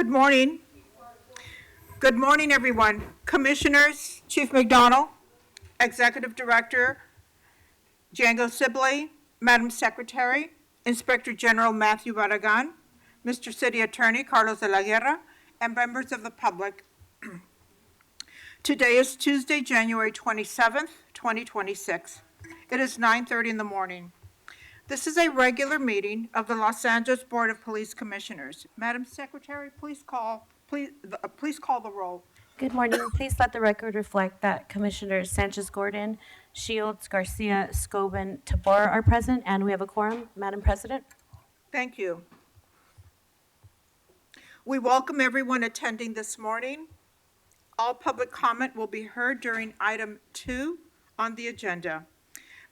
Good morning. Good morning, everyone. Commissioners, Chief McDonald, Executive Director Django Sibley, Madam Secretary, Inspector General Matthew Barragan, Mr. City Attorney Carlos de la Guerra, and members of the public. Today is Tuesday, January 27th, 2026. It is 9:30 in the morning. This is a regular meeting of the Los Angeles Board of Police Commissioners. Madam Secretary, please call the roll. Good morning. Please let the record reflect that Commissioners Sanchez Gordon, Shields, Garcia, Scobin, Tabor are present, and we have a quorum. Madam President. Thank you. We welcome everyone attending this morning. All public comment will be heard during item 2 on the agenda.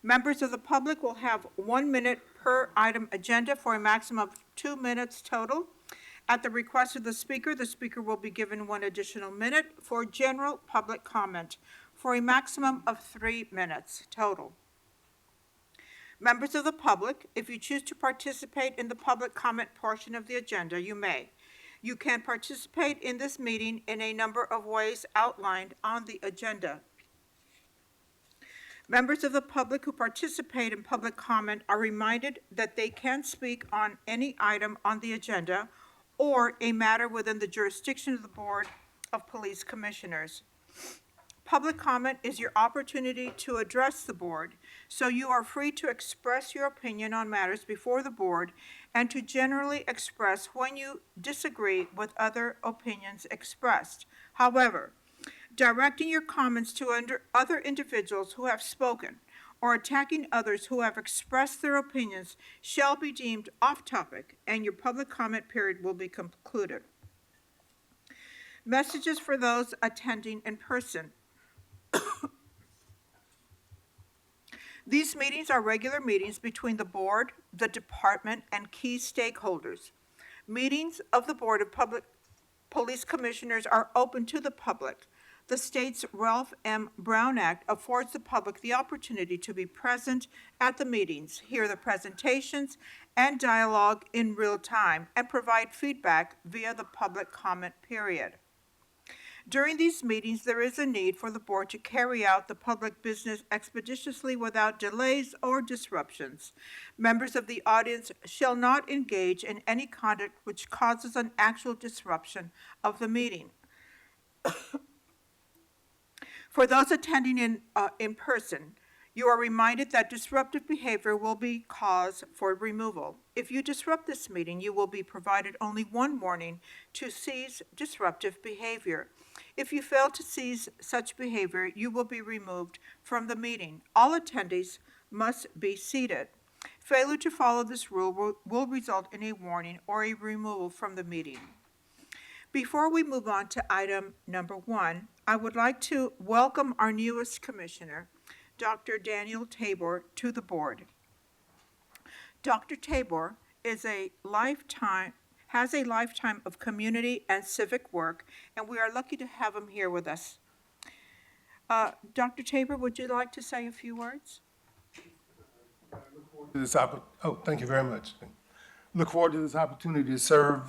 Members of the public will have 1 minute per item agenda for a maximum of 2 minutes total. At the request of the speaker will be given 1 additional minute for general public comment for a maximum of 3 minutes total. Members of the public, if you choose to participate in the public comment portion of the agenda, you may. You can participate in this meeting in a number of ways outlined on the agenda. Members of the public who participate in public comment are reminded that they can speak on any item on the agenda or a matter within the jurisdiction of the Board of Police Commissioners. Public comment is your opportunity to address the board, so you are free to express your opinion on matters before the board and to generally express when you disagree with other opinions expressed. However, directing your comments to other individuals who have spoken or attacking others who have expressed their opinions shall be deemed off-topic, and your public comment period will be concluded. Messages for those attending in person. These meetings are regular meetings between the board, the department, and key stakeholders. Meetings of the Board of Police Commissioners are open to the public. The state's Ralph M. Brown Act affords the public the opportunity to be present at the meetings, hear the presentations, and dialogue in real time, and provide feedback via the public comment period. During these meetings, there is a need for the board to carry out the public business expeditiously without delays or disruptions. Members of the audience shall not engage in any conduct which causes an actual disruption of the meeting. For those attending in person, you are reminded that disruptive behavior will be cause for removal. If you disrupt this meeting, you will be provided only 1 warning to cease disruptive behavior. If you fail to cease such behavior, you will be removed from the meeting. All attendees must be seated. Failure to follow this rule will result in a warning or a removal from the meeting. Before we move on to item number 1, I would like to welcome our newest commissioner, Dr. Daniel Tabor, to the board. Dr. Tabor has a lifetime of community and civic work, and we are lucky to have him here with us. Dr. Tabor, would you like to say a few words? Thank you very much. Look forward to this opportunity to serve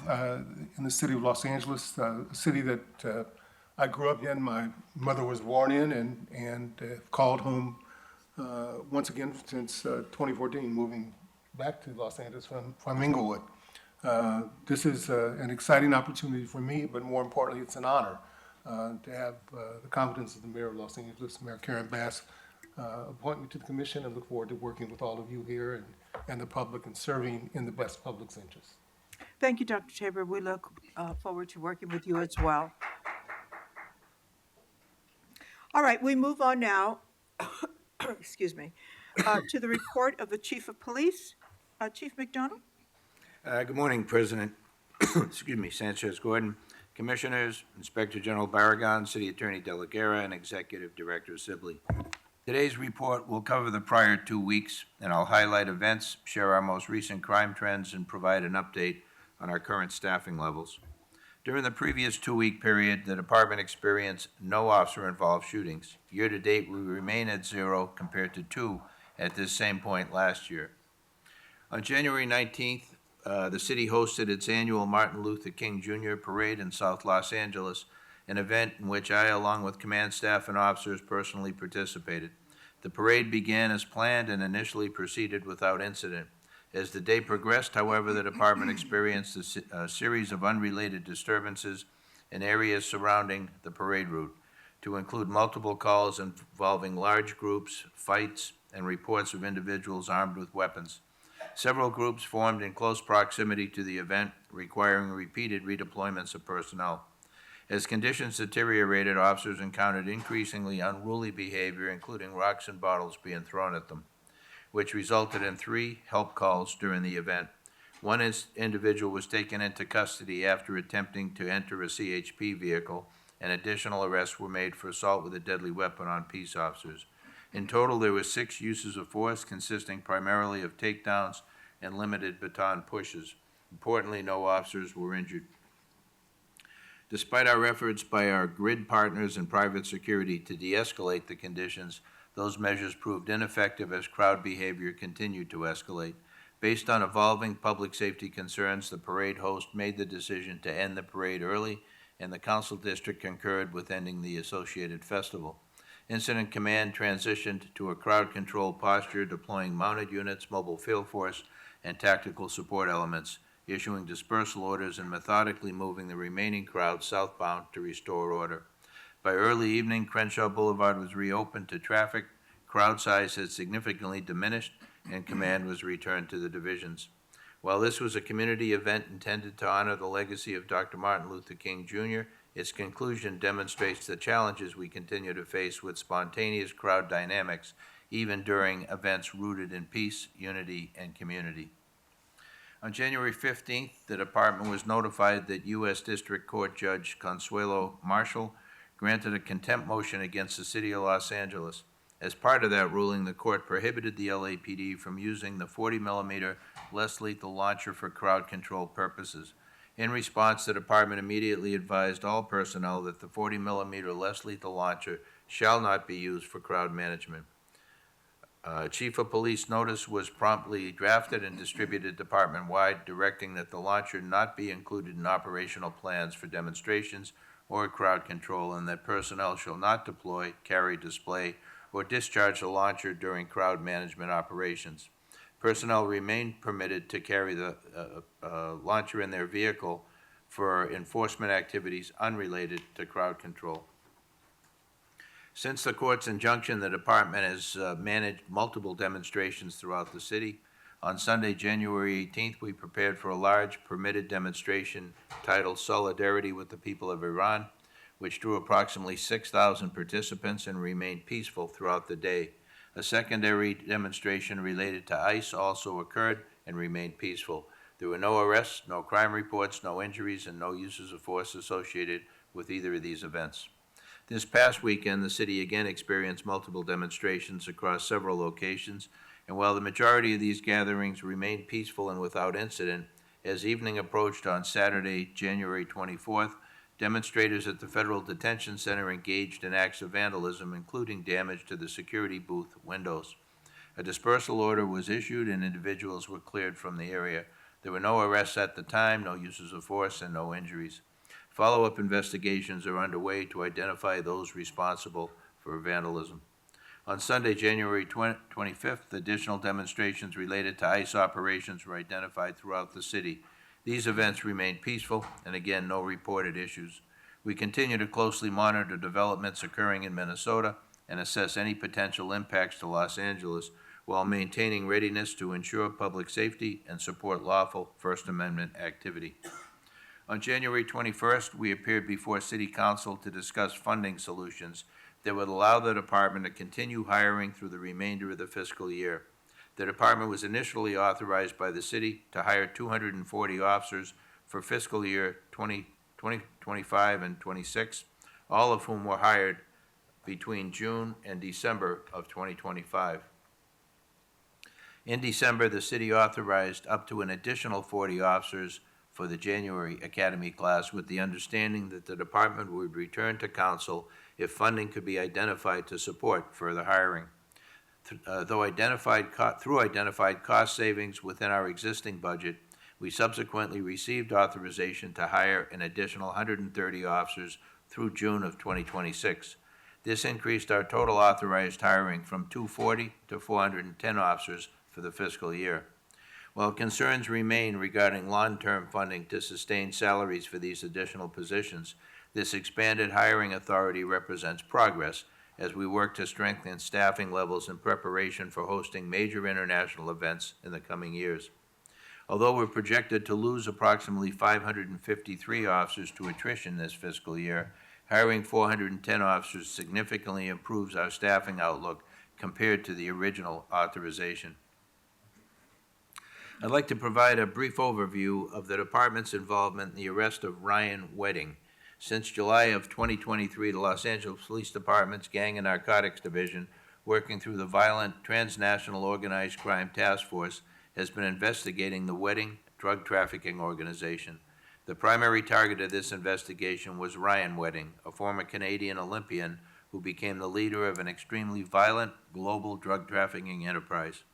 in the city of Los Angeles, a city that I grew up in, my mother was born in, and called home once again since 2014, moving back to Los Angeles from Inglewood. This is an exciting opportunity for me, but more importantly, it's an honor to have the confidence of the mayor of Los Angeles, Mayor Karen Bass, appoint me to the commission, and look forward to working with all of you here and the public and serving in the best public's interest. Thank you, Dr. Tabor. We look forward to working with you as well. All right, we move on now, excuse me, to the report of the Chief of Police. Chief McDonald? Good morning, President excuse me, Sanchez Gordon, Commissioners, Inspector General Barragan, City Attorney De La Guerra, and Executive Director Sibley. Today's report will cover the prior 2 weeks, and I'll highlight events, share our most recent crime trends, and provide an update on our current staffing levels. During the previous 2-week period, the department experienced no officer-involved shootings. Year-to-date, we remain at 0 compared to 2 at this same point last year. On January 19th, the city hosted its annual Martin Luther King Jr. Parade in South Los Angeles, an event in which I, along with command staff and officers, personally participated. The parade began as planned and initially proceeded without incident. As the day progressed, however, the department experienced a series of unrelated disturbances in areas surrounding the parade route, to include multiple calls involving large groups, fights, and reports of individuals armed with weapons. Several groups formed in close proximity to the event, requiring repeated redeployments of personnel. As conditions deteriorated, officers encountered increasingly unruly behavior, including rocks and bottles being thrown at them, which resulted in 3 help calls during the event. One individual was taken into custody after attempting to enter a CHP vehicle, and additional arrests were made for assault with a deadly weapon on peace officers. In total, there were 6 uses of force, consisting primarily of takedowns and limited baton pushes. Importantly, no officers were injured. Despite our efforts by our grid partners and private security to de-escalate the conditions, those measures proved ineffective as crowd behavior continued to escalate. Based on evolving public safety concerns, the parade host made the decision to end the parade early, and the council district concurred with ending the associated festival. Incident Command transitioned to a crowd control posture, deploying mounted units, mobile field force, and tactical support elements, issuing dispersal orders and methodically moving the remaining crowd southbound to restore order. By early evening, Crenshaw Boulevard was reopened to traffic, crowd size had significantly diminished, and command was returned to the divisions. While this was a community event intended to honor the legacy of Dr. Martin Luther King Jr., its conclusion demonstrates the challenges we continue to face with spontaneous crowd dynamics, even during events rooted in peace, unity, and community. On January 15th, the department was notified that U.S. District Court Judge Consuelo Marshall granted a contempt motion against the City of Los Angeles. As part of that ruling, the court prohibited the LAPD from using the 40mm less lethal launcher for crowd control purposes. In response, the department immediately advised all personnel that the 40mm less lethal launcher shall not be used for crowd management. Chief of Police notice was promptly drafted and distributed department-wide, directing that the launcher not be included in operational plans for demonstrations or crowd control, and that personnel shall not deploy, carry, display, or discharge the launcher during crowd management operations. Personnel remain permitted to carry the launcher in their vehicle for enforcement activities unrelated to crowd control. Since the court's injunction, the department has managed multiple demonstrations throughout the city. On Sunday, January 18th, we prepared for a large permitted demonstration titled Solidarity with the People of Iran, which drew approximately 6,000 participants and remained peaceful throughout the day. A secondary demonstration related to ICE also occurred and remained peaceful. There were no arrests, no crime reports, no injuries, and no uses of force associated with either of these events. This past weekend, the city again experienced multiple demonstrations across several locations, and while the majority of these gatherings remained peaceful and without incident, as evening approached on Saturday, January 24th, demonstrators at the Federal Detention Center engaged in acts of vandalism, including damage to the security booth windows. A dispersal order was issued and individuals were cleared from the area. There were no arrests at the time, no uses of force, and no injuries. Follow-up investigations are underway to identify those responsible for vandalism. On Sunday, January 25th, additional demonstrations related to ICE operations were identified throughout the city. These events remained peaceful, and again, no reported issues. We continue to closely monitor developments occurring in Minnesota and assess any potential impacts to Los Angeles while maintaining readiness to ensure public safety and support lawful First Amendment activity. On January 21st, we appeared before City Council to discuss funding solutions that would allow the department to continue hiring through the remainder of the fiscal year. The department was initially authorized by the city to hire 240 officers for fiscal year 2025 and 26, all of whom were hired between June and December of 2025. In December, the city authorized up to an additional 40 officers for the January Academy class, with the understanding that the department would return to council if funding could be identified to support further hiring. Through identified cost savings within our existing budget, We subsequently received authorization to hire an additional 130 officers through June of 2026. This increased our total authorized hiring from 240 to 410 officers for the fiscal year. While concerns remain regarding long-term funding to sustain salaries for these additional positions, this expanded hiring authority represents progress as we work to strengthen staffing levels in preparation for hosting major international events in the coming years. Although we're projected to lose approximately 553 officers to attrition this fiscal year, hiring 410 officers significantly improves our staffing outlook compared to the original authorization. I'd like to provide a brief overview of the department's involvement in the arrest of Ryan Wedding. Since July of 2023, the Los Angeles Police Department's Gang and Narcotics Division, working through the Violent Transnational Organized Crime Task Force, has been investigating the Wedding drug trafficking organization. The primary target of this investigation was Ryan Wedding, a former Canadian Olympian who became the leader of an extremely violent global drug trafficking enterprise.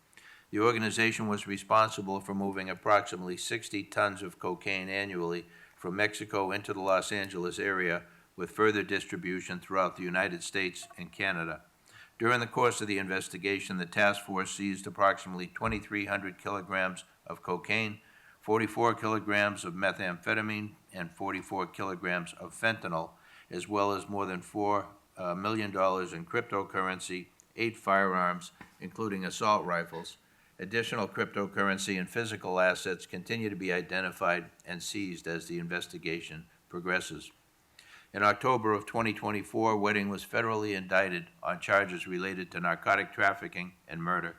The organization was responsible for moving approximately 60 tons of cocaine annually from Mexico into the Los Angeles area, with further distribution throughout the United States and Canada. During the course of the investigation, the task force seized approximately 2,300 kilograms of cocaine, 44 kilograms of methamphetamine, and 44 kilograms of fentanyl, as well as more than $4 million in cryptocurrency, 8 firearms, including assault rifles. Additional cryptocurrency and physical assets continue to be identified and seized as the investigation progresses. In October of 2024, Wedding was federally indicted on charges related to narcotic trafficking and murder.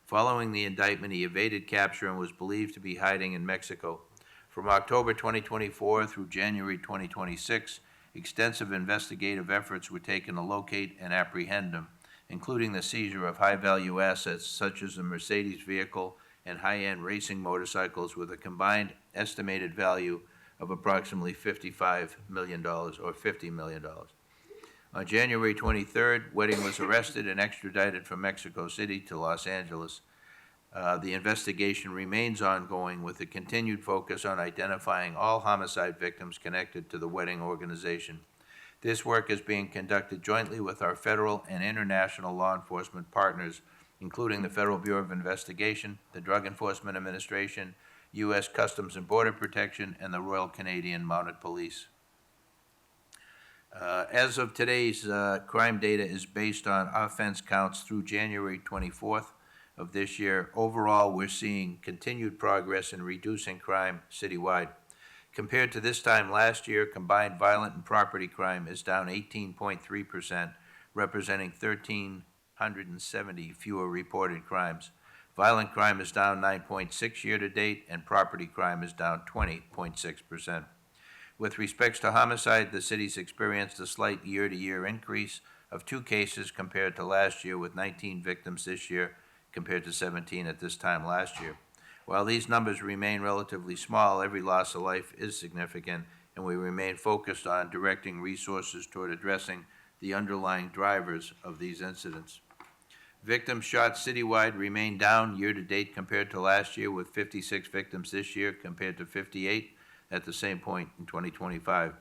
Following the indictment, he evaded capture and was believed to be hiding in Mexico. From October 2024 through January 2026, extensive investigative efforts were taken to locate and apprehend him, including the seizure of high-value assets such as a Mercedes vehicle and high-end racing motorcycles with a combined estimated value of approximately $55 million or $50 million. On January 23rd, Wedding was arrested and extradited from Mexico City to Los Angeles. The investigation remains ongoing with a continued focus on identifying all homicide victims connected to the Wedding organization. This work is being conducted jointly with our federal and international law enforcement partners, including the Federal Bureau of Investigation, the Drug Enforcement Administration, U.S. Customs and Border Protection, and the Royal Canadian Mounted Police. As of today's crime data is based on offense counts through January 24th of this year. Overall, we're seeing continued progress in reducing crime citywide. Compared to this time last year, combined violent and property crime is down 18.3%, representing 1,370 fewer reported crimes. Violent crime is down 9.6% year-to-date, and property crime is down 20.6%. With respects to homicide, the city's experienced a slight year-to-year increase of 2 cases compared to last year, with 19 victims this year compared to 17 at this time last year. While these numbers remain relatively small, every loss of life is significant, and we remain focused on directing resources toward addressing the underlying drivers of these incidents. Victims shot citywide remain down year-to-date compared to last year, with 56 victims this year compared to 58 at the same point in 2025.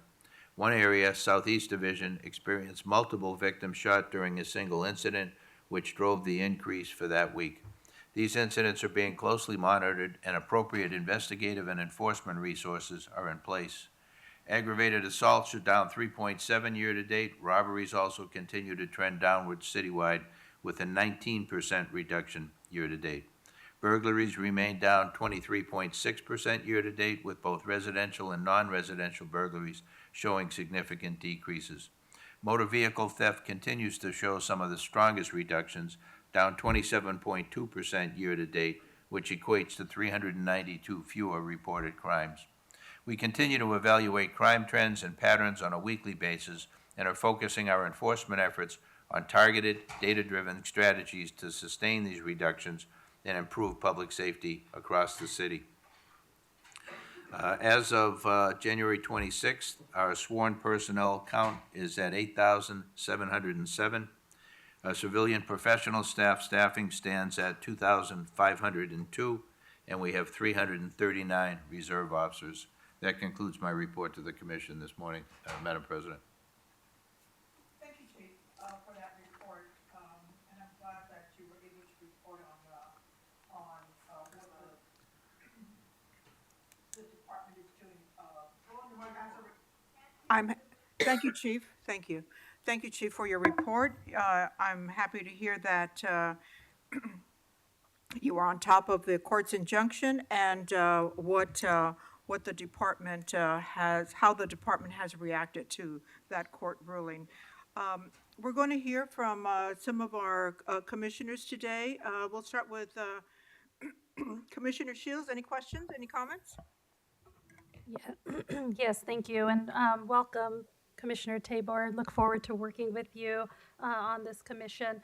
One area, Southeast Division, experienced multiple victims shot during a single incident, which drove the increase for that week. These incidents are being closely monitored, and appropriate investigative and enforcement resources are in place. Aggravated assaults are down 3.7% year-to-date. Robberies also continue to trend downward citywide, with a 19% reduction year-to-date. Burglaries remain down 23.6% year-to-date, with both residential and non-residential burglaries showing significant decreases. Motor vehicle theft continues to show some of the strongest reductions, down 27.2% year-to-date, which equates to 392 fewer reported crimes. We continue to evaluate crime trends and patterns on a weekly basis and are focusing our enforcement efforts on targeted, data-driven strategies to sustain these reductions and improve public safety across the city. As of January 26th, our sworn personnel count is at 8,707. Our civilian professional staffing stands at 2,502, and we have 339 reserve officers. That concludes my report to the commission this morning, Madam President. Thank you, Chief, for that report, and I'm glad that you were able to report on what the department is doing. Thank you, Chief, thank you. Thank you, Chief, for your report. I'm happy to hear that you are on top of the court's injunction and what the department how the department has reacted to that court ruling. We're going to hear from some of our commissioners today. We'll start with Commissioner Shields. Any questions, any comments? Yeah. Yes, thank you, and welcome, Commissioner Tabor. Look forward to working with you on this commission.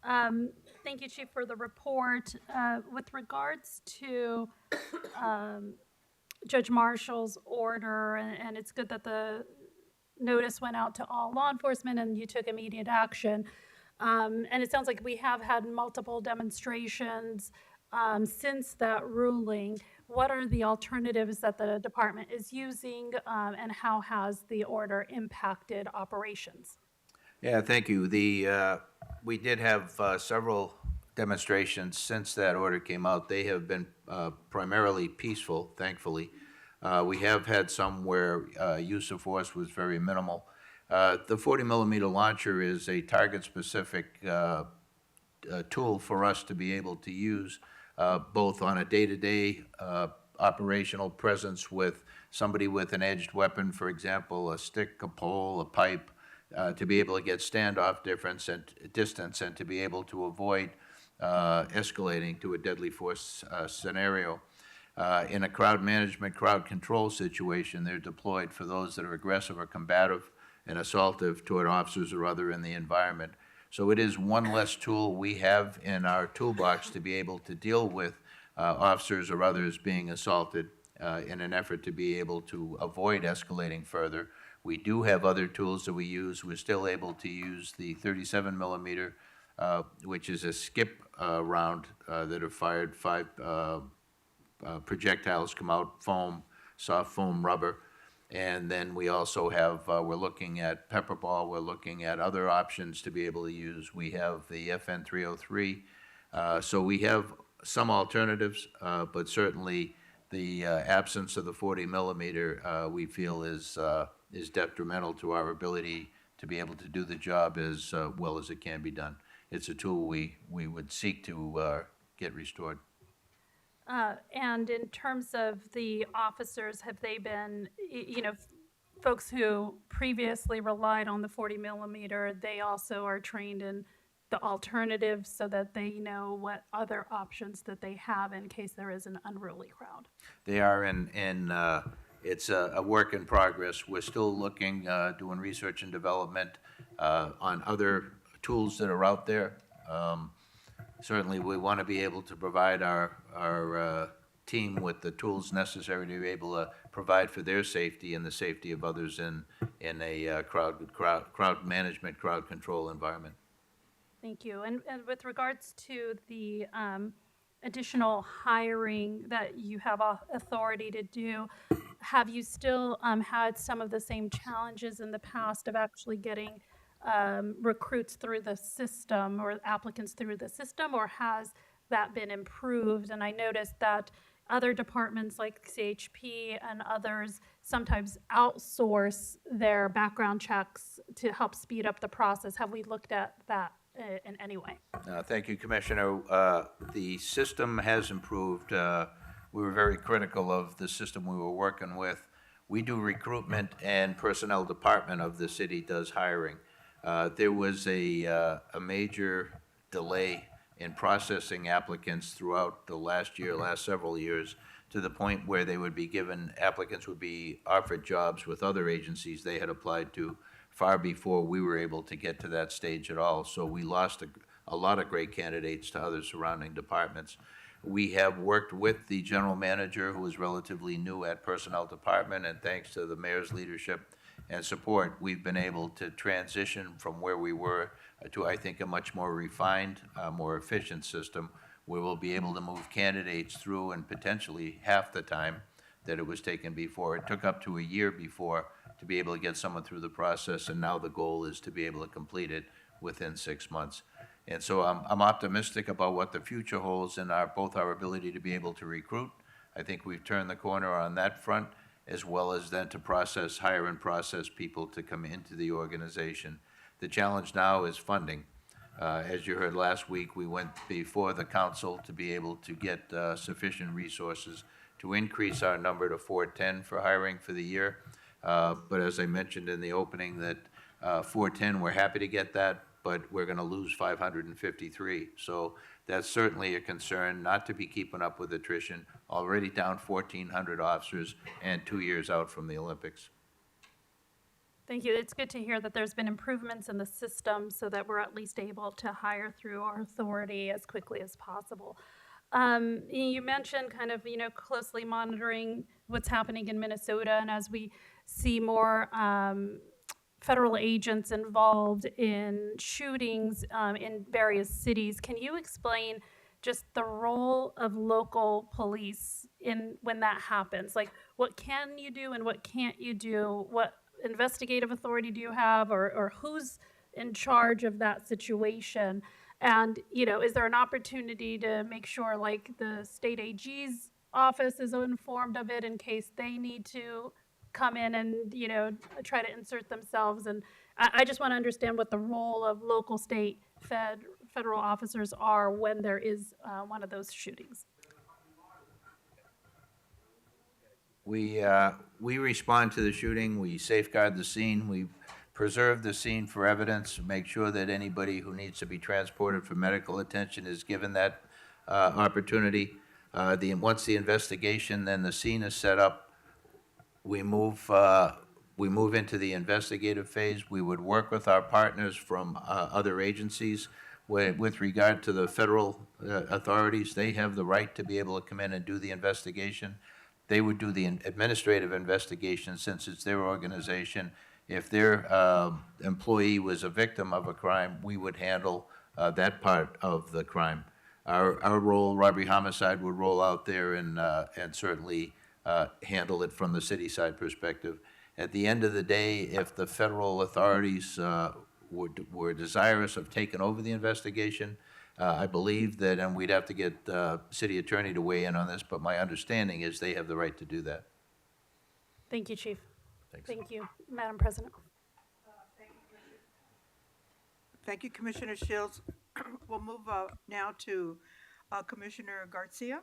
Thank you, Chief, for the report. With regards to Judge Marshall's order, and it's good that the notice went out to all law enforcement and you took immediate action. And it sounds like we have had multiple demonstrations since that ruling. What are the alternatives that the department is using, and how has the order impacted operations? Yeah, thank you. We did have several demonstrations since that order came out. They have been primarily peaceful, thankfully. We have had some where use of force was very minimal. The 40 millimeter launcher is a target-specific tool for us to be able to use both on a day-to-day operational presence with somebody with an edged weapon, for example, a stick, a pole, a pipe, to be able to get standoff distance and to be able to avoid escalating to a deadly force scenario. In a crowd management, crowd control situation, they're deployed for those that are aggressive or combative and assaultive toward officers or other in the environment. So it is one less tool we have in our toolbox to be able to deal with officers or others being assaulted in an effort to be able to avoid escalating further. We do have other tools that we use. We're still able to use the 37 millimeter, which is a skip round that are fired. 5 projectiles come out, foam, soft foam rubber. And then we also have, we're looking at pepper ball, we're looking at other options to be able to use. We have the FN 303. So we have some alternatives, but certainly the absence of the 40 millimeter we feel is detrimental to our ability to be able to do the job as well as it can be done. It's a tool we would seek to get restored. And in terms of the officers, have they been, folks who previously relied on the 40 millimeter, they also are trained in the alternatives so that they know what other options that they have in case there is an unruly crowd? They are it's a work in progress. We're still looking, doing research and development on other tools that are out there. Certainly, we want to be able to provide our team with the tools necessary to be able to provide for their safety and the safety of others in a crowd management, crowd control environment. Thank you. And with regards to the additional hiring that you have authority to do, have you still had some of the same challenges in the past of actually getting recruits through the system or applicants through the system, or has that been improved? And I noticed that other departments like CHP and others sometimes outsource their background checks to help speed up the process. Have we looked at that in any way? Thank you, Commissioner. The system has improved. We were very critical of the system we were working with. We do recruitment, and personnel department of the city does hiring. There was a major delay in processing applicants throughout the last several years, to the point where applicants would be offered jobs with other agencies they had applied to far before we were able to get to that stage at all. So we lost a lot of great candidates to other surrounding departments. We have worked with the general manager, who is relatively new at personnel department, and thanks to the mayor's leadership and support, we've been able to transition from where we were to, I think, a much more refined, more efficient system, where we'll be able to move candidates through in potentially half the time that it was taken before. It took up to a year before to be able to get someone through the process, and now the goal is to be able to complete it within 6 months. And so I'm optimistic about what the future holds in both our ability to be able to recruit. I think we've turned the corner on that front, as well as then to hire and process people to come into the organization. The challenge now is funding. As you heard last week, we went before the council to be able to get sufficient resources to increase our number to 410 for hiring for the year. But as I mentioned in the opening, that 410, we're happy to get that, but we're going to lose 553. So that's certainly a concern, not to be keeping up with attrition, already down 1,400 officers and 2 years out from the Olympics. Thank you. It's good to hear that there's been improvements in the system so that we're at least able to hire through our authority as quickly as possible. You mentioned kind of, closely monitoring what's happening in Minnesota, and as we see more federal agents involved in shootings in various cities, can you explain just the role of local police when that happens? Like, what can you do and what can't you do? What investigative authority do you have, or who's in charge of that situation? And, is there an opportunity to make sure, like, the state AG's office is informed of it in case they need to come in and, try to insert themselves? And I just want to understand what the role of local, state, federal officers are when there is one of those shootings. We respond to the shooting, we safeguard the scene, we preserve the scene for evidence, make sure that anybody who needs to be transported for medical attention is given that opportunity. Once the investigation, then the scene is set up, we move into the investigative phase. We would work with our partners from other agencies. With regard to the federal authorities, they have the right to be able to come in and do the investigation. They would do the administrative investigation since it's their organization. If their employee was a victim of a crime, we would handle that part of the crime. Our role, robbery homicide, would roll out there and certainly handle it from the city side perspective. At the end of the day, if the federal authorities were desirous of taking over the investigation, I believe that, and we'd have to get the city attorney to weigh in on this, but my understanding is they have the right to do that. Thank you, Chief. Thanks. Thank you, Madam President. Thank you, Commissioner Shields. We'll move now to Commissioner Garcia.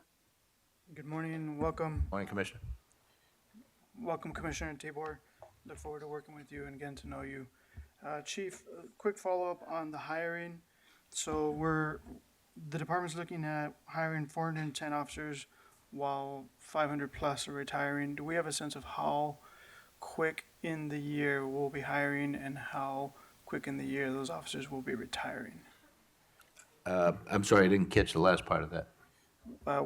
Good morning, welcome. Morning, Commissioner. Welcome, Commissioner Tabor. Look forward to working with you and getting to know you. Chief, quick follow-up on the hiring. So the department's looking at hiring 410 officers while 500 plus are retiring. Do we have a sense of how quick in the year we'll be hiring and how quick in the year those officers will be retiring? I'm sorry, I didn't catch the last part of that.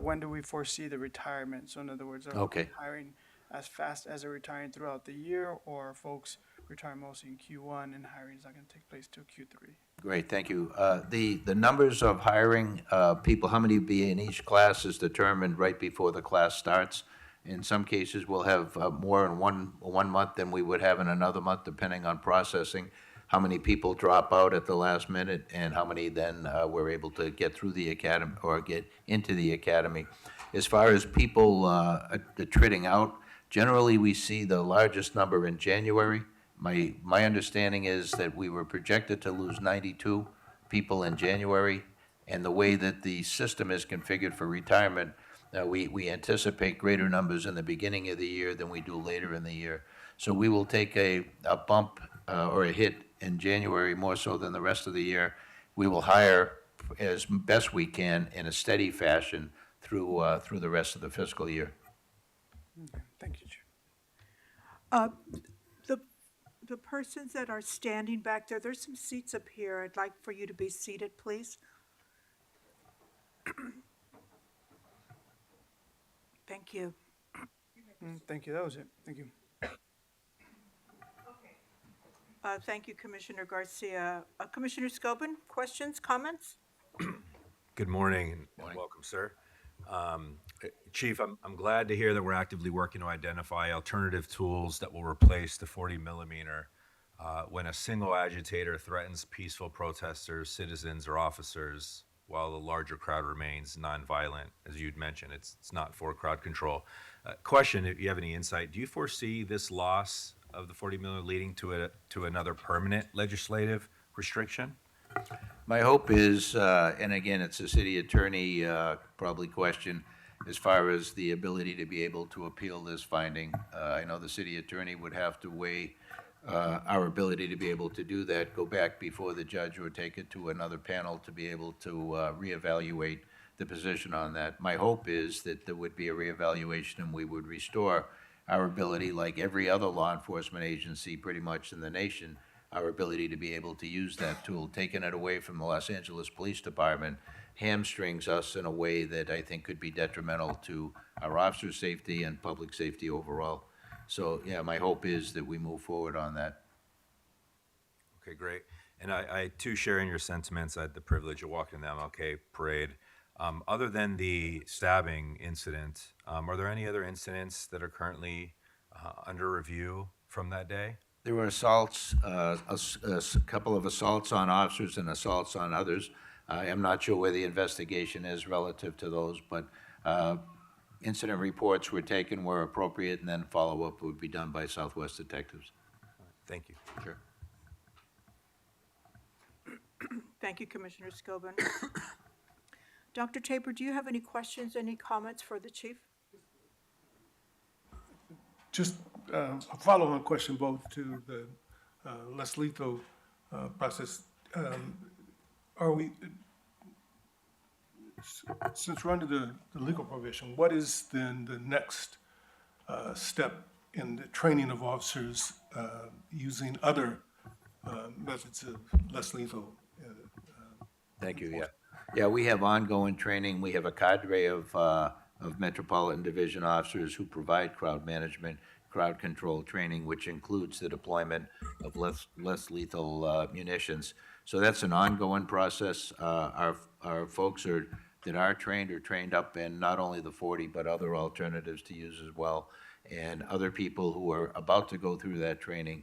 When do we foresee the retirement? So in other words, are Okay. we hiring as fast as they're retiring throughout the year, or are folks retiring mostly in Q1 and hiring is not going to take place till Q3? Great, thank you. The numbers of hiring people, how many be in each class is determined right before the class starts. In some cases, we'll have more in one month than we would have in another month, depending on processing, how many people drop out at the last minute, and how many then we're able to get through the academy or get into the academy. As far as people attriting out, generally we see the largest number in January. My understanding is that we were projected to lose 92 people in January, and the way that the system is configured for retirement, we anticipate greater numbers in the beginning of the year than we do later in the year. So we will take a bump or a hit in January more so than the rest of the year. We will hire as best we can in a steady fashion through the rest of the fiscal year. Okay, thank you, Chief. The persons that are standing back there, there's some seats up here. I'd like for you to be seated, please. Thank you. Thank you, that was it. Thank you. Thank you, Commissioner Garcia. Commissioner Scobin, questions, comments? Good Good morning and welcome, sir. Chief, I'm glad to hear that we're actively working to identify alternative tools that will replace the 40 millimeter when a single agitator threatens peaceful protesters, citizens, or officers, while the larger crowd remains nonviolent. As you'd mentioned, it's not for crowd control. Question, if you have any insight, do you foresee this loss of the 40 millimeter leading to another permanent legislative restriction? My hope is, and again, it's a city attorney probably question, as far as the ability to be able to appeal this finding. I know the city attorney would have to weigh our ability to be able to do that, go back before the judge or take it to another panel to be able to reevaluate the position on that. My hope is that there would be a reevaluation and we would restore our ability, like every other law enforcement agency pretty much in the nation, our ability to be able to use that tool. Taking it away from the Los Angeles Police Department hamstrings us in a way that I think could be detrimental to our officers' safety and public safety overall. So, yeah, my hope is that we move forward on that. Okay, great. And I too share in your sentiments. I had the privilege of walking the MLK parade. Other than the stabbing incident, are there any other incidents that are currently under review from that day? There were assaults, a couple of assaults on officers and assaults on others. I am not sure where the investigation is relative to those, but incident reports were taken where appropriate, and then follow-up would be done by Southwest detectives. Thank you. Sure. Thank you, Commissioner Scobin. Dr. Tabor, do you have any questions, any comments for the chief? Just a follow-on question both to the less lethal process. Are we, since we're under the legal provision, what is then the next step in the training of officers using other methods of less lethal? Thank you, yeah. Yeah, we have ongoing training. We have a cadre of Metropolitan Division officers who provide crowd management, crowd control training, which includes the deployment of less lethal munitions. So that's an ongoing process. Our folks that are trained up in not only the 40, but other alternatives to use as well. And other people who are about to go through that training,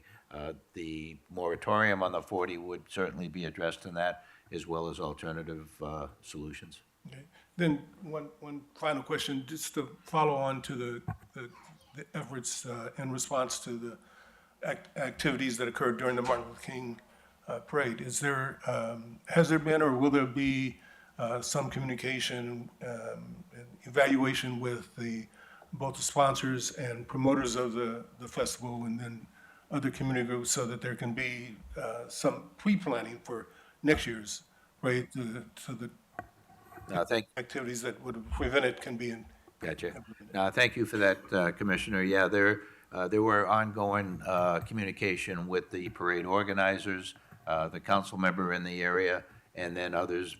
the moratorium on the 40 would certainly be addressed in that, as well as alternative solutions. Okay. Then one final question, just to follow on to the efforts in response to the activities that occurred during the Martin Luther King parade. Has there been or will there be some communication, evaluation with both the sponsors and promoters of the festival and then other community groups so that there can be some pre-planning for next year's parade so the activities that would have prevented can be in. Gotcha. Thank you for that, Commissioner. Yeah, there were ongoing communication with the parade organizers, the council member in the area, and then others,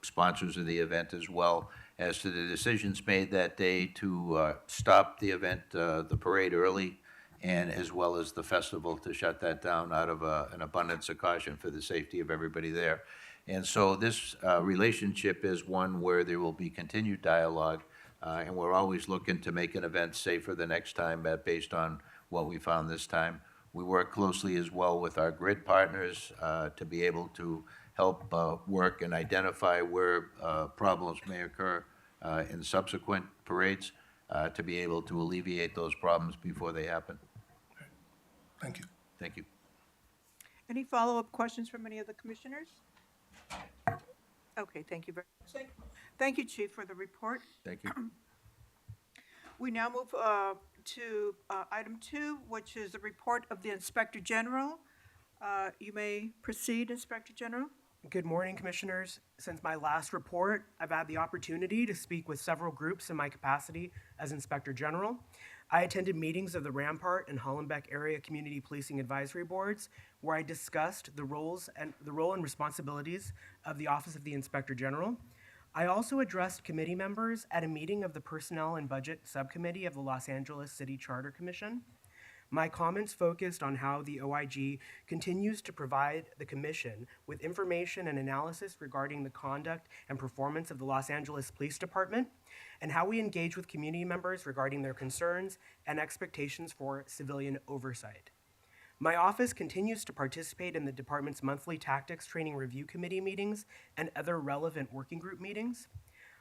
sponsors of the event as well, as to the decisions made that day to stop the event, the parade early, and as well as the festival to shut that down out of an abundance of caution for the safety of everybody there. And so this relationship is one where there will be continued dialogue, and we're always looking to make an event safer the next time based on what we found this time. We work closely as well with our grid partners to be able to help work and identify where problems may occur in subsequent parades to be able to alleviate those problems before they happen. Thank you. Thank you. Any follow-up questions from any of the commissioners? Okay, thank you very much. Thank you, Chief, for the report. Thank you. We now move to item 2, which is the report of the Inspector General. You may proceed, Inspector General. Good morning, Commissioners. Since my last report, I've had the opportunity to speak with several groups in my capacity as Inspector General. I attended meetings of the Rampart and Hollenbeck Area Community Policing Advisory Boards, where I discussed the role and responsibilities of the Office of the Inspector General. I also addressed committee members at a meeting of the Personnel and Budget Subcommittee of the Los Angeles City Charter Commission. My comments focused on how the OIG continues to provide the Commission with information and analysis regarding the conduct and performance of the Los Angeles Police Department, and how we engage with community members regarding their concerns and expectations for civilian oversight. My office continues to participate in the department's monthly Tactics Training Review Committee meetings and other relevant working group meetings.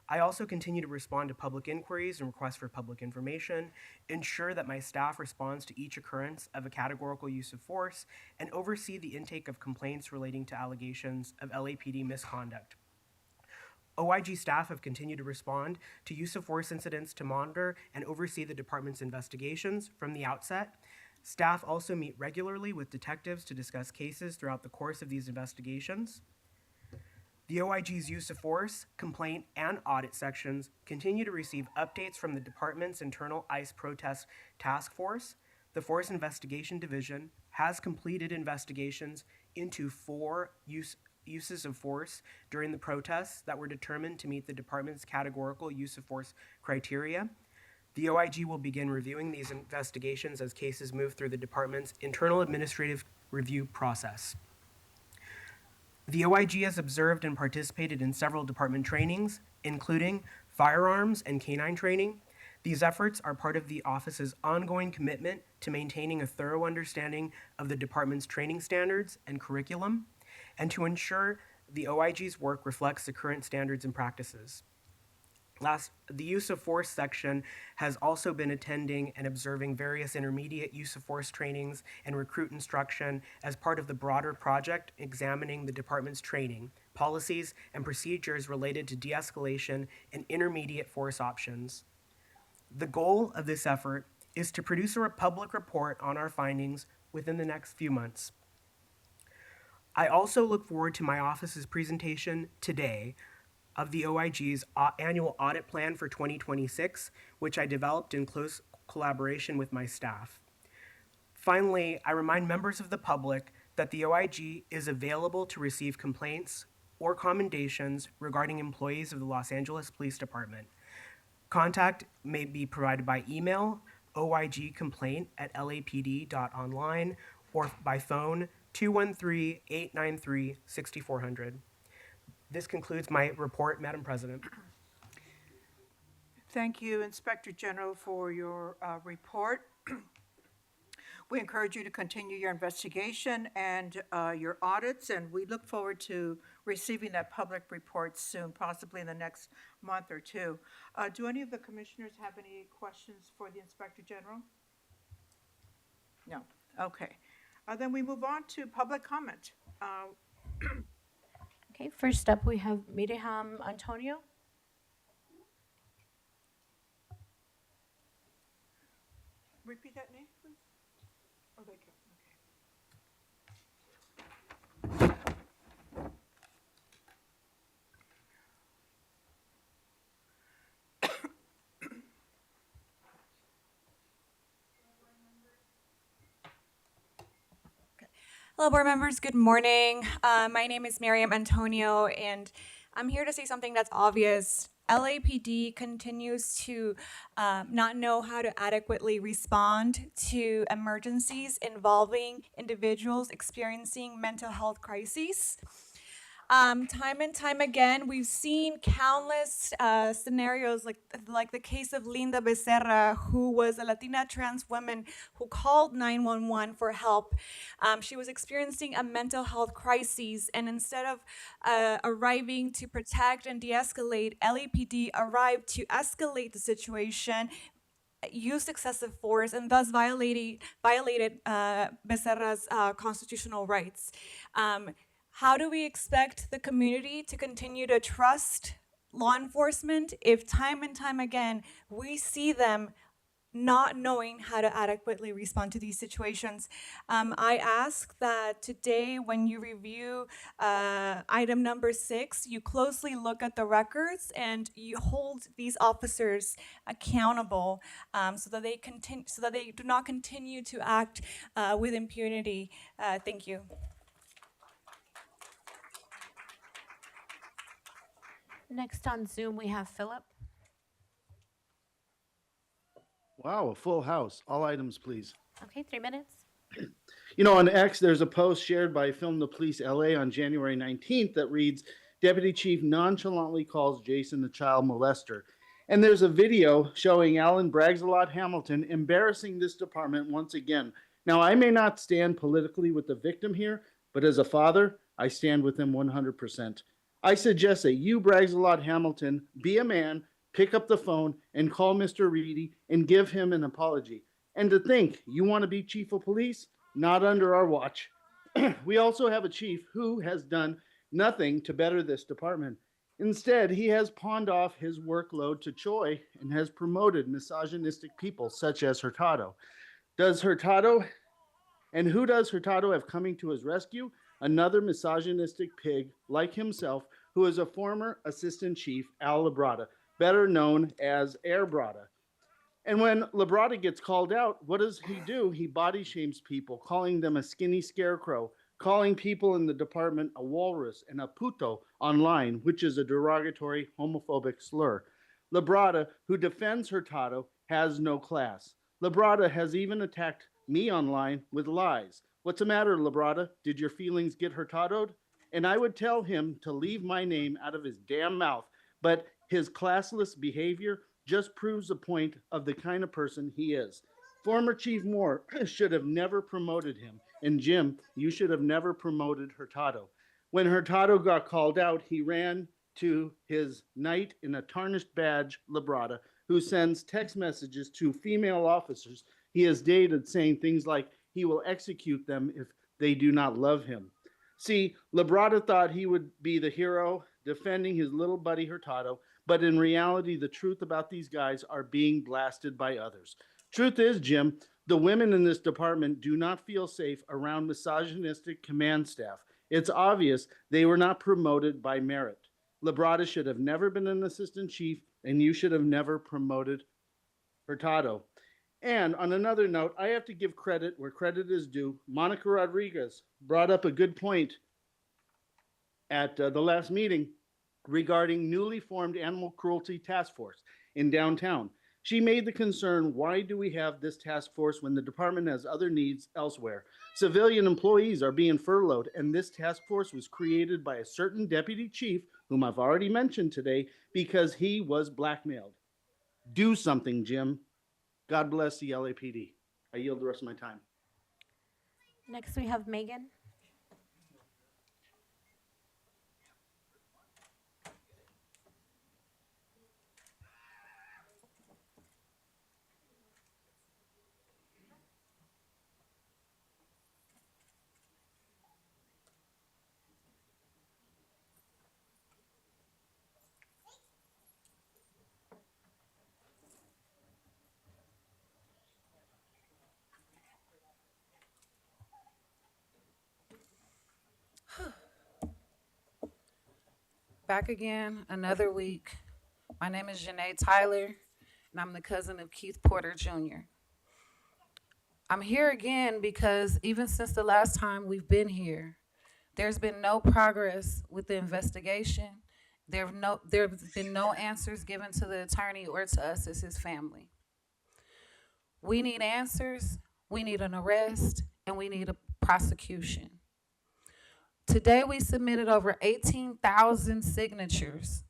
I also continue to respond to public inquiries and requests for public information, ensure that my staff responds to each occurrence of a categorical use of force, and oversee the intake of complaints relating to allegations of LAPD misconduct. OIG staff have continued to respond to use of force incidents to monitor and oversee the department's investigations from the outset. Staff also meet regularly with detectives to discuss cases throughout the course of these investigations. The OIG's use of force, complaint, and audit sections continue to receive updates from the department's internal ICE protest task force. The Force Investigation Division has completed investigations into 4 uses of force during the protests that were determined to meet the department's categorical use of force criteria. The OIG will begin reviewing these investigations as cases move through the department's internal administrative review process. The OIG has observed and participated in several department trainings, including firearms and canine training. These efforts are part of the office's ongoing commitment to maintaining a thorough understanding of the department's training standards and curriculum, and to ensure the OIG's work reflects the current standards and practices. The use of force section has also been attending and observing various intermediate use of force trainings and recruit instruction as part of the broader project examining the department's training, policies, and procedures related to de-escalation and intermediate force options. The goal of this effort is to produce a public report on our findings within the next few months. I also look forward to my office's presentation today of the OIG's annual audit plan for 2026, which I developed in close collaboration with my staff. Finally, I remind members of the public that the OIG is available to receive complaints or commendations regarding employees of the Los Angeles Police Department. Contact may be provided by email, oigcomplaint@lapd.online, or by phone, 213-893-6400. This concludes my report, Madam President. Thank you, Inspector General, for your report. We encourage you to continue your investigation and your audits, and we look forward to receiving that public report soon, possibly in the next month or two. Do any of the commissioners have any questions for the Inspector General? No. Okay. Then we move on to public comment. Okay, first up, we have Miriam Antonio. Repeat that name, please. Oh, thank you. Hello, board members. Good morning. My name is Miriam Antonio, and I'm here to say something that's obvious. LAPD continues to not know how to adequately respond to emergencies involving individuals experiencing mental health crises. Time and time again, we've seen countless scenarios like the case of Linda Becerra, who was a Latina trans woman who called 911 for help. She was experiencing a mental health crisis, and instead of arriving to protect and de-escalate, LAPD arrived to escalate the situation, used excessive force, and thus violated Becerra's constitutional rights. How do we expect the community to continue to trust law enforcement if time and time again we see them not knowing how to adequately respond to these situations? I ask that today, when you review item number 6, you closely look at the records and you hold these officers accountable, so that they do not continue to act with impunity. Thank you. Next on Zoom, we have Philip. Wow, a full house. All items, please. Okay, 3 minutes. You know, on X, there's a post shared by Film the Police LA on January 19th that reads, Deputy Chief nonchalantly calls Jason a child molester. And there's a video showing Alan Braggs-a-Lot Hamilton embarrassing this department once again. Now, I may not stand politically with the victim here, but as a father, I stand with him 100%. I suggest that you, Braggs-a-Lot Hamilton, be a man, pick up the phone, and call Mr. Reedy and give him an apology. And to think, you want to be chief of police? Not under our watch. We also have a chief who has done nothing to better this department. Instead, he has pawned off his workload to Choi and has promoted misogynistic people such as Hurtado. And who does Hurtado have coming to his rescue? Another misogynistic pig like himself, who is a former assistant chief, Al Labrada, better known as Air Brada. And when Labrada gets called out, what does he do? He body shames people, calling them a skinny scarecrow, calling people in the department a walrus and a puto online, which is a derogatory homophobic slur. Labrada, who defends Hurtado, has no class. Labrada has even attacked me online with lies. What's the matter, Labrada? Did your feelings get Hurtado'd? And I would tell him to leave my name out of his damn mouth, but his classless behavior just proves the point of the kind of person he is. Former Chief Moore should have never promoted him, and Jim, you should have never promoted Hurtado. When Hurtado got called out, he ran to his knight in a tarnished badge, Labrada, who sends text messages to female officers he has dated saying things like he will execute them if they do not love him. See, Labrada thought he would be the hero defending his little buddy Hurtado, but in reality, the truth about these guys are being blasted by others. Truth is, Jim, the women in this department do not feel safe around misogynistic command staff. It's obvious they were not promoted by merit. Labrada should have never been an assistant chief, and you should have never promoted Hurtado. And on another note, I have to give credit where credit is due. Monica Rodriguez brought up a good point at the last meeting regarding newly formed animal cruelty task force in downtown. She made the concern, why do we have this task force when the department has other needs elsewhere? Civilian employees are being furloughed, and this task force was created by a certain deputy chief, whom I've already mentioned today, because he was blackmailed. Do something, Jim. God bless the LAPD. I yield the rest of my time. Next, we have Megan. Back again, another week. My name is Janae Tyler, and I'm the cousin of Keith Porter Jr. I'm here again because even since the last time we've been here, there's been no progress with the investigation. There have been no answers given to the attorney or to us as his family. We need answers, we need an arrest, and we need a prosecution. Today, we submitted over 18,000 signatures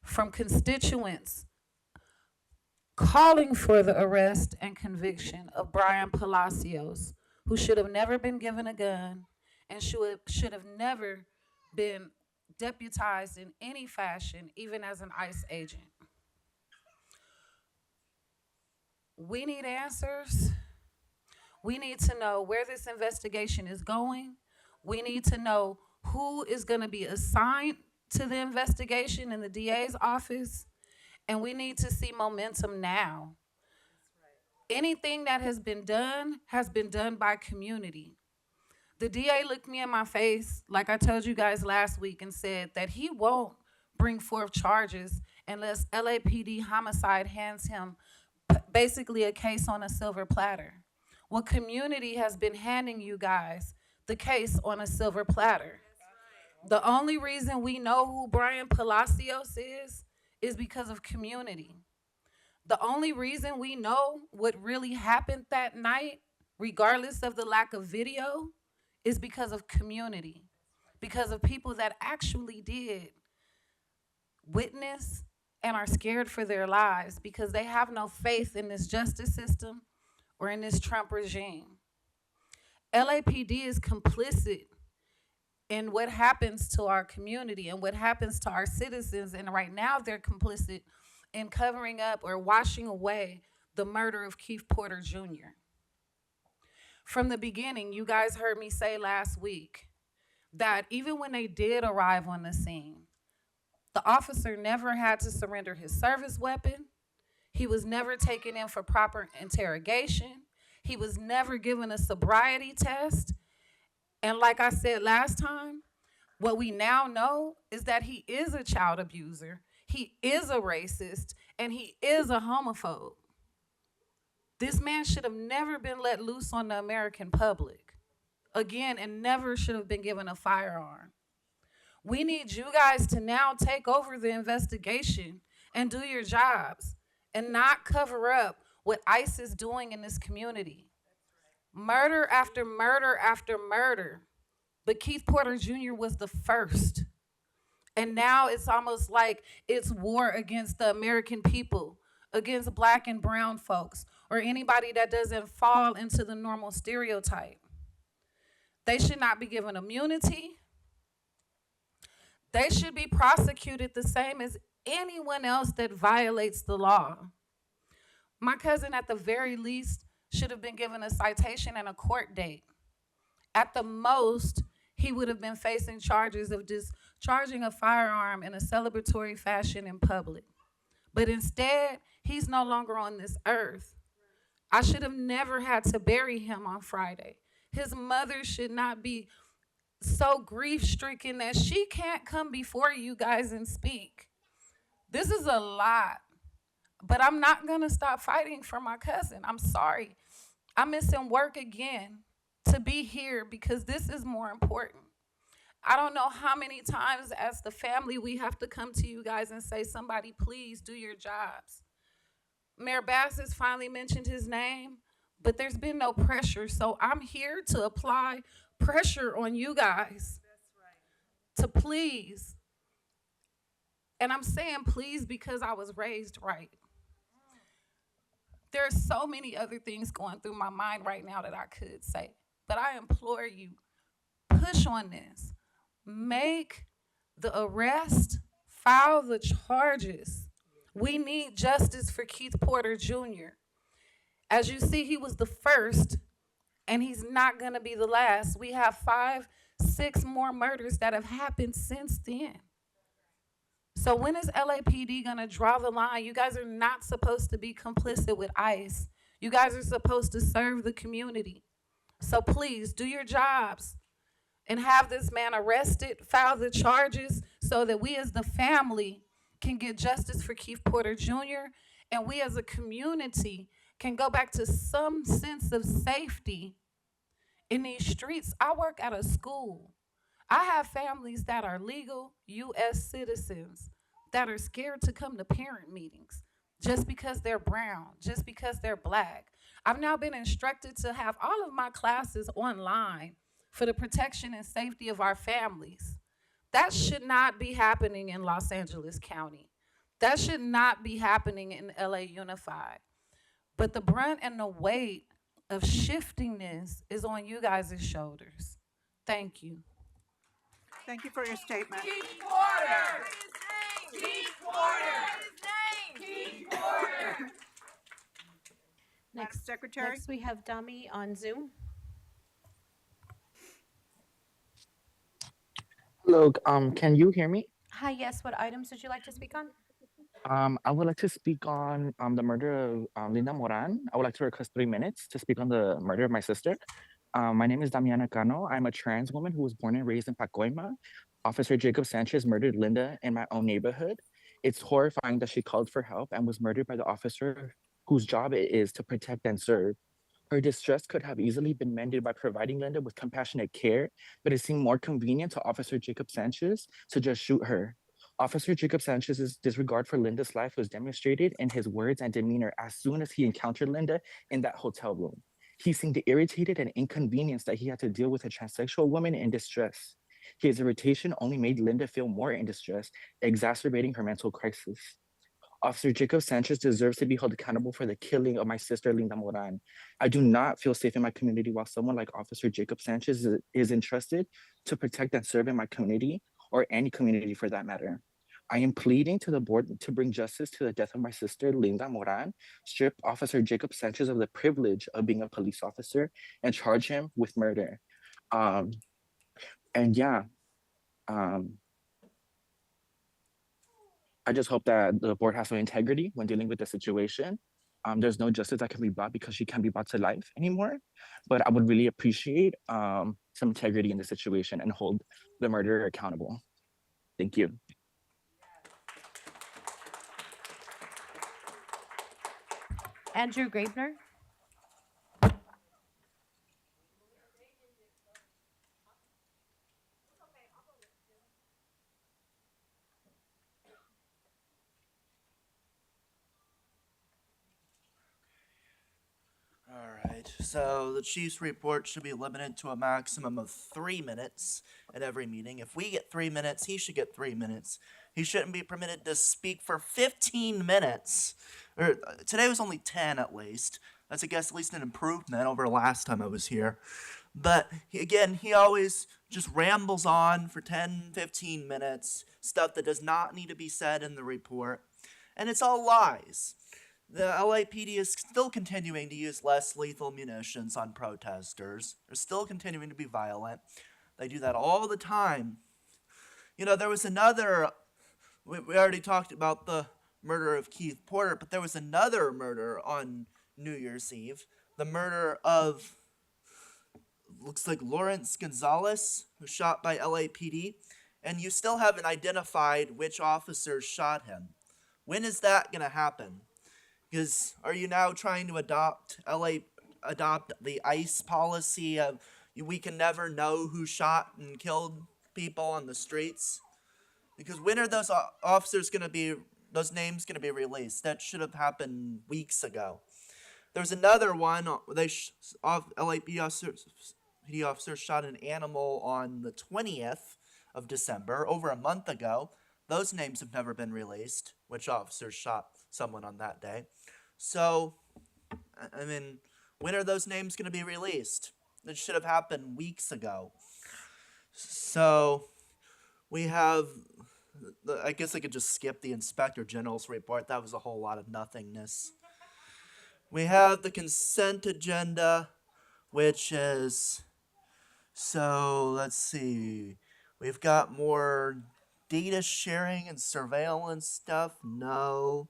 from constituents calling for the arrest and conviction of Brian Palacios, who should have never been given a gun and should have never been deputized in any fashion, even as an ICE agent. We need answers. We need to know where this investigation is going. We need to know who is going to be assigned to the investigation in the DA's office, and we need to see momentum now. Anything that has been done by community. The DA looked me in my face, like I told you guys last week, and said that he won't bring forth charges unless LAPD homicide hands him basically a case on a silver platter. Well, community has been handing you guys the case on a silver platter. The only reason we know who Brian Palacios is because of community. The only reason we know what really happened that night regardless of the lack of video, is because of community, because of people that actually did witness and are scared for their lives because they have no faith in this justice system or in this Trump regime. LAPD is complicit in what happens to our community and what happens to our citizens, and right now they're complicit in covering up or washing away the murder of Keith Porter Jr. From the beginning, you guys heard me say last week that even when they did arrive on the scene, the officer never had to surrender his service weapon. He was never taken in for proper interrogation. He was never given a sobriety test. And like I said last time, what we now know is that he is a child abuser, he is a racist, and he is a homophobe. This man should have never been let loose on the American public again, and never should have been given a firearm. We need you guys to now take over the investigation and do your jobs and not cover up what ICE is doing in this community. Murder after murder after murder. But Keith Porter Jr. was the first. And now it's almost like it's war against the American people, against black and brown folks, or anybody that doesn't fall into the normal stereotype. They should not be given immunity. They should be prosecuted the same as anyone else that violates the law. My cousin, at the very least, should have been given a citation and a court date. At the most, he would have been facing charges of discharging a firearm in a celebratory fashion in public. But instead, he's no longer on this earth. I should have never had to bury him on Friday. His mother should not be so grief-stricken that she can't come before you guys and speak. This is a lot, but I'm not gonna stop fighting for my cousin. I'm sorry. I'm missing work again to be here because this is more important. I don't know how many times as the family we have to come to you guys and say, somebody please do your jobs. Mayor Bass has finally mentioned his name, but there's been no pressure. So I'm here to apply pressure on you guys to please. And I'm saying please because I was raised right. There are so many other things going through my mind right now that I could say, but I implore you, push on this. Make the arrest, file the charges. We need justice for Keith Porter Jr. As you see, he was the first, and he's not gonna be the last. We have 5, 6 more murders that have happened since then. So when is LAPD gonna draw the line? You guys are not supposed to be complicit with ICE. You guys are supposed to serve the community. So please do your jobs and have this man arrested, file the charges so that we as the family can get justice for Keith Porter Jr. and we as a community can go back to some sense of safety in these streets. I work at a school. I have families that are legal U.S. citizens that are scared to come to parent meetings just because they're brown, just because they're black. I've now been instructed to have all of my classes online for the protection and safety of our families. That should not be happening in Los Angeles County. That should not be happening in LA Unified. But the brunt and the weight of shifting this is on you guys' shoulders. Thank you. Thank you for your statement. Keith Porter! Keith Porter! Keith Porter! Madam Secretary? Next we have Dami on Zoom. Hello, can you hear me? Hi, yes, what items would you like to speak on? I would like to speak on the murder of Linda Moran. I would like to request 3 minutes to speak on the murder of my sister. My name is Damiana Cano. I'm a trans woman who was born and raised in Pacoima. Officer Jacob Sanchez murdered Linda in my own neighborhood. It's horrifying that she called for help and was murdered by the officer whose job it is to protect and serve. Her distress could have easily been mended by providing Linda with compassionate care, but it seemed more convenient to Officer Jacob Sanchez to just shoot her. Officer Jacob Sanchez's disregard for Linda's life was demonstrated in his words and demeanor as soon as he encountered Linda in that hotel room. He seemed irritated and inconvenienced that he had to deal with a transsexual woman in distress. His irritation only made Linda feel more in distress, exacerbating her mental crisis. Officer Jacob Sanchez deserves to be held accountable for the killing of my sister, Linda Moran. I do not feel safe in my community while someone like Officer Jacob Sanchez is entrusted to protect and serve in my community, or any community for that matter. I am pleading to the board to bring justice to the death of my sister, Linda Moran, strip Officer Jacob Sanchez of the privilege of being a police officer, and charge him with murder. And yeah, I just hope that the board has some integrity when dealing with the situation. There's no justice that can be brought because she can't be brought to life anymore. But I would really appreciate some integrity in the situation and hold the murderer accountable. Thank you. Andrew Gravener. All right, so the chief's report should be limited to a maximum of 3 minutes at every meeting. If we get 3 minutes, he should get 3 minutes. He shouldn't be permitted to speak for 15 minutes. Today was only 10 at least. That's, I guess, at least an improvement over last time I was here. But he always just rambles on for 10, 15 minutes, stuff that does not need to be said in the report. And it's all lies. The LAPD is still continuing to use less lethal munitions on protesters. They're still continuing to be violent. They do that all the time. You know, there was another, we already talked about the murder of Keith Porter, but there was another murder on New Year's Eve. The murder of, looks like Lawrence Gonzalez, who was shot by LAPD. And you still haven't identified which officers shot him. When is that going to happen? Because are you now trying to adopt the ICE policy of we can never know who shot and killed people on the streets? Because when are those officers going to be, those names going to be released? That should have happened weeks ago. There's another one, LAPD officers shot an animal on the 20th of December, over a month ago. Those names have never been released, which officers shot someone on that day. So, I mean, when are those names going to be released? That should have happened weeks ago. So, we have, I guess I could just skip the Inspector General's report. That was a whole lot of nothingness. We have the consent agenda, which is, so let's see. We've got more data sharing and surveillance stuff? No.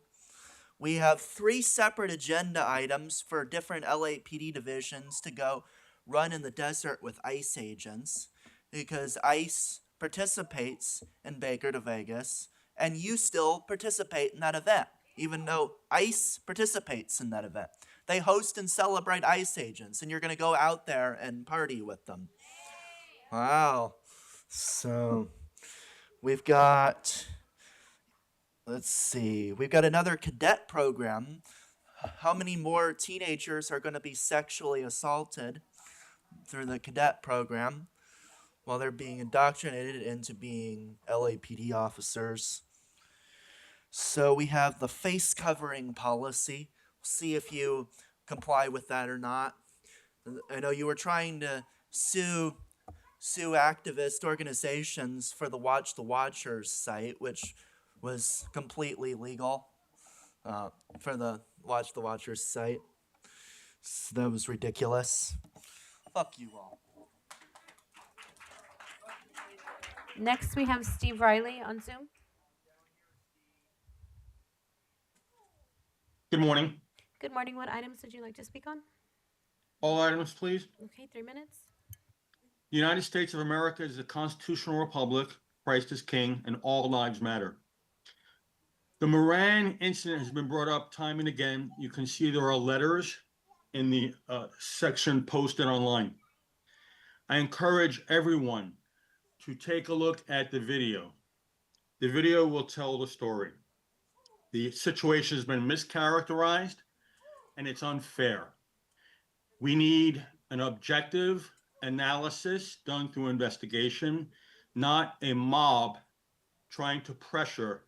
We have 3 separate agenda items for different LAPD divisions to go run in the desert with ICE agents, because ICE participates in Baker to Vegas, and you still participate in that event, even though ICE participates in that event. They host and celebrate ICE agents, and you're going to go out there and party with them. Wow. So, we've got, let's see, we've got another cadet program. How many more teenagers are going to be sexually assaulted through the cadet program while they're being indoctrinated into being LAPD officers? So we have the face covering policy. We'll see if you comply with that or not. I know you were trying to sue activist organizations for the Watch the Watchers site, which was completely legal for the Watch the Watchers site. So that was ridiculous. Fuck you all. Next, we have Steve Riley on Zoom. Good morning. Good morning. What items would you like to speak on? All items, please. Okay, 3 minutes. The United States of America is a constitutional republic. Christ is king, and all lives matter. The Moran incident has been brought up time and again. You can see there are letters in the section posted online. I encourage everyone to take a look at the video. The video will tell the story. The situation has been mischaracterized, and it's unfair. We need an objective analysis done through investigation, not a mob trying to pressure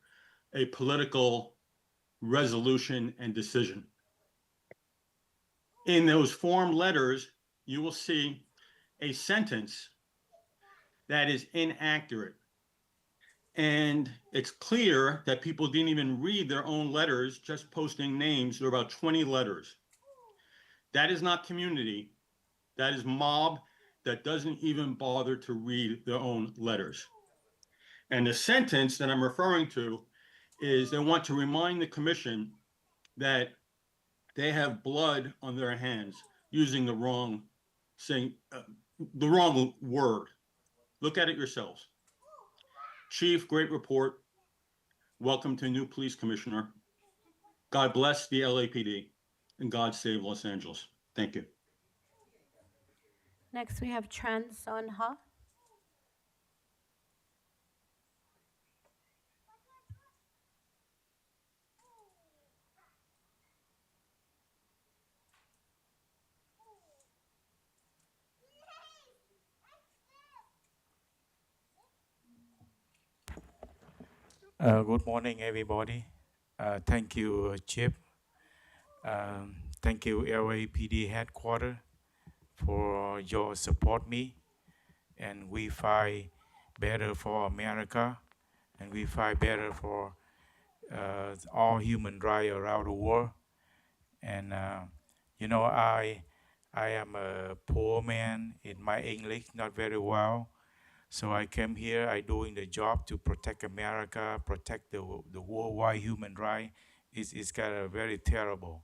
a political resolution and decision. In those form letters, you will see a sentence that is inaccurate. And it's clear that people didn't even read their own letters, just posting names. There are about 20 letters. That is not community. That is mob that doesn't even bother to read their own letters. And the sentence that I'm referring to is they want to remind the commission that they have blood on their hands using the wrong word. Look at it yourselves. Chief, great report. Welcome to new police commissioner. God bless the LAPD and God save Los Angeles. Thank you. Next, we have Tran Son Ha. Good morning, everybody. Thank you, Chip. Thank you, LAPD headquarters, for your support me. And we fight better for America, and we fight better for all human rights around the world. And I am a poor man in my English, not very well. So I came here, I doing the job to protect America, protect the worldwide human right. It's kind of very terrible.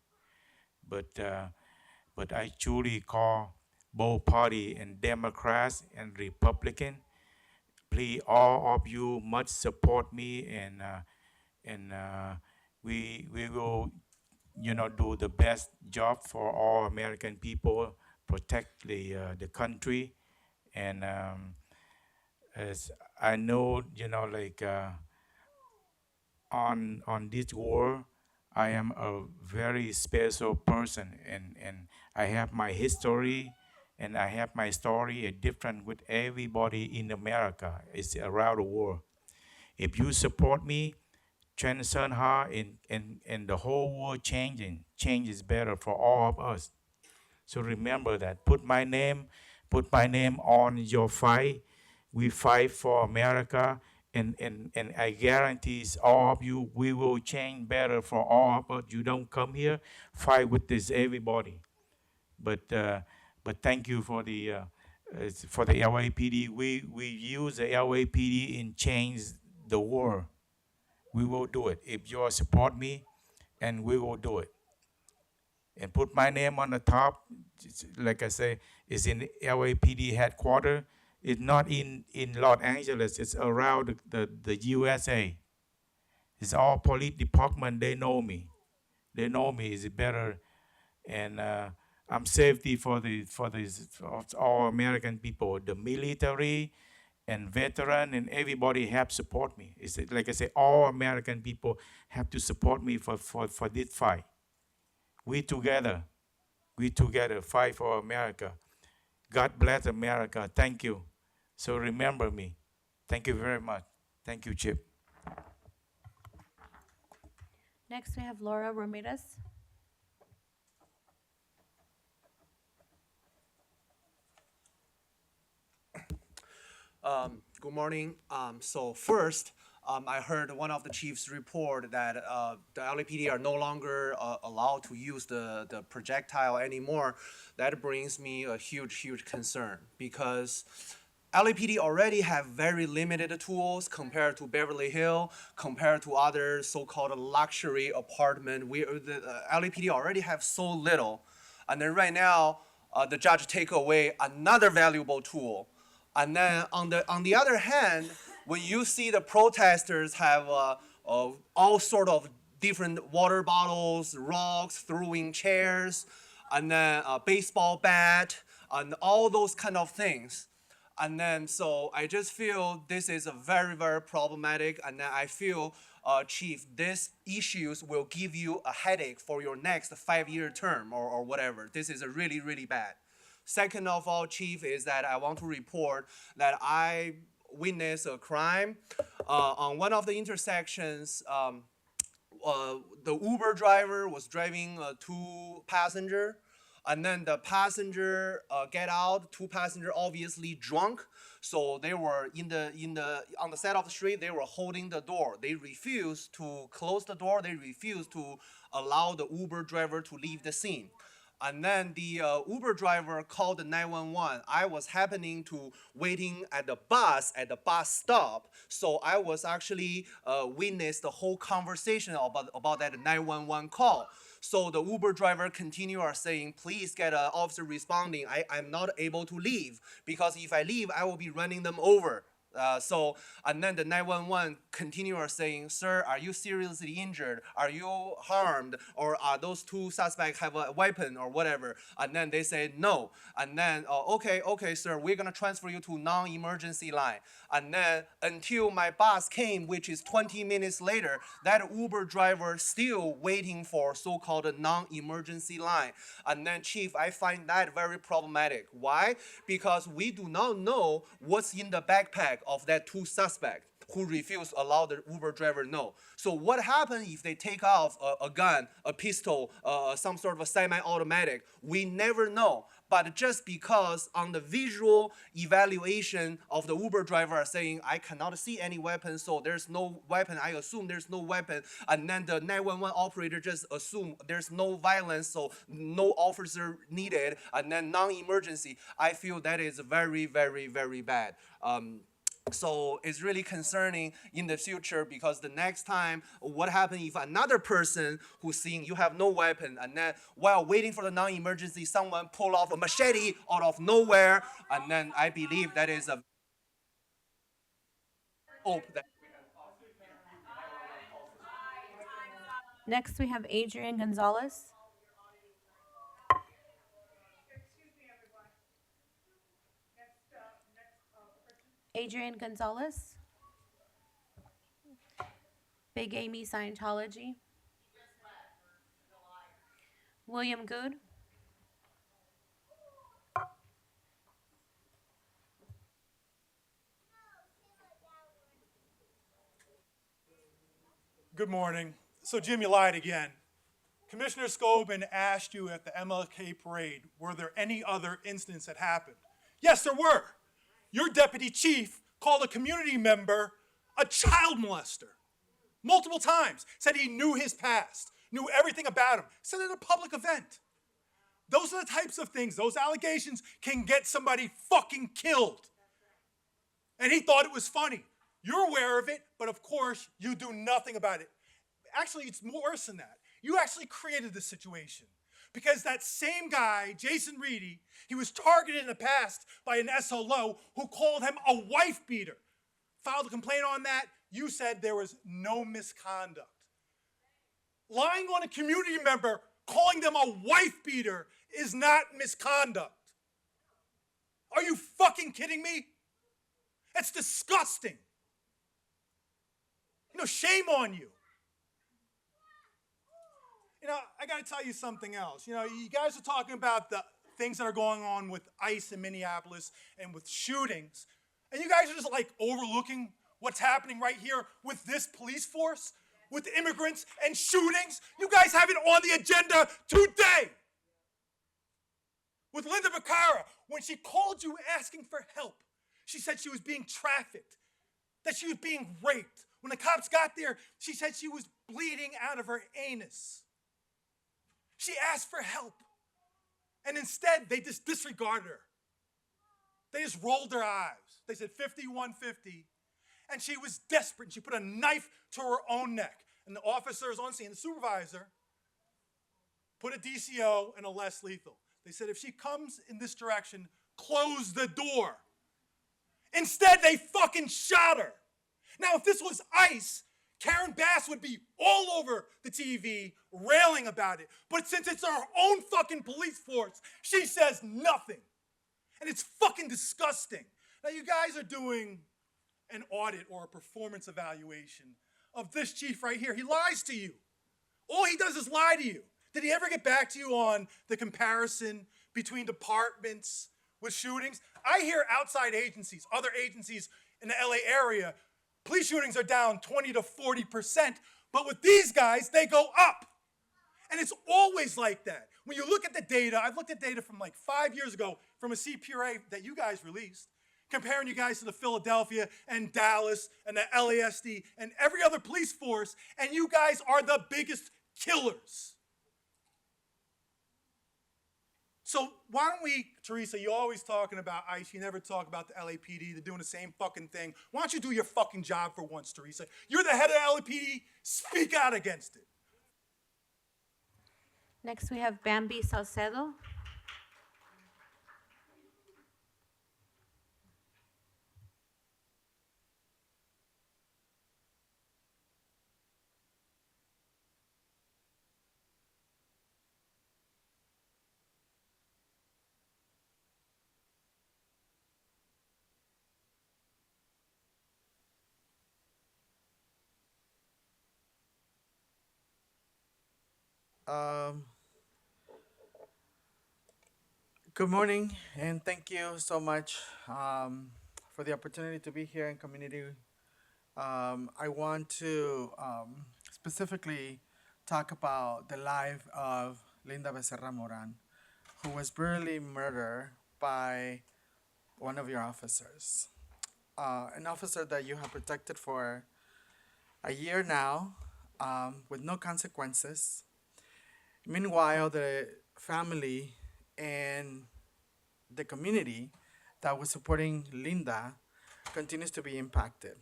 But I truly call both party and Democrats and Republican, please all of you must support me, and we will do the best job for all American people, protect the country. And as I know, on this world, I am a very special person, and I have my history, and I have my story different with everybody in America. It's around the world. If you support me, Tran Son Ha, and the whole world change is better for all of us. So remember that. Put my name on your fight. We fight for America, and I guarantee all of you, we will change better for all of us. You don't come here, fight with this everybody. But thank you for the LAPD. We use the LAPD in change the world. We will do it if you support me, and we will do it. And put my name on the top. Like I say, it's in the LAPD headquarters. It's not in Los Angeles. It's around the USA. It's all police department. They know me. They know me. Is better, and I'm safety for all American people, the military, and veteran, and everybody have support me. It's like I say, all American people have to support me for this fight. We together fight for America. God bless America. Thank you. So remember me. Thank you very much. Thank you, Chip. Next, we have Laura Ramirez. Good morning. So first, I heard one of the chiefs report that the LAPD are no longer allowed to use the projectile anymore. That brings me a huge concern, because LAPD already have very limited tools compared to Beverly Hills, compared to other so-called luxury apartment. The LAPD already have so little, and then right now the judge take away another valuable tool. And then on the other hand, when you see the protesters have all sort of different water bottles, rocks, throwing chairs, and then a baseball bat, and all those kind of things. And then so I just feel this is a very problematic, and then I feel Chief, these issues will give you a headache for your next 5-year term or whatever. This is a really, really bad. Second of all, Chief, is that I want to report that I witnessed a crime on one of the intersections. The Uber driver was driving 2 passenger, and then the passenger get out. 2 passenger obviously drunk, so they were on the side of the street. They were holding the door. They refused to close the door. They refused to allow the Uber driver to leave the scene. And then the Uber driver called the 911. I was happening to waiting at the bus stop, so I was actually witnessed the whole conversation about that 911 call. So the Uber driver continue saying, please get an officer responding. I'm not able to leave because if I leave, I will be running them over. And then the 911 continue saying, sir, are you seriously injured? Are you harmed? Or are those 2 suspects have a weapon or whatever? And then they say no. And then, okay, sir, we're gonna transfer you to non-emergency line. And then until my bus came, which is 20 minutes later, that Uber driver still waiting for so-called non-emergency line. And then, Chief, I find that very problematic. Why? Because we do not know what's in the backpack of that 2 suspects who refused to allow the Uber driver know. So what happens if they take off a gun, a pistol, some sort of a semi-automatic? We never know. But just because on the visual evaluation of the Uber driver saying, I cannot see any weapon, so there's no weapon, I assume there's no weapon, and then the 911 operator just assume there's no violence, so no officer needed, and then non-emergency, I feel that is very, very, very bad. So it's really concerning in the future because the next time, what happens if another person who's seeing you have no weapon and then while waiting for the non-emergency, someone pull off a machete out of nowhere, and then I believe that is a hope that. Next, we have Adrian Gonzalez. Adrian Gonzalez. Big Amy Scientology. William Good. Good morning. So Jim, you lied again. Commissioner Scobin asked you at the MLK parade, were there any other incidents that happened? Yes, there were. Your deputy chief called a community member a child molester multiple times, said he knew his past, knew everything about him, said at a public event. Those are the types of things, those allegations can get somebody fucking killed. And he thought it was funny. You're aware of it, but of course you do nothing about it. Actually, it's more worse than that. You actually created this situation. Because that same guy, Jason Reedy, he was targeted in the past by an SLO who called him a wife beater. Filed a complaint on that. You said there was no misconduct. Lying on a community member, calling them a wife beater is not misconduct. Are you fucking kidding me? That's disgusting. Shame on you. I got to tell you something else. You guys are talking about the things that are going on with ICE in Minneapolis and with shootings. And you guys are just like overlooking what's happening right here with this police force, with immigrants and shootings. You guys have it on the agenda today. With Linda Vaccaro, when she called you asking for help, she said she was being trafficked, that she was being raped. When the cops got there, she said she was bleeding out of her anus. She asked for help. And instead, they just disregarded her. They just rolled their eyes. They said 5150. And she was desperate. And she put a knife to her own neck. And the officers on scene, the supervisor, put a DCO and a less lethal. They said, if she comes in this direction, close the door. Instead, they fucking shot her. Now, if this was ICE, Karen Bass would be all over the TV railing about it. But since it's our own fucking police force, she says nothing. And it's fucking disgusting. Now, you guys are doing an audit or a performance evaluation of this chief right here. He lies to you. All he does is lie to you. Did he ever get back to you on the comparison between departments with shootings? I hear outside agencies, other agencies in the LA area, police shootings are down 20 to 40%, but with these guys, they go up. And it's always like that. When you look at the data, I've looked at data from like 5 years ago from a CPRA that you guys released, comparing you guys to the Philadelphia and Dallas and the LASD and every other police force, and you guys are the biggest killers. So why don't we, Teresa, you're always talking about ICE, you never talk about the LAPD, they're doing the same fucking thing. Why don't you do your fucking job for once, Teresa? You're the head of the LAPD, speak out against it. Next, we have Bambi Salcedo. Good morning, and thank you so much for the opportunity to be here in community. I want to specifically talk about the life of Linda Becerra Moran, who was brutally murdered by one of your officers. An officer that you have protected for a year now with no consequences. Meanwhile, the family and the community that was supporting Linda continues to be impacted.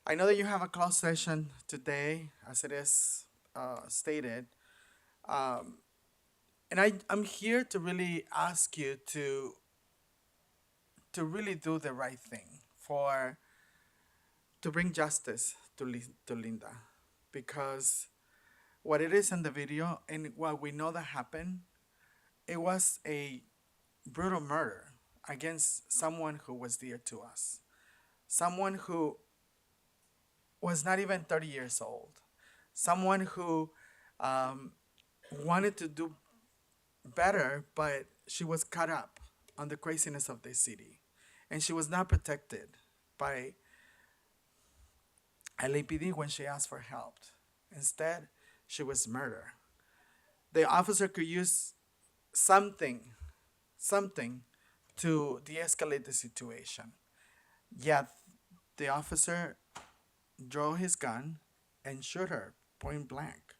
I know that you have a closed session today, as it is stated, and I'm here to really ask you to really do the right thing to bring justice to Linda, because what it is in the video and what we know that happened, it was a brutal murder against someone who was dear to us. Someone who was not even 30 years old. Someone who wanted to do better, but she was caught up on the craziness of this city. And she was not protected by LAPD when she asked for help. Instead, she was murdered. The officer could use something to de-escalate the situation. Yet the officer drew his gun and shot her point blank.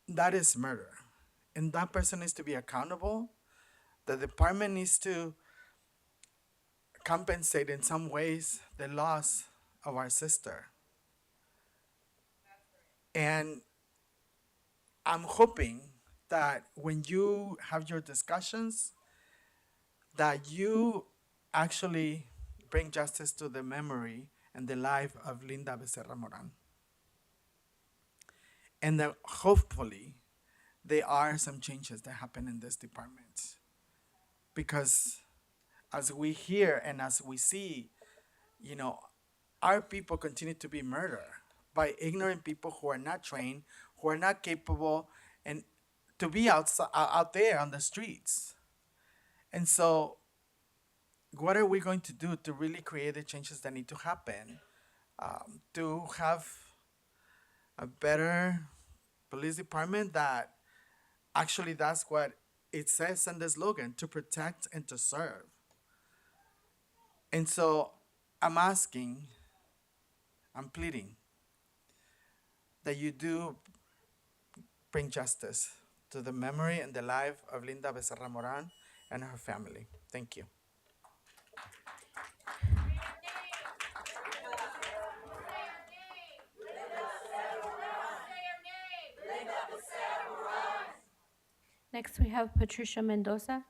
That is murder. And that person needs to be accountable. The department needs to compensate in some ways the loss of our sister. And I'm hoping that when you have your discussions, that you actually bring justice to the memory and the life of Linda Becerra Moran. And that hopefully there are some changes that happen in this department. Because as we hear and as we see, our people continue to be murdered by ignorant people who are not trained, who are not capable, and to be out there on the streets. And so what are we going to do to really create the changes that need to happen to have a better police department that actually does what it says in the slogan, to protect and to serve? And so I'm pleading that you do bring justice to the memory and the life of Linda Becerra Moran and her family. Thank you. Next, we have Patricia Mendoza.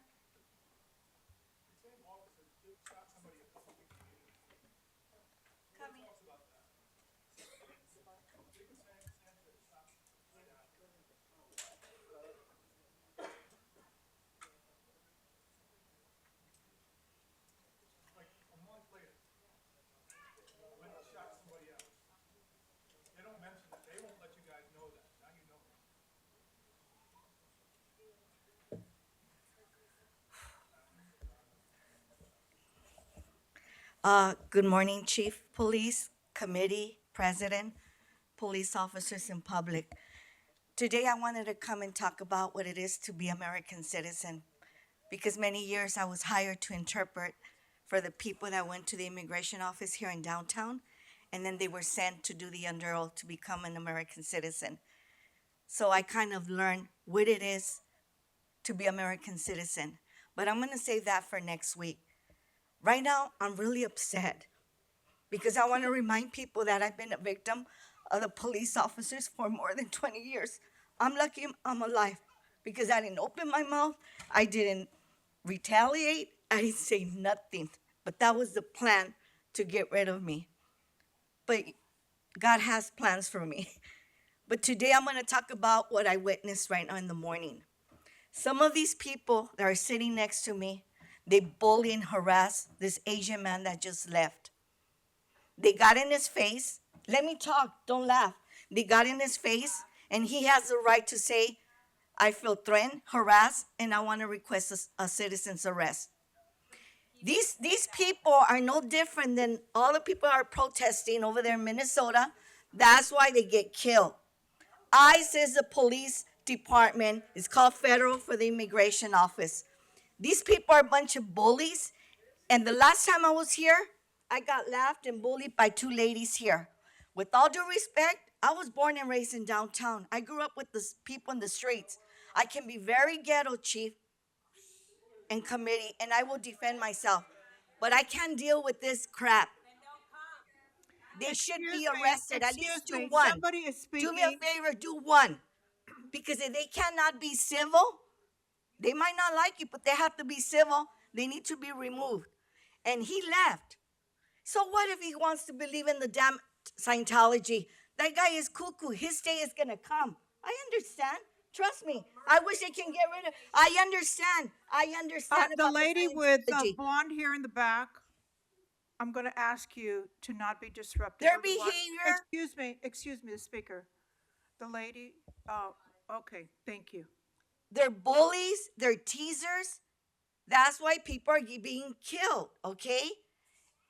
Good morning, Chief Police, Committee, President, police officers, and public. Today, I wanted to come and talk about what it is to be American citizen, because many years I was hired to interpret for the people that went to the immigration office here in downtown, and then they were sent to do the under oath to become an American citizen. So I kind of learned what it is to be American citizen, but I'm gonna save that for next week. Right now, I'm really upset because I want to remind people that I've been a victim of the police officers for more than 20 years. I'm lucky I'm alive because I didn't open my mouth, I didn't retaliate, I didn't say nothing. But that was the plan to get rid of me. But God has plans for me. But today I'm going to talk about what I witnessed right now in the morning. Some of these people that are sitting next to me, they bully and harass this Asian man that just left. They got in his face. Let me talk, don't laugh. They got in his face, and he has the right to say, I feel threatened, harassed, and I want to request a citizen's arrest. These people are no different than all the people that are protesting over there in Minnesota. That's why they get killed. ICE is the police department. It's called Federal for the Immigration Office. These people are a bunch of bullies, and the last time I was here, I got laughed and bullied by two ladies here. With all due respect, I was born and raised in downtown. I grew up with the people in the streets. I can be very ghetto, Chief and committee, and I will defend myself. But I can't deal with this crap. They should be arrested. At least do one. Somebody is speaking. Do me a favor, do one. Because if they cannot be civil, they might not like you, but they have to be civil. They need to be removed. And he left. So what if he wants to believe in the damn Scientology? That guy is cuckoo. His day is going to come. I understand. Trust me. I wish they can get rid of. I understand. The about lady with Scientology. blonde hair in the back, I'm going to ask you to not be disruptive. Their Otherwise- behavior. Excuse me, the speaker. The lady, okay, thank you. They're bullies. They're teasers. That's why people are being killed, okay?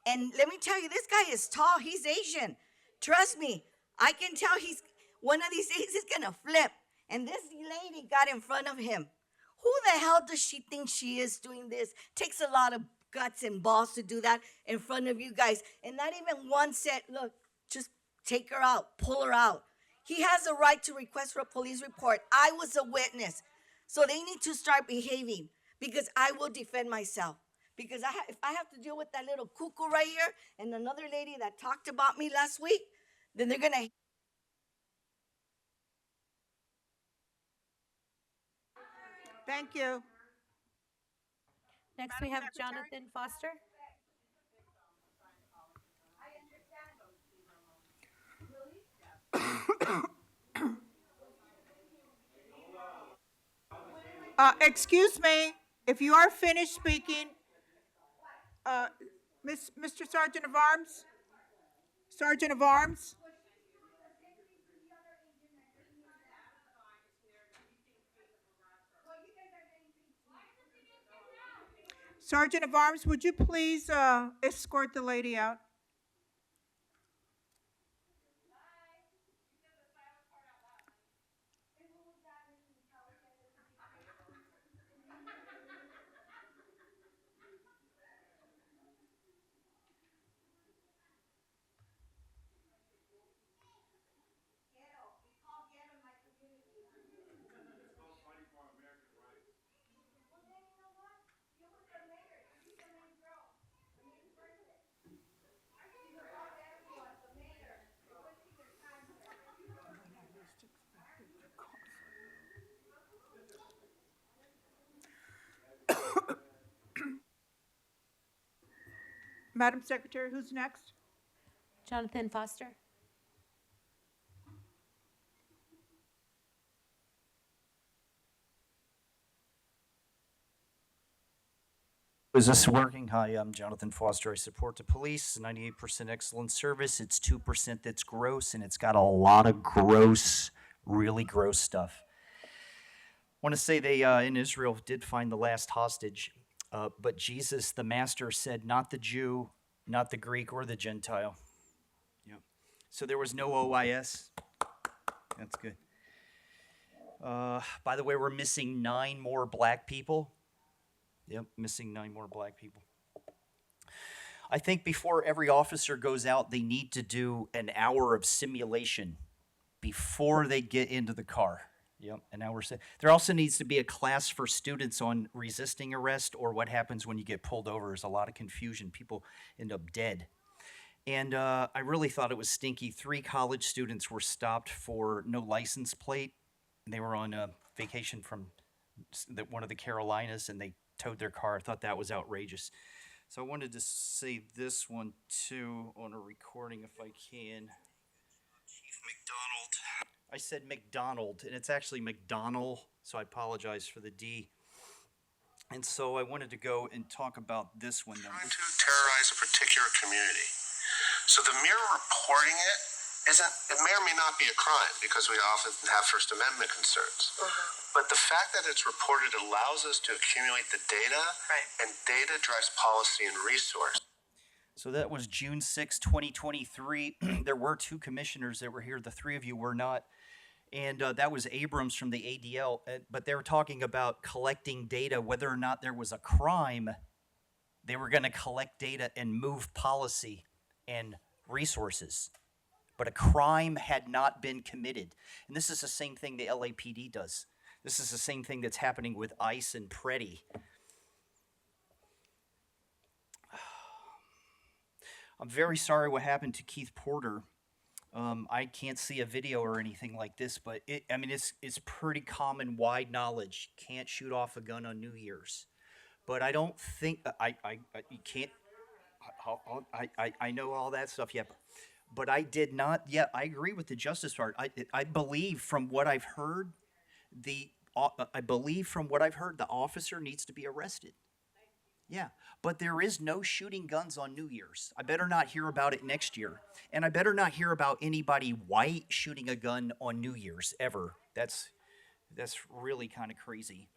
And let me tell you, this guy is tall. He's Asian. Trust me. I can tell he's one of these days he's going to flip. And this lady got in front of him. Who the hell does she think she is doing this? Takes a lot of guts and balls to do that in front of you guys. And not even one said, look, just take her out, pull her out. He has a right to request for a police report. I was a witness. So they need to start behaving because I will defend myself. Because if I have to deal with that little cuckoo right here and another lady that talked about me last week, then they're going to. Thank you. Next, we have Jonathan Foster. Excuse me, if you are finished speaking, Mr. Sergeant of Arms? Sergeant of Arms? Sergeant of Arms, would you please escort the lady out? Madam Secretary, who's next? Jonathan Foster. Is this working? Hi, I'm Jonathan Foster. I support the police, 98% excellent service. It's 2% that's gross, and it's got a lot of gross, really gross stuff. I want to say they in Israel did find the last hostage, but Jesus, the master, said, not the Jew, not the Greek or the Gentile. Yep. So there was no OIS. That's good. By the way, we're missing 9 more black people. Yep, missing 9 more black people. I think before every officer goes out, they need to do an hour of simulation before they get into the car. Yep, an hour. There also needs to be a class for students on resisting arrest or what happens when you get pulled over. There's a lot of confusion. People end up dead. And I really thought it was stinky. 3 college students were stopped for no license plate. They were on a vacation from one of the Carolinas, and they towed their car. I thought that was outrageous. So I wanted to say this one too on a recording if I can. Chief McDonald. I said McDonald, and it's actually McDonald, so I apologize for the D. And so I wanted to go and talk about this one. Trying to terrorize a particular community. So the mere reporting it may or may not be a crime because we often have First Amendment concerns. But the fact that it's reported allows us to accumulate the data, and data drives policy and resource. So that was June 6, 2023. There were 2 commissioners that were here. The 3 of you were not. And that was Abrams from the ADL. But they were talking about collecting data, whether or not there was a crime. They were going to collect data and move policy and resources. But a crime had not been committed. And this is the same thing the LAPD does. This is the same thing that's happening with ICE and Preddy. I'm very sorry what happened to Keith Porter. I can't see a video or anything like this, but it's pretty common, wide knowledge. Can't shoot off a gun on New Year's. But I don't think you can't. I know all that stuff. Yeah, but I did not. Yeah, I agree with the justice part. I believe from what I've heard, the officer needs to be arrested. Yeah, but there is no shooting guns on New Year's. I better not hear about it next year. And I better not hear about anybody white shooting a gun on New Year's ever. That's really kind of crazy.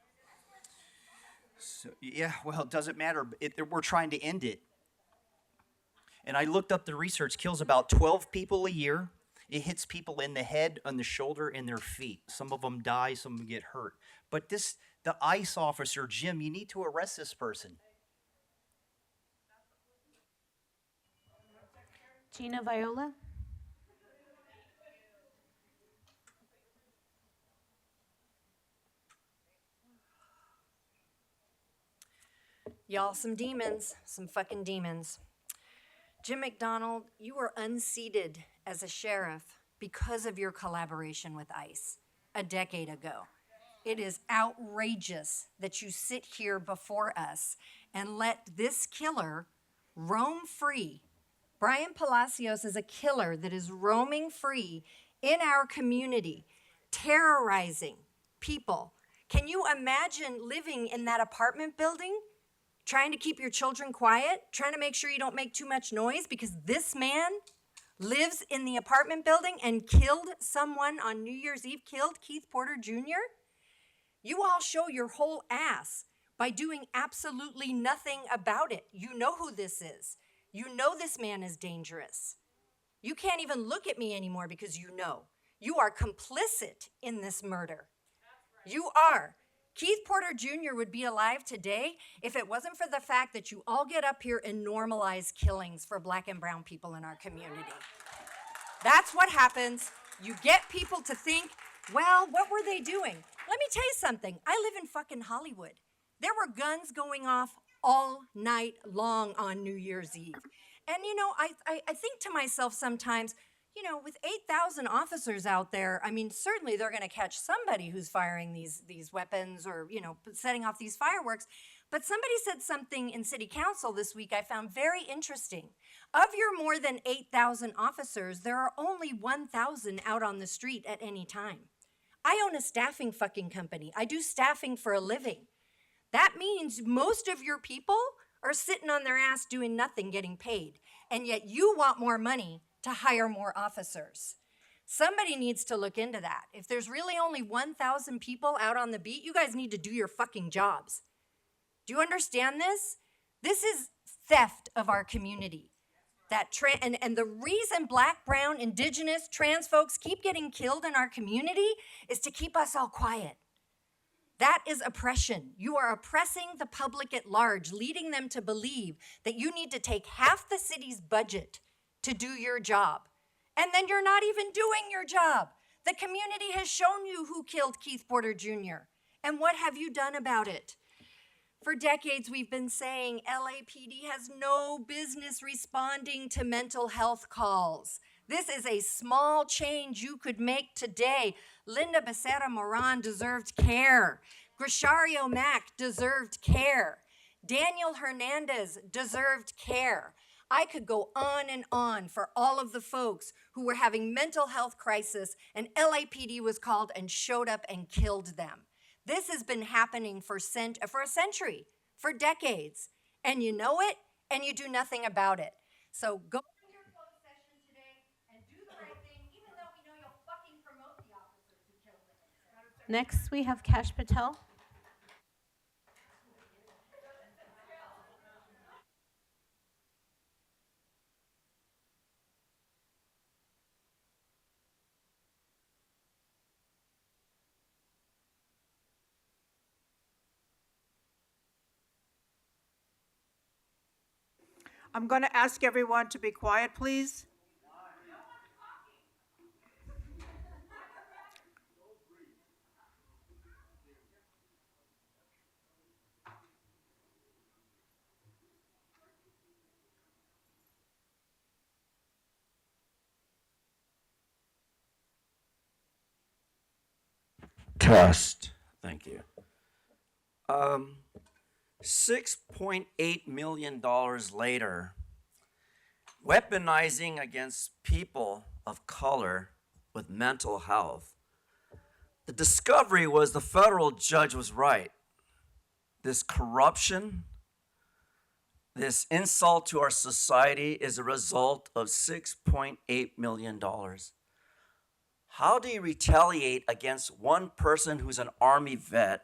So, yeah, well, it doesn't matter. We're trying to end it. And I looked up the research, kills about 12 people a year. It hits people in the head, on the shoulder, and their feet. Some of them die, some of them get hurt. But the ICE officer, Jim, you need to arrest this person. Gina Viola. Y'all, some demons, some fucking demons. Jim McDonald, you were unseated as a sheriff because of your collaboration with ICE a decade ago. It is outrageous that you sit here before us and let this killer roam free. Brian Palacios is a killer that is roaming free in our community, terrorizing people. Can you imagine living in that apartment building, trying to keep your children quiet, trying to make sure you don't make too much noise because this man lives in the apartment building and killed someone on New Year's Eve, killed Keith Porter Jr.? You all show your whole ass by doing absolutely nothing about it. You know who this is. You know this man is dangerous. You can't even look at me anymore because you know. You are complicit in this murder. You are. Keith Porter Jr. would be alive today if it wasn't for the fact that you all get up here and normalize killings for Black and brown people in our community. That's what happens. You get people to think, well, what were they doing? Let me tell you something. I live in fucking Hollywood. There were guns going off all night long on New Year's Eve. And, you know, I think to myself sometimes, you know, with 8,000 officers out there, I mean, certainly they're going to catch somebody who's firing these weapons or, you know, setting off these fireworks. But somebody said something in city council this week I found very interesting. Of your more than 8,000 officers, there are only 1,000 out on the street at any time. I own a staffing fucking company. I do staffing for a living. That means most of your people are sitting on their ass doing nothing, getting paid. And yet you want more money to hire more officers. Somebody needs to look into that. If there's really only 1,000 people out on the beat, you guys need to do your fucking jobs. Do you understand this? This is theft of our community. And the reason black, brown, indigenous, trans folks keep getting killed in our community is to keep us all quiet. That is oppression. You are oppressing the public at large, leading them to believe that you need to take half the city's budget to do your job. And then you're not even doing your job. The community has shown you who killed Keith Porter Jr. And what have you done about it? For decades, we've been saying LAPD has no business responding to mental health calls. This is a small change you could make today. Linda Becerra Moran deserved care. Grishario Mack deserved care. Daniel Hernandez deserved care. I could go on and on for all of the folks who were having mental health crisis and LAPD was called and showed up and killed them. This has been happening for a century, for decades. And you know it, and you do nothing about it. So go to your closed session today and do the right thing, even though we know you'll fucking promote the officers who killed them. Next, we have Kash Patel. I'm going to ask everyone to be quiet, please. Test. Thank you. $6.8 million later, weaponizing against people of color with mental health. The discovery was the federal judge was right. This corruption, this insult to our society is a result of $6.8 million. How do you retaliate against one person who's an Army vet?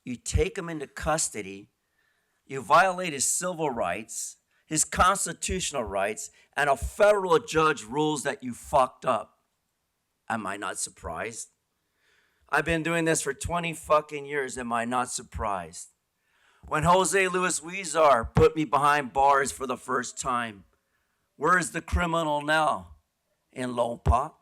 You take him into custody, you violate his civil rights, his constitutional rights, and a federal judge rules that you fucked up. Am I not surprised? I've been doing this for 20 fucking years. Am I not surprised? When Jose Luis Huizar put me behind bars for the first time, where is the criminal now? In Lone Pop?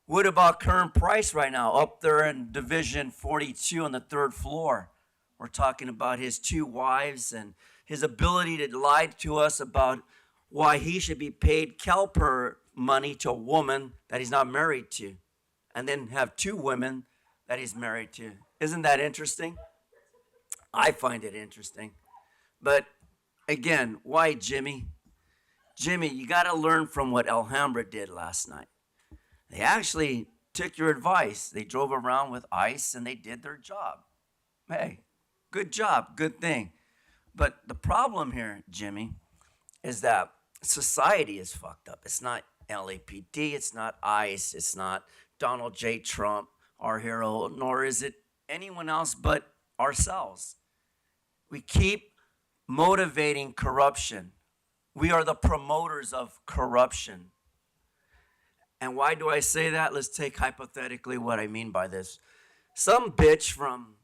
What about Kern Price right now, up there in Division 42 on the 3rd floor? We're talking about his 2 wives and his ability to lie to us about why he should be paid CalPERS money to a woman that he's not married to, and then have 2 women that he's married to. Isn't that interesting? I find it interesting. But again, why Jimmy? Jimmy, you got to learn from what Alhambra did last night. They actually took your advice. They drove around with ICE and they did their job. Hey, good job, good thing. But the problem here, Jimmy, is that society is fucked up. It's not LAPD, it's not ICE, it's not Donald J. Trump, our hero, nor is it anyone else but ourselves. We keep motivating corruption. We are the promoters of corruption. And why do I say that? Let's take hypothetically what I mean by this. Some bitch from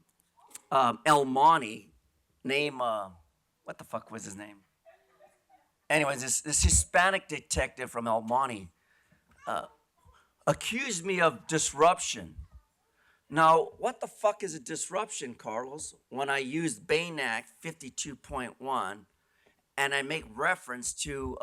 El Monte, name, what the fuck was his name? Anyways, this Hispanic detective from El Monte accused me of disruption. Now, what the fuck is a disruption, Carlos? When I used Bain Act 52.1 and I make reference to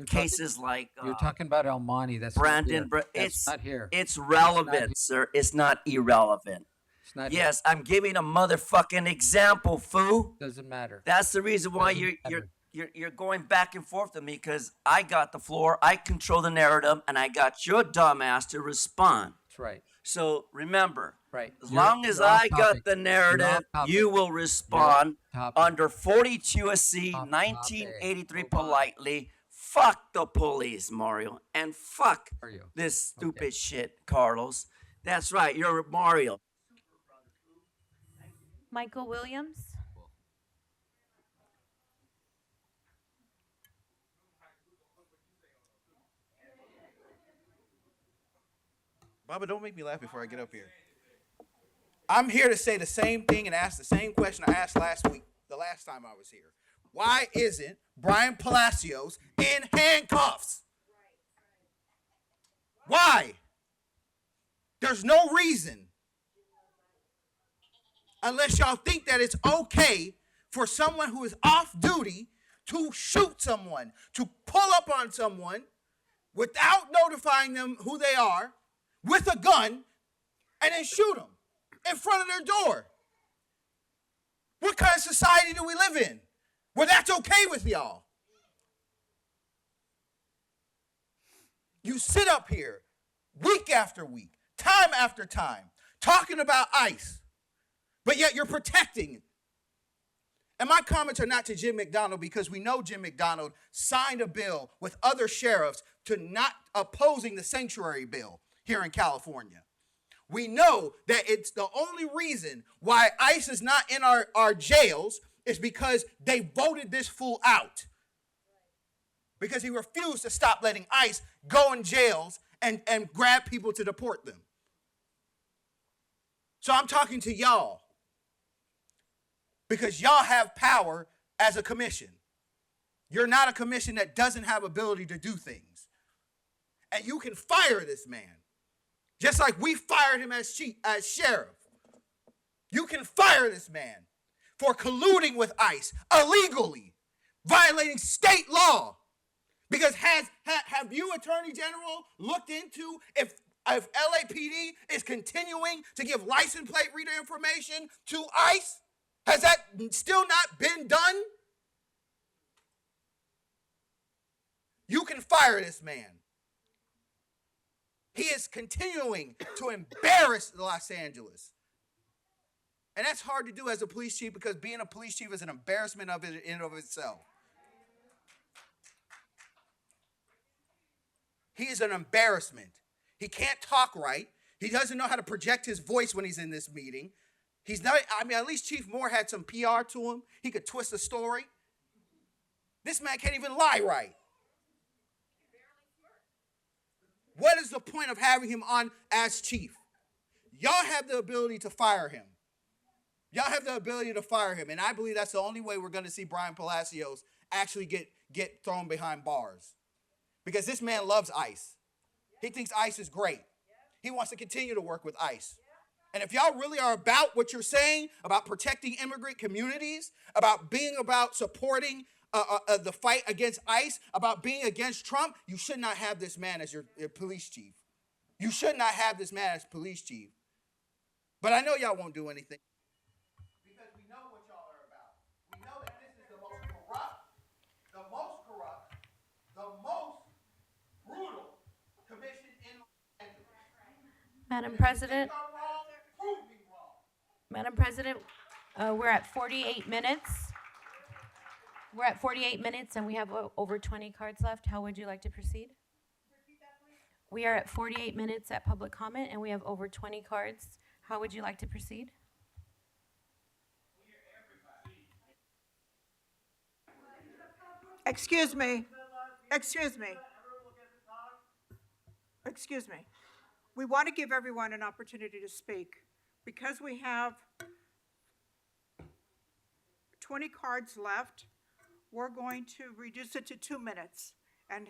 cases like You're talking about El Monte. That's Brandon. Not here. That's not here. It's relevant, sir. It's not irrelevant. It's not Yes, I'm giving a motherfucking example, fool. Doesn't matter. That's the reason why you're going back and forth with me, because I got the floor, I control the narrative, and I got your dumbass to respond. That's right. So remember, right. As long as I got the narrative, you will respond You're under 42 USC 1983 politely. Fuck the police, Mario, and fuck this stupid shit, Carlos. That's right, you're Mario. Michael Williams. Baba, don't make me laugh before I get up here. I'm here to say the same thing and ask the same question I asked last week, the last time I was here. Why isn't Brian Palacios in handcuffs? Why? There's no reason. Unless y'all think that it's okay for someone who is off duty to shoot someone, to pull up on someone without notifying them who they are, with a gun, and then shoot them in front of their door. What kind of society do we live in where that's okay with y'all? You sit up here week after week, time after time, talking about ICE, but yet you're protecting it. And my comments are not to Jim McDonald, because we know Jim McDonald signed a bill with other sheriffs to not opposing the sanctuary bill here in California. We know that it's the only reason why ICE is not in our jails is because they voted this fool out. Because he refused to stop letting ICE go in jails and grab people to deport them. So I'm talking to y'all, because y'all have power as a commission. You're not a commission that doesn't have ability to do things. And you can fire this man, just like we fired him as sheriff. You can fire this man for colluding with ICE illegally, violating state law. Because have you, Attorney General, looked into if LAPD is continuing to give license plate reader information to ICE? Has that still not been done? You can fire this man. He is continuing to embarrass Los Angeles. And that's hard to do as a police chief, because being a police chief is an embarrassment of it in and of itself. He is an embarrassment. He can't talk right. He doesn't know how to project his voice when he's in this meeting. He's not, I mean, at least Chief Moore had some PR to him. He could twist a story. This man can't even lie right. What is the point of having him on as chief? Y'all have the ability to fire him. Y'all have the ability to fire him. And I believe that's the only way we're going to see Brian Palacios actually get thrown behind bars. Because this man loves ICE. He thinks ICE is great. He wants to continue to work with ICE. And if y'all really are about what you're saying, about protecting immigrant communities, about being about supporting the fight against ICE, about being against Trump, you should not have this man as your police chief. You should not have this man as police chief. But I know y'all won't do anything, because we know what y'all are about. We know that this is the most corrupt, the most brutal commission in Los Angeles. Madam President. Madam President, we're at 48 minutes. We're at 48 minutes and we have over 20 cards left. How would you like to proceed? We are at 48 minutes at public comment and we have over 20 cards. How would you like to proceed? Excuse me. Excuse me. Excuse me. We want to give everyone an opportunity to speak. Because we have 20 cards left, we're going to reduce it to 2 minutes and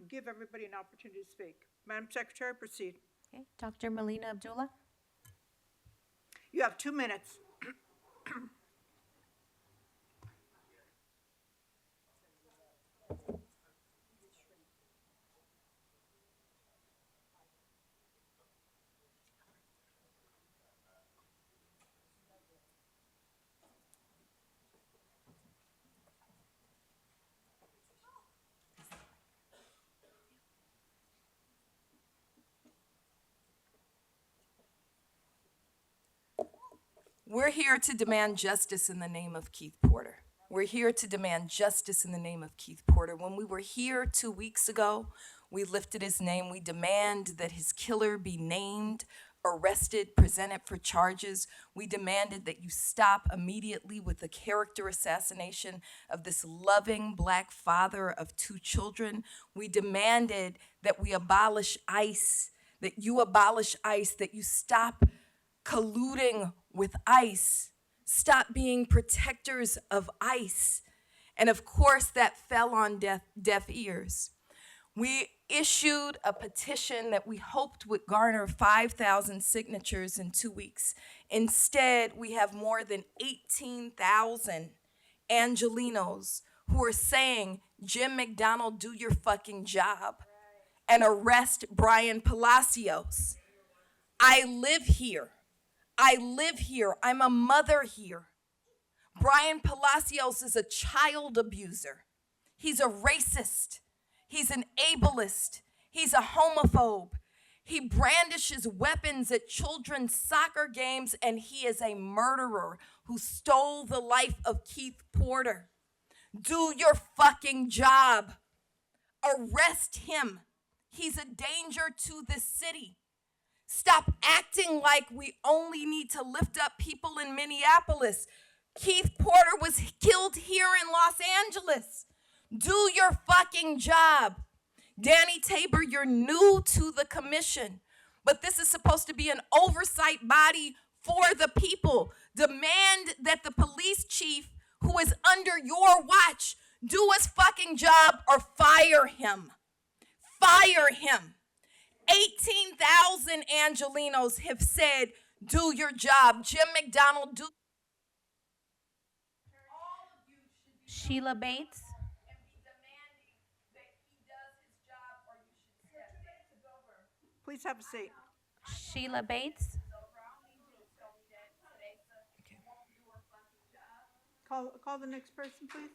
give everybody an opportunity to speak. Madam Secretary, proceed. Okay, Dr. Melina Abdullah. You have 2 minutes. We're here to demand justice in the name of Keith Porter. We're here to demand justice in the name of Keith Porter. When we were here 2 weeks ago, we lifted his name. We demand that his killer be named, arrested, presented for charges. We demanded that you stop immediately with the character assassination of this loving Black father of 2 children. We demanded that we abolish ICE, that you abolish ICE, that you stop colluding with ICE, stop being protectors of ICE. And of course, that fell on deaf ears. We issued a petition that we hoped would garner 5,000 signatures in 2 weeks. Instead, we have more than 18,000 Angelenos who are saying, Jim McDonald, do your fucking job and arrest Brian Palacios. I live here. I live here. I'm a mother here. Brian Palacios is a child abuser. He's a racist. He's an ableist. He's a homophobe. He brandishes weapons at children's soccer games, and he is a murderer who stole the life of Keith Porter. Do your fucking job. Arrest him. He's a danger to this city. Stop acting like we only need to lift up people in Minneapolis. Keith Porter was killed here in Los Angeles. Do your fucking job. Danny Tabor, you're new to the commission, but this is supposed to be an oversight body for the people. Demand that the police chief, who is under your watch, do his fucking job or fire him. Fire him. 18,000 Angelenos have said, do your job. Jim McDonald, do. Sheila Bates. Please have a seat. Sheila Bates. Call the next person, please.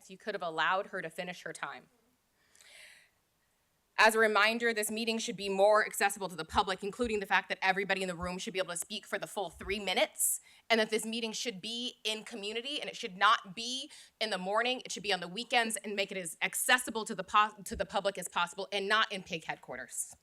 You could have allowed her to finish her time. As a reminder, this meeting should be more accessible to the public, including the fact that everybody in the room should be able to speak for the full 3 minutes, and that this meeting should be in community, and it should not be in the morning. It should be on the weekends and make it as accessible to the public as possible, and not in pig headquarters.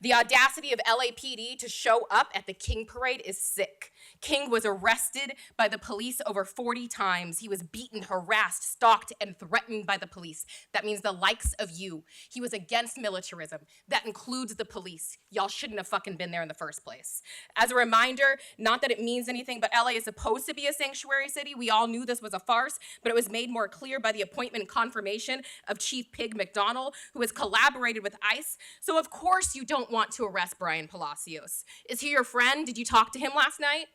The audacity of LAPD to show up at the King Parade is sick. King was arrested by the police over 40 times. He was beaten, harassed, stalked, and threatened by the police. That means the likes of you. He was against militarism. That includes the police. Y'all shouldn't have fucking been there in the first place. As a reminder, not that it means anything, but LA is supposed to be a sanctuary city. We all knew this was a farce, but it was made more clear by the appointment and confirmation of Chief Pig McDonald, who has collaborated with ICE. So of course you don't want to arrest Brian Palacios. Is he your friend? Did you talk to him last night?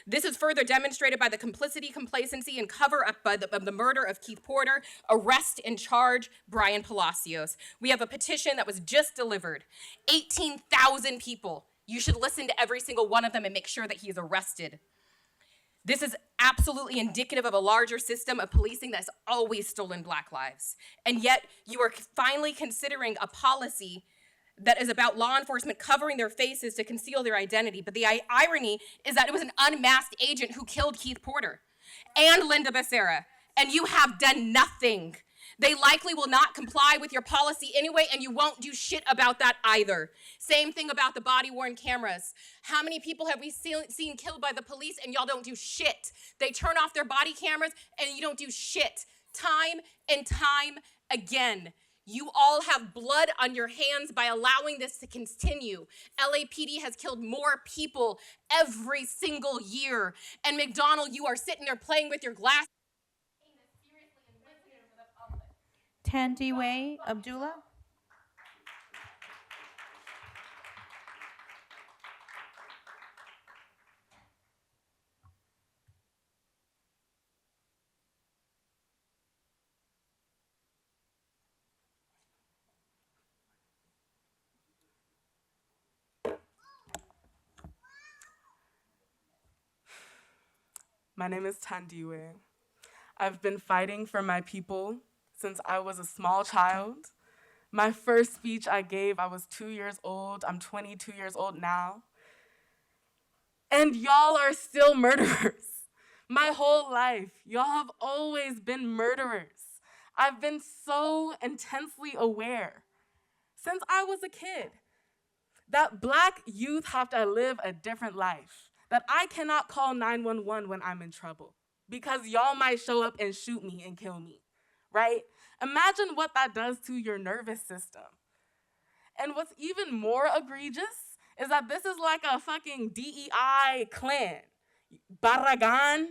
This is further demonstrated by the complicity, complacency, and cover-up of the murder of Keith Porter. Arrest and charge Brian Palacios. We have a petition that was just delivered. 18,000 people. You should listen to every single one of them and make sure that he is arrested. This is absolutely indicative of a larger system of policing that's always stolen Black lives. And yet you are finally considering a policy that is about law enforcement covering their faces to conceal their identity. But the irony is that it was an unmasked agent who killed Keith Porter and Linda Becerra, and you have done nothing. They likely will not comply with your policy anyway, and you won't do shit about that either. Same thing about the body-worn cameras. How many people have we seen killed by the police and y'all don't do shit? They turn off their body cameras and you don't do shit. Time and time again. You all have blood on your hands by allowing this to continue. LAPD has killed more people every single year. And McDonald, you are sitting there playing with your glass. Tandiwe Abdullah. My name is Tandiwe. I've been fighting for my people since I was a small child. My first speech I gave, I was 2 years old. I'm 22 years old now. And y'all are still murderers. My whole life, y'all have always been murderers. I've been so intensely aware since I was a kid that Black youth have to live a different life, that I cannot call 911 when I'm in trouble because y'all might show up and shoot me and kill me, right? Imagine what that does to your nervous system. And what's even more egregious is that this is like a fucking DEI clan. Barragan,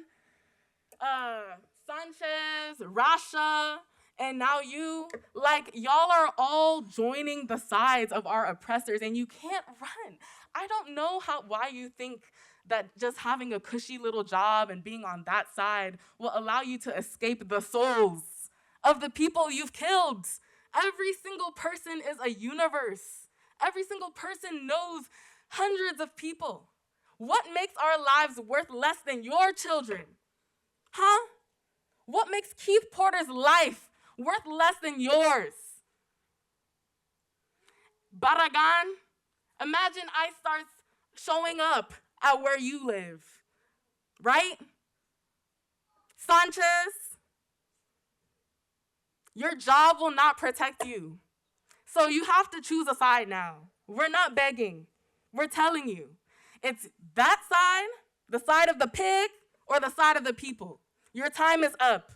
Sanchez, Rasha, and now you, like, y'all are all joining the sides of our oppressors, and you can't run. I don't know why you think that just having a cushy little job and being on that side will allow you to escape the souls of the people you've killed. Every single person is a universe. Every single person knows hundreds of people. What makes our lives worth less than your children? Huh? What makes Keith Porter's life worth less than yours? Barragan, imagine ICE starts showing up at where you live, right? Sanchez, your job will not protect you. So you have to choose a side now. We're not begging. We're telling you. It's that side, the side of the pig, or the side of the people. Your time is up.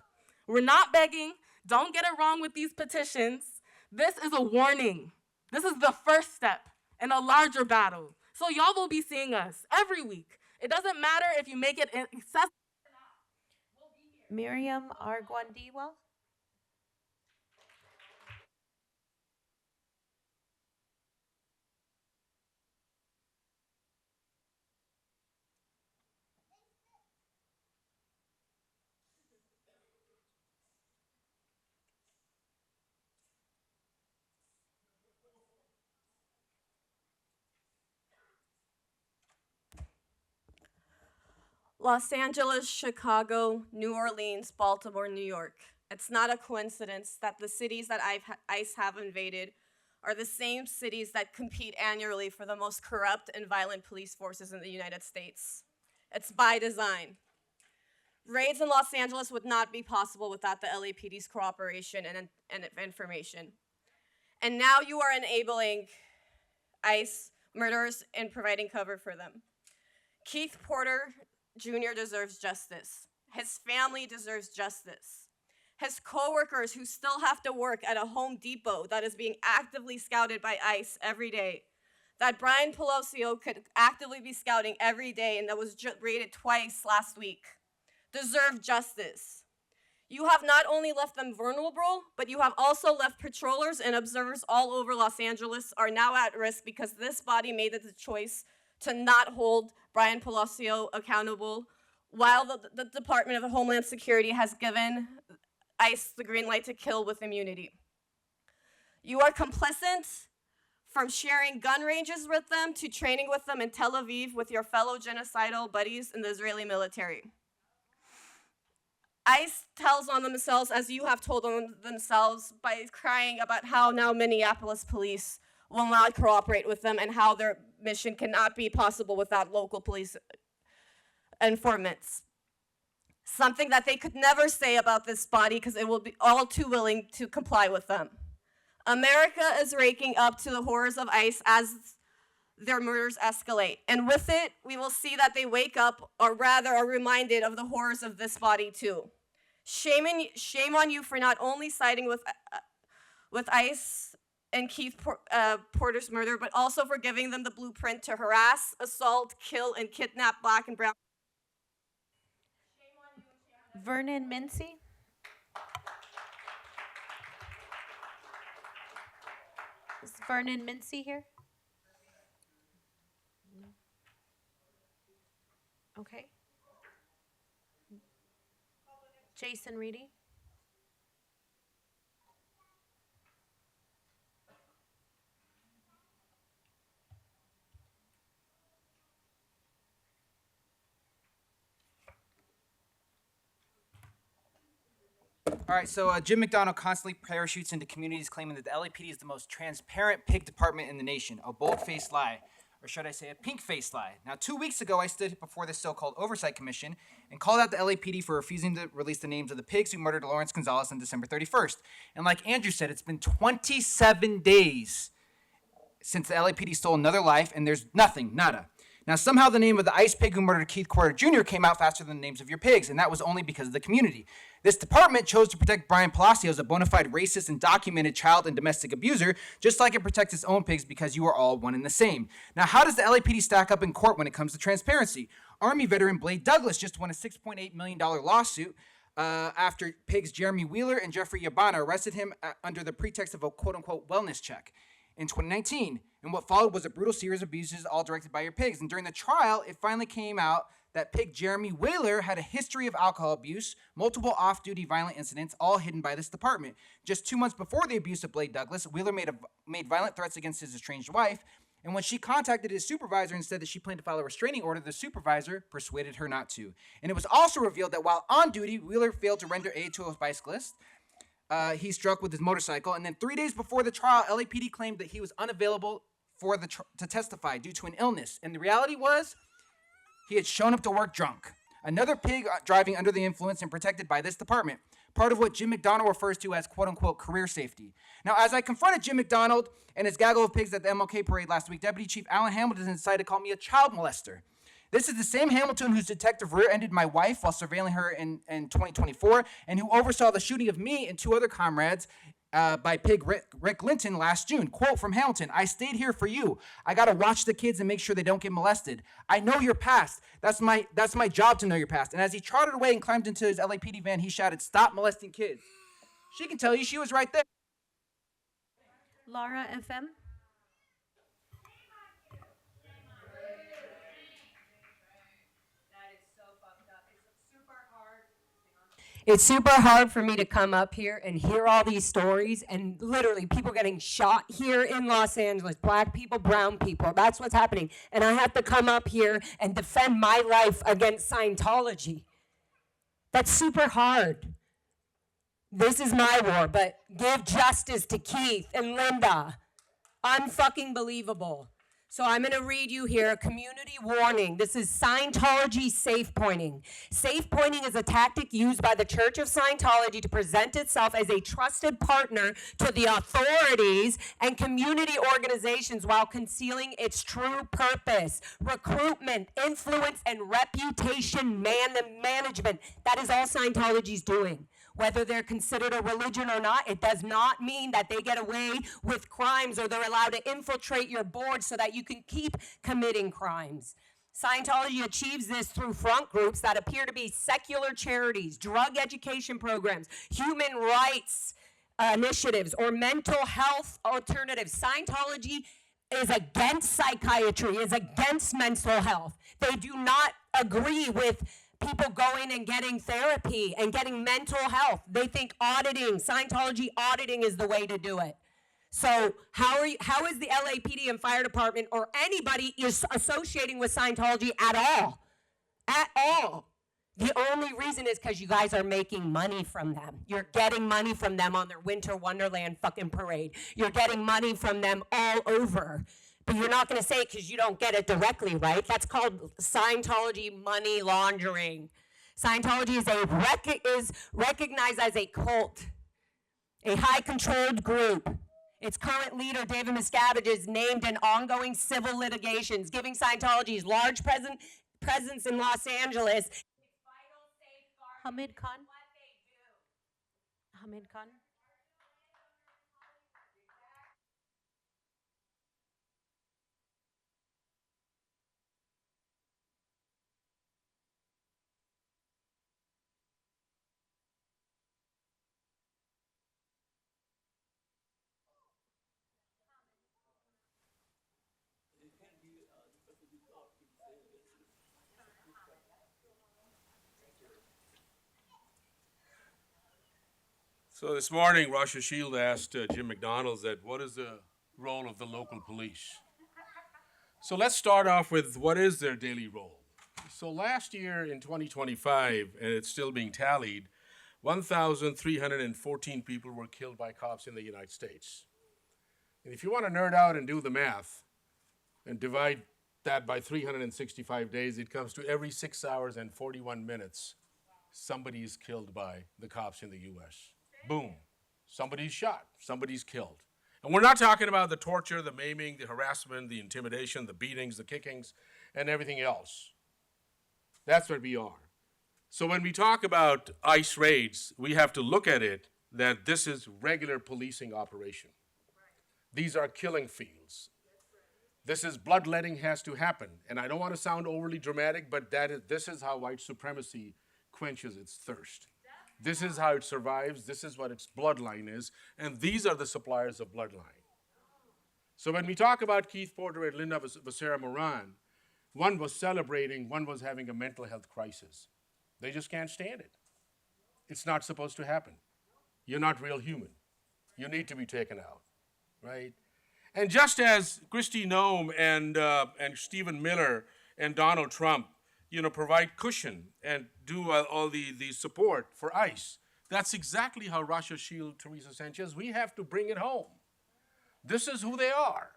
We're not begging. Don't get it wrong with these petitions. This is a warning. This is the first step in a larger battle. So y'all will be seeing us every week. It doesn't matter if you make it accessible. Miriam Arguandiwa. Los Angeles, Chicago, New Orleans, Baltimore, New York. It's not a coincidence that the cities that ICE have invaded are the same cities that compete annually for the most corrupt and violent police forces in the United States. It's by design. Raids in Los Angeles would not be possible without the LAPD's cooperation and information. And now you are enabling ICE murderers and providing cover for them. Keith Porter Jr. deserves justice. His family deserves justice. His coworkers who still have to work at a Home Depot that is being actively scouted by ICE every day, that Brian Pelosio could actively be scouting every day and that was raided twice last week, deserve justice. You have not only left them vulnerable, but you have also left patrollers and observers all over Los Angeles are now at risk because this body made the choice to not hold Brian Pelosio accountable while the Department of Homeland Security has given ICE the green light to kill with immunity. You are complicit from sharing gun ranges with them to training with them in Tel Aviv with your fellow genocidal buddies in the Israeli military. ICE tells on themselves, as you have told on themselves, by crying about how now Minneapolis police will not cooperate with them and how their mission cannot be possible without local police informants. Something that they could never say about this body because it will be all too willing to comply with them. America is raking up to the horrors of ICE as their murders escalate. And with it, we will see that they wake up, or rather are reminded of the horrors of this body too. Shame on you for not only siding with ICE and Keith Porter's murder, but also for giving them the blueprint to harass, assault, kill, and kidnap Black and brown. Vernon Mincy. Is Vernon Mincy here? Okay. Jason Reedy. All right, so Jim McDonald constantly parachutes into communities claiming that the LAPD is the most transparent pig department in the nation, a bold-faced lie, or should I say a pink-faced lie. Now, 2 weeks ago, I stood before this so-called Oversight Commission and called out the LAPD for refusing to release the names of the pigs who murdered Lawrence Gonzalez on December 31st. And like Andrew said, it's been 27 days since the LAPD stole another life, and there's nothing, nada. Now, somehow the name of the ICE pig who murdered Keith Porter Jr. came out faster than the names of your pigs, and that was only because of the community. This department chose to protect Brian Palacios, a bona fide racist and documented child and domestic abuser, just like it protects its own pigs because you are all one and the same. Now, how does the LAPD stack up in court when it comes to transparency? Army veteran Blade Douglas just won a $6.8 million lawsuit after pigs Jeremy Wheeler and Jeffrey Yabana arrested him under the pretext of a quote-unquote wellness check in 2019. And what followed was a brutal series of abuses all directed by your pigs. And during the trial, it finally came out that pig Jeremy Wheeler had a history of alcohol abuse, multiple off-duty violent incidents, all hidden by this department. Just 2 months before the abuse of Blade Douglas, Wheeler made violent threats against his estranged wife. And when she contacted his supervisor and said that she planned to file a restraining order, the supervisor persuaded her not to. And it was also revealed that while on duty, Wheeler failed to render aid to a bicyclist. He struck with his motorcycle. And then 3 days before the trial, LAPD claimed that he was unavailable to testify due to an illness. And the reality was, he had shown up to work drunk. Another pig driving under the influence and protected by this department. Part of what Jim McDonald refers to as quote-unquote career safety. Now, as I confronted Jim McDonald and his gaggle of pigs at the MLK parade last week, Deputy Chief Alan Hamilton decided to call me a child molester. This is the same Hamilton whose detective rear-ended my wife while surveilling her in 2024 and who oversaw the shooting of me and 2 other comrades by pig Rick Linton last June. Quote from Hamilton, "I stayed here for you. I got to watch the kids and make sure they don't get molested. I know your past. That's my job to know your past." And as he trotted away and climbed into his LAPD van, he shouted, "Stop molesting kids." She can tell you she was right there. Laura FM. It's super hard for me to come up here and hear all these stories and literally people getting shot here in Los Angeles, black people, brown people. That's what's happening. And I have to come up here and defend my life against Scientology. That's super hard. This is my war, but give justice to Keith and Linda. Unfucking believable. So I'm going to read you here a community warning. This is Scientology safe pointing. Safe pointing is a tactic used by the Church of Scientology to present itself as a trusted partner to the authorities and community organizations while concealing its true purpose. Recruitment, influence, and reputation management. That is all Scientology's doing. Whether they're considered a religion or not, it does not mean that they get away with crimes or they're allowed to infiltrate your board so that you can keep committing crimes. Scientology achieves this through front groups that appear to be secular charities, drug education programs, human rights initiatives, or mental health alternatives. Scientology is against psychiatry, is against mental health. They do not agree with people going and getting therapy and getting mental health. They think auditing, Scientology auditing is the way to do it. So how is the LAPD and fire department or anybody is associating with Scientology at all? At all. The only reason is because you guys are making money from them. You're getting money from them on their Winter Wonderland fucking parade. You're getting money from them all over. But you're not going to say it because you don't get it directly, right? That's called Scientology money laundering. Scientology is recognized as a cult, a high-controlled group. Its current leader, David Miscavige, is named in ongoing civil litigations, giving Scientology's large presence in Los Angeles. Hamid Khan. Hamid Khan. So this morning, Rosh Hashield asked Jim McDonald that what is the role of the local police? So let's start off with what is their daily role. So last year in 2025, and it's still being tallied, 1,314 people were killed by cops in the United States. And if you want to nerd out and do the math and divide that by 365 days, it comes to every 6 hours and 41 minutes, somebody is killed by the cops in the U.S. Boom. Somebody's shot. Somebody's killed. And we're not talking about the torture, the maiming, the harassment, the intimidation, the beatings, the kickings, and everything else. That's what we are. So when we talk about ICE raids, we have to look at it that this is regular policing operation. These are killing fields. This is bloodletting has to happen. And I don't want to sound overly dramatic, but this is how white supremacy quenches its thirst. This is how it survives. This is what its bloodline is. And these are the suppliers of bloodline. So when we talk about Keith Porter and Linda Becerra Moran, one was celebrating, one was having a mental health crisis. They just can't stand it. It's not supposed to happen. You're not real human. You need to be taken out, right? And just as Kristi Noem and Stephen Miller and Donald Trump, provide cushion and do all the support for ICE, that's exactly how Russia shield Teresa Sanchez. We have to bring it home. This is who they are.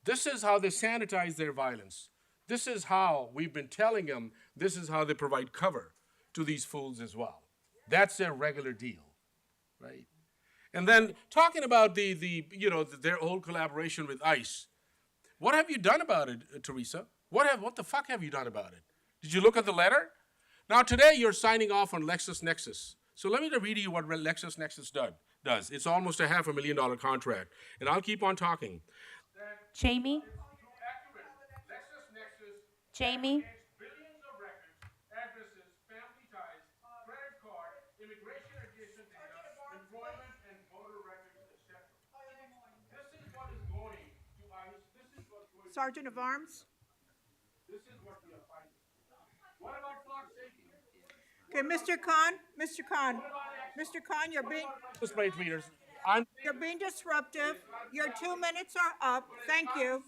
This is how they sanitize their violence. This is how we've been telling them, this is how they provide cover to these fools as well. That's their regular deal, right? And then talking about their whole collaboration with ICE, what have you done about it, Teresa? What the fuck have you done about it? Did you look at the letter? Now today you're signing off on LexisNexis. So let me read you what LexisNexis does. It's almost a $500,000 contract, and I'll keep on talking. Jamie? Jamie? Billions of records, addresses, family ties, credit card, immigration adjacent data, employment and voter records, etc. This is what is going to ICE. This is what's going Sergeant of Arms? This is what we are fighting. What about flock safety? Okay, Mr. Khan, you're being disruptive. Your 2 minutes are up. Thank you.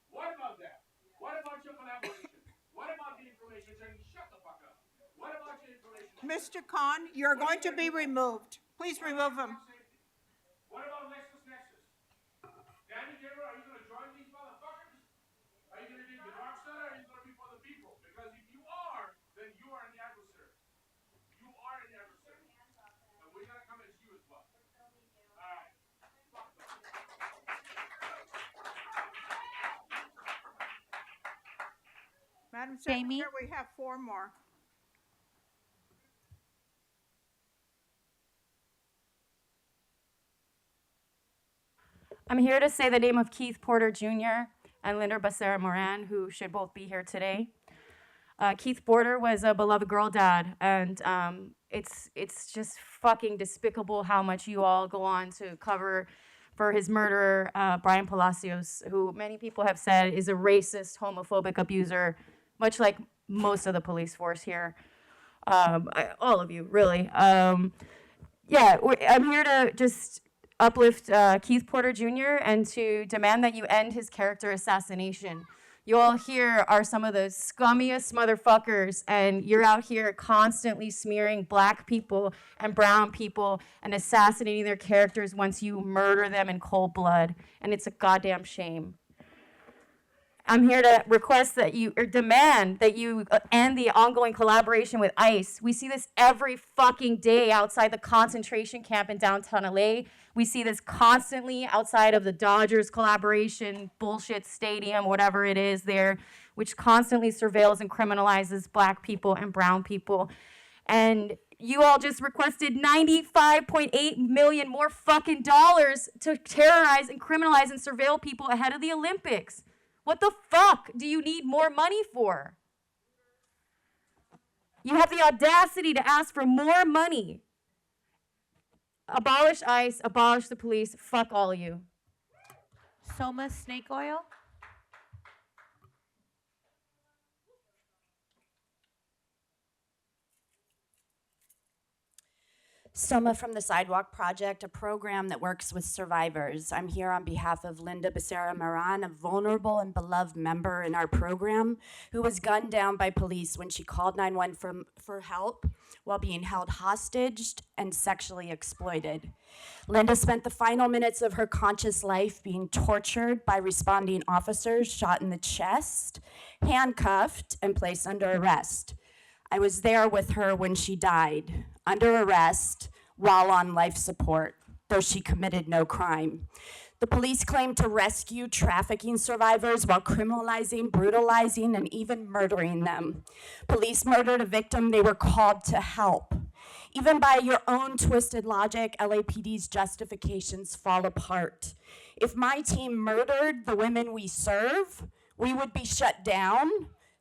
What about that? What about your collaboration? What about the information saying shut the fuck up? What about your information? Mr. Khan, you're going to be removed. Please remove him. What about LexisNexis? Danny Gabriel, are you going to join these motherfuckers? Are you going to be the rock star or are you going to be for the people? Because if you are, then you are an adversary. You are an adversary. And we're going to come at you as well. All right. Fuck them. Madam Jamie? Secretary, we have 4 more. I'm here to say the name of Keith Porter Jr. and Linda Becerra Moran, who should both be here today. Keith Porter was a beloved girl dad, and it's just fucking despicable how much you all go on to cover for his murderer, Brian Palacios, who many people have said is a racist, homophobic abuser, much like most of the police force here. All of you, really. I'm here to just uplift Keith Porter Jr. and to demand that you end his character assassination. You all here are some of the scummiest motherfuckers, and you're out here constantly smearing black people and brown people and assassinating their characters once you murder them in cold blood, and it's a goddamn shame. I'm here to request that you, or demand that you end the ongoing collaboration with ICE. We see this every fucking day outside the concentration camp in downtown LA. We see this constantly outside of the Dodgers collaboration, bullshit stadium, whatever it is there, which constantly surveils and criminalizes black people and brown people. And you all just requested $95.8 million more fucking dollars to terrorize and criminalize and surveil people ahead of the Olympics. What the fuck do you need more money for? You have the audacity to ask for more money. Abolish ICE, abolish the police, fuck all of you. Soma Snake Oil? Soma from the Sidewalk Project, a program that works with survivors. I'm here on behalf of Linda Becerra Moran, a vulnerable and beloved member in our program who was gunned down by police when she called 911 for help while being held hostage and sexually exploited. Linda spent the final minutes of her conscious life being tortured by responding officers, shot in the chest, handcuffed, and placed under arrest. I was there with her when she died, under arrest, while on life support, though she committed no crime. The police claim to rescue trafficking survivors while criminalizing, brutalizing, and even murdering them. Police murdered a victim they were called to help. Even by your own twisted logic, LAPD's justifications fall apart. If my team murdered the women we serve, we would be shut down,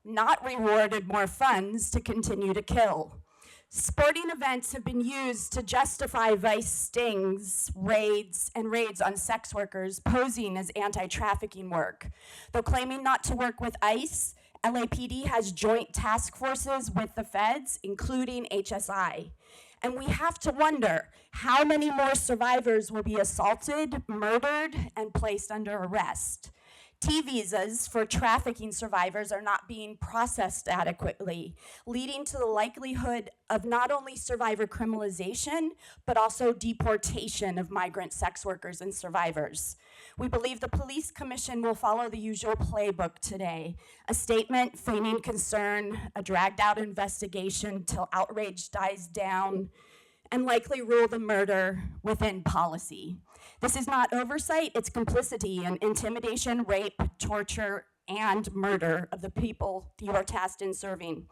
not rewarded more funds to continue to kill. Sporting events have been used to justify vice stings, raids on sex workers posing as anti-trafficking work. Though claiming not to work with ICE, LAPD has joint task forces with the feds, including HSI. And we have to wonder how many more survivors will be assaulted, murdered, and placed under arrest. T visas for trafficking survivors are not being processed adequately, leading to the likelihood of not only survivor criminalization, but also deportation of migrant sex workers and survivors. We believe the Police Commission will follow the usual playbook today: a statement feigning concern, a dragged out investigation till outrage dies down, and likely rule the murder within policy. This is not oversight, it's complicity in intimidation, rape, torture, and murder of the people you are tasked in serving.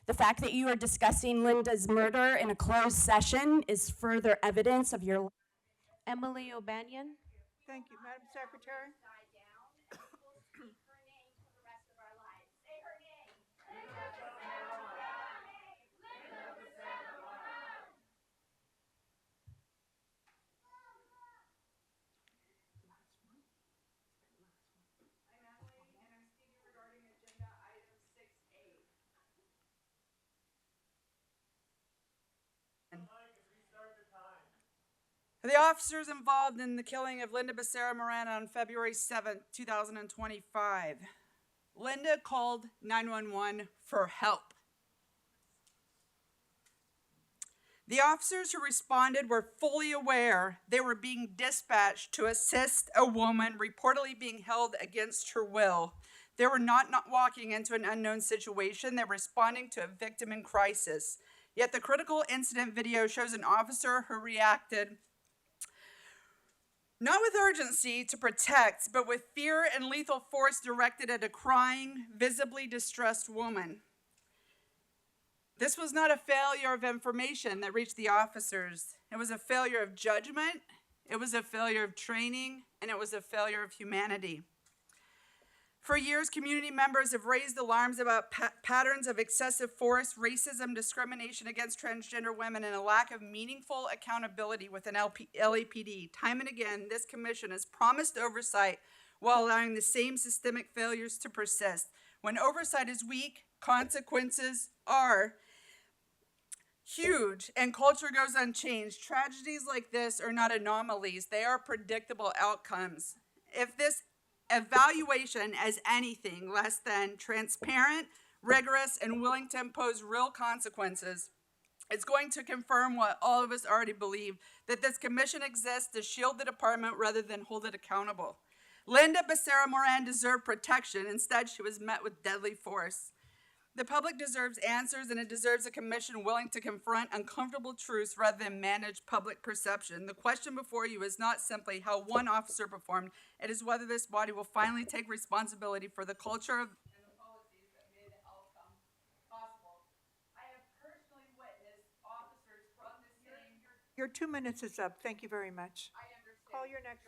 The fact that you are discussing Linda's murder in a closed session is further evidence of your... Emily O'Banion. Thank you, Madam Secretary. The officers involved in the killing of Linda Becerra Moran on February 7th, 2025. Linda called 911 for help. The officers who responded were fully aware they were being dispatched to assist a woman reportedly being held against her will. They were not walking into an unknown situation. They were responding to a victim in crisis. Yet the critical incident video shows an officer who reacted not with urgency to protect, but with fear and lethal force directed at a crying, visibly distressed woman. This was not a failure of information that reached the officers. It was a failure of judgment, it was a failure of training, and it was a failure of humanity. For years, community members have raised alarms about patterns of excessive force, racism, discrimination against transgender women, and a lack of meaningful accountability within LAPD. Time and again, this commission has promised oversight while allowing the same systemic failures to persist. When oversight is weak, consequences are huge and culture goes unchanged. Tragedies like this are not anomalies, they are predictable outcomes. If this evaluation as anything less than transparent, rigorous, and willing to impose real consequences, it's going to confirm what all of us already believe, that this commission exists to shield the department rather than hold it accountable. Linda Becerra Moran deserved protection. Instead, she was met with deadly force. The public deserves answers, and it deserves a commission willing to confront uncomfortable truths rather than manage public perception. The question before you is not simply how one officer performed, it is whether this body will finally take responsibility for the culture and the policies that made the outcome possible. I have personally witnessed officers from the city. Your 2 minutes is up. Thank you very much. Call your next.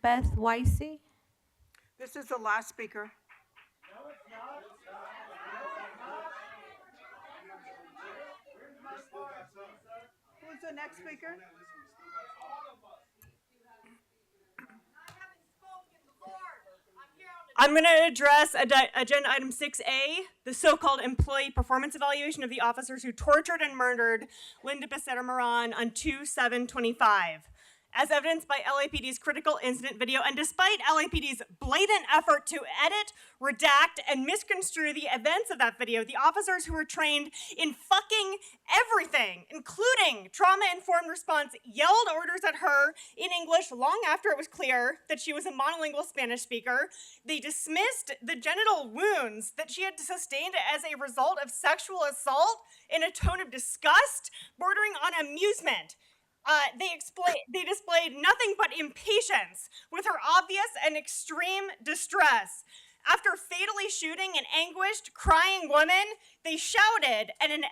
Beth Weissy. This is the last speaker. Who's the next speaker? I'm going to address agenda item 6A, the so-called employee performance evaluation of the officers who tortured and murdered Linda Becerra Moran on 2/7/25. As evidenced by LAPD's critical incident video, and despite LAPD's blatant effort to edit, redact, and misconstrue the events of that video, the officers who were trained in fucking everything, including trauma-informed response, yelled orders at her in English long after it was clear that she was a monolingual Spanish speaker. They dismissed the genital wounds that she had sustained as a result of sexual assault in a tone of disgust, bordering on amusement. They displayed nothing but impatience with her obvious and extreme distress. After fatally shooting an anguished, crying woman, they shouted at an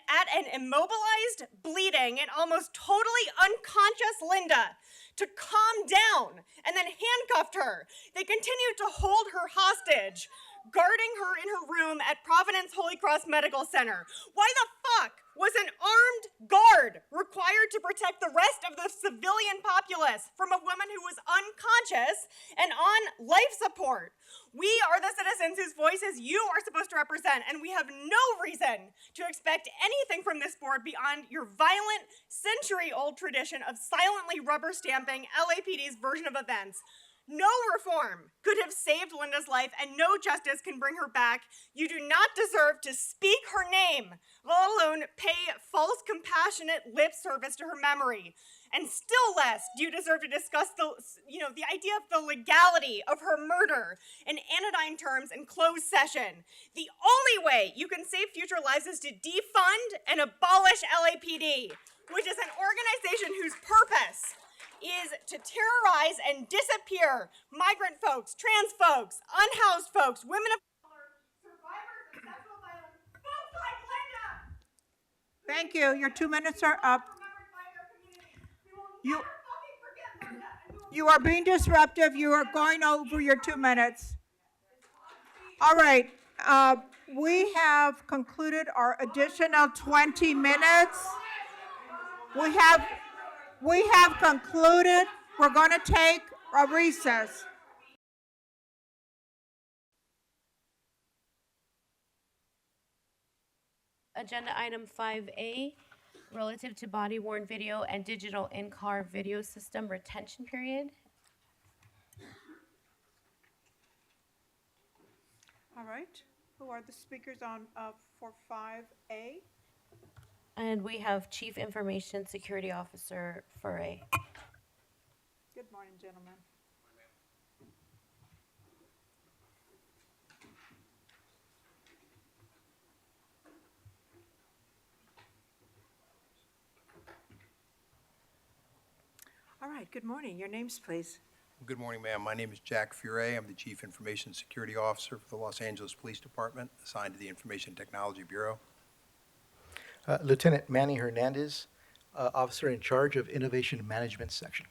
immobilized, bleeding, and almost totally unconscious Linda to calm down and then handcuffed her. They continued to hold her hostage, guarding her in her room at Providence Holy Cross Medical Center. Why the fuck was an armed guard required to protect the rest of the civilian populace from a woman who was unconscious and on life support? We are the citizens whose voices you are supposed to represent, and we have no reason to expect anything from this board beyond your violent, century-old tradition of silently rubber stamping LAPD's version of events. No reform could have saved Linda's life, and no justice can bring her back. You do not deserve to speak her name, let alone pay false, compassionate lip service to her memory. And still less do you deserve to discuss the idea of the legality of her murder in anodyne terms in closed session. The only way you can save future lives is to defund and abolish LAPD, which is an organization whose purpose is to terrorize and disappear migrant folks, trans folks, unhoused folks, women of color, survivors of sexual violence, folks like Linda! Thank you. Your 2 minutes are up. You are being disruptive. You are going over your 2 minutes. All right. We have concluded our additional 20 minutes. We have concluded. We're going to take a recess. Agenda item 5A, relative to body-worn video and digital in-car video system retention period. All right. Who are the speakers on for 5A? And we have Chief Information Security Officer Furray. Good morning, gentlemen. All right, good morning. Your names, please. Good morning, ma'am. My name is Jack Furay. I'm the Chief Information Security Officer for the Los Angeles Police Department, assigned to the Information Technology Bureau. Lieutenant Manny Hernandez, Officer in charge of Innovation Management Section.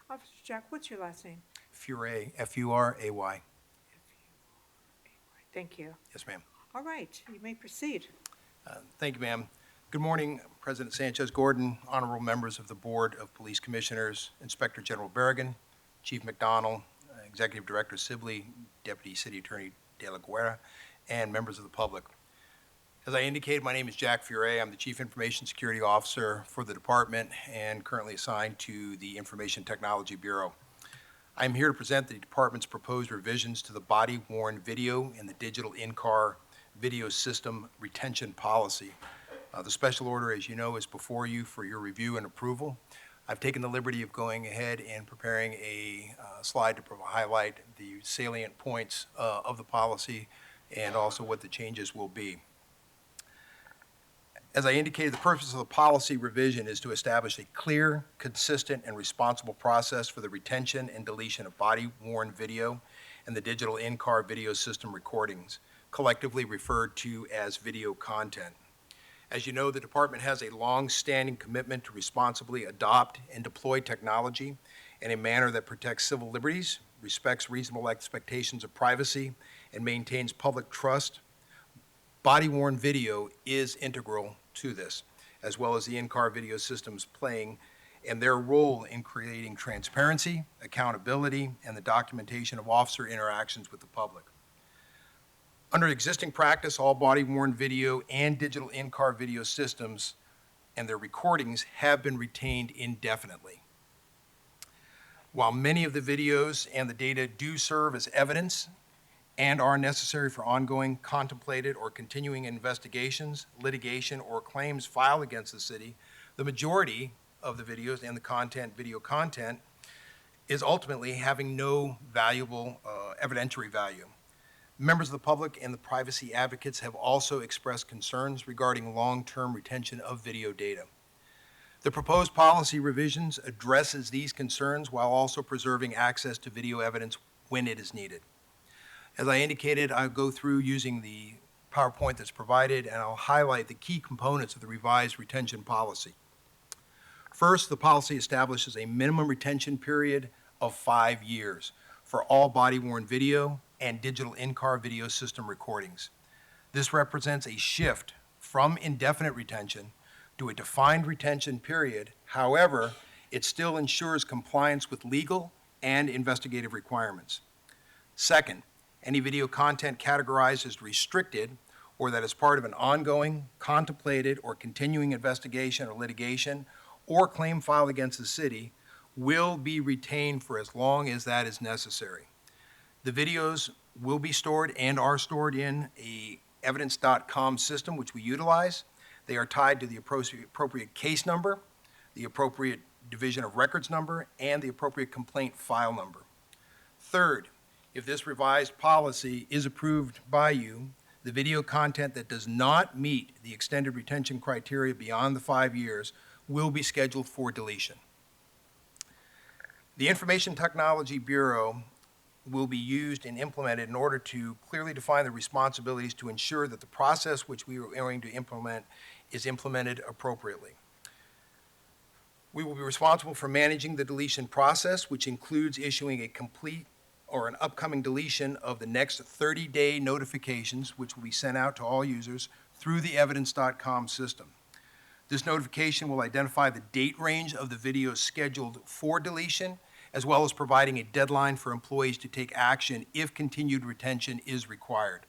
Officer Jack, what's your last name? Furay, F-U-R-A-Y. Thank you. Yes, ma'am. All right, you may proceed. Thank you, ma'am. Good morning, President Sanchez-Gordon, honorable members of the Board of Police Commissioners, Inspector General Berrigan, Chief McDonald, Executive Director Sibley, Deputy City Attorney De La Guerra, and members of the public. As I indicated, my name is Jack Furay. I'm the Chief Information Security Officer for the department and currently assigned to the Information Technology Bureau. I'm here to present the department's proposed revisions to the body-worn video and the digital in-car video system retention policy. The special order, as you know, is before you for your review and approval. I've taken the liberty of going ahead and preparing a slide to highlight the salient points of the policy and also what the changes will be. As I indicated, the purpose of the policy revision is to establish a clear, consistent, and responsible process for the retention and deletion of body-worn video and the digital in-car video system recordings, collectively referred to as video content. As you know, the department has a long-standing commitment to responsibly adopt and deploy technology in a manner that protects civil liberties, respects reasonable expectations of privacy, and maintains public trust. Body-worn video is integral to this, as well as the in-car video systems playing and their role in creating transparency, accountability, and the documentation of officer interactions with the public. Under existing practice, all body-worn video and digital in-car video systems and their recordings have been retained indefinitely. While many of the videos and the data do serve as evidence and are necessary for ongoing, contemplated, or continuing investigations, litigation, or claims filed against the city, the majority of the videos and the content, video content, is ultimately having no valuable evidentiary value. Members of the public and the privacy advocates have also expressed concerns regarding long-term retention of video data. The proposed policy revisions addresses these concerns while also preserving access to video evidence when it is needed. As I indicated, I'll go through using the PowerPoint that's provided, and I'll highlight the key components of the revised retention policy. First, the policy establishes a minimum retention period of 5 years for all body-worn video and digital in-car video system recordings. This represents a shift from indefinite retention to a defined retention period. However, it still ensures compliance with legal and investigative requirements. Second, any video content categorized as restricted or that is part of an ongoing, contemplated, or continuing investigation or litigation or claim filed against the city will be retained for as long as that is necessary. The videos will be stored and are stored in a evidence.com system, which we utilize. They are tied to the appropriate case number, the appropriate division of records number, and the appropriate complaint file number. Third, if this revised policy is approved by you, the video content that does not meet the extended retention criteria beyond the 5 years will be scheduled for deletion. The Information Technology Bureau will be used and implemented in order to clearly define the responsibilities to ensure that the process which we are going to implement is implemented appropriately. We will be responsible for managing the deletion process, which includes issuing a complete or an upcoming deletion of the next 30-day notifications, which will be sent out to all users through the evidence.com system. This notification will identify the date range of the videos scheduled for deletion, as well as providing a deadline for employees to take action if continued retention is required.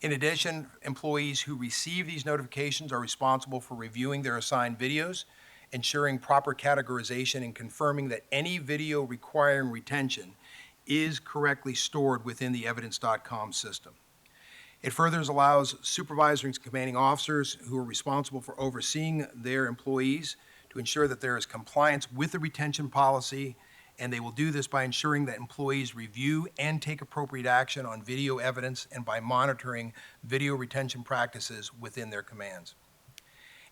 In addition, employees who receive these notifications are responsible for reviewing their assigned videos, ensuring proper categorization, and confirming that any video requiring retention is correctly stored within the evidence.com system. It further allows supervisors and commanding officers who are responsible for overseeing their employees to ensure that there is compliance with the retention policy, and they will do this by ensuring that employees review and take appropriate action on video evidence and by monitoring video retention practices within their commands.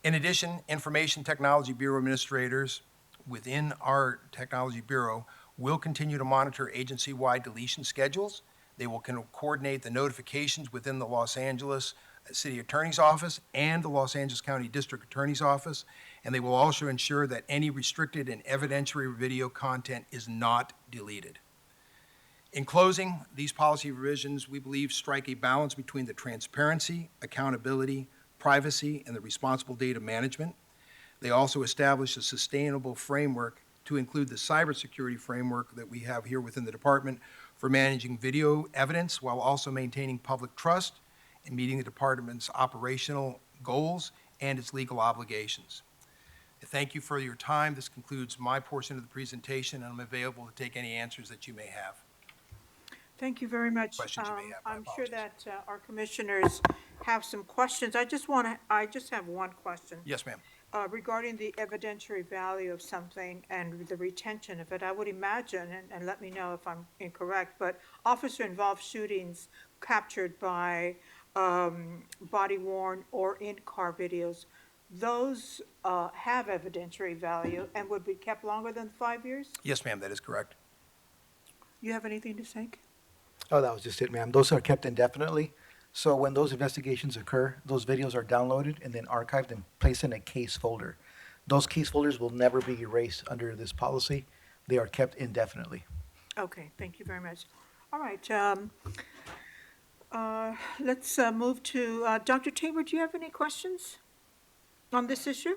In addition, Information Technology Bureau administrators within our Technology Bureau will continue to monitor agency-wide deletion schedules. They will coordinate the notifications within the Los Angeles City Attorney's Office and the Los Angeles County District Attorney's Office, and they will also ensure that any restricted and evidentiary video content is not deleted. In closing, these policy revisions, we believe, strike a balance between the transparency, accountability, privacy, and the responsible data management. They also establish a sustainable framework to include the cybersecurity framework that we have here within the department for managing video evidence while also maintaining public trust and meeting the department's operational goals and its legal obligations. Thank you for your time. This concludes my portion of the presentation, and I'm available to take any answers that you may have. Thank you very much. Questions you may have, my I'm sure that our commissioners have some questions. I just have one question. Yes, ma'am. Regarding the evidentiary value of something and the retention of it. I would imagine, and let me know if I'm incorrect, but officer-involved shootings captured by body-worn or in-car videos, those have evidentiary value and would be kept longer than 5 years? Yes, ma'am, that is correct. You have anything to say? Oh, that was just it, ma'am. Those are kept indefinitely. So when those investigations occur, those videos are downloaded and then archived and placed in a case folder. Those case folders will never be erased under this policy. They are kept indefinitely. Okay, thank you very much. All right, let's move to, Dr. Tabor, do you have any questions on this issue?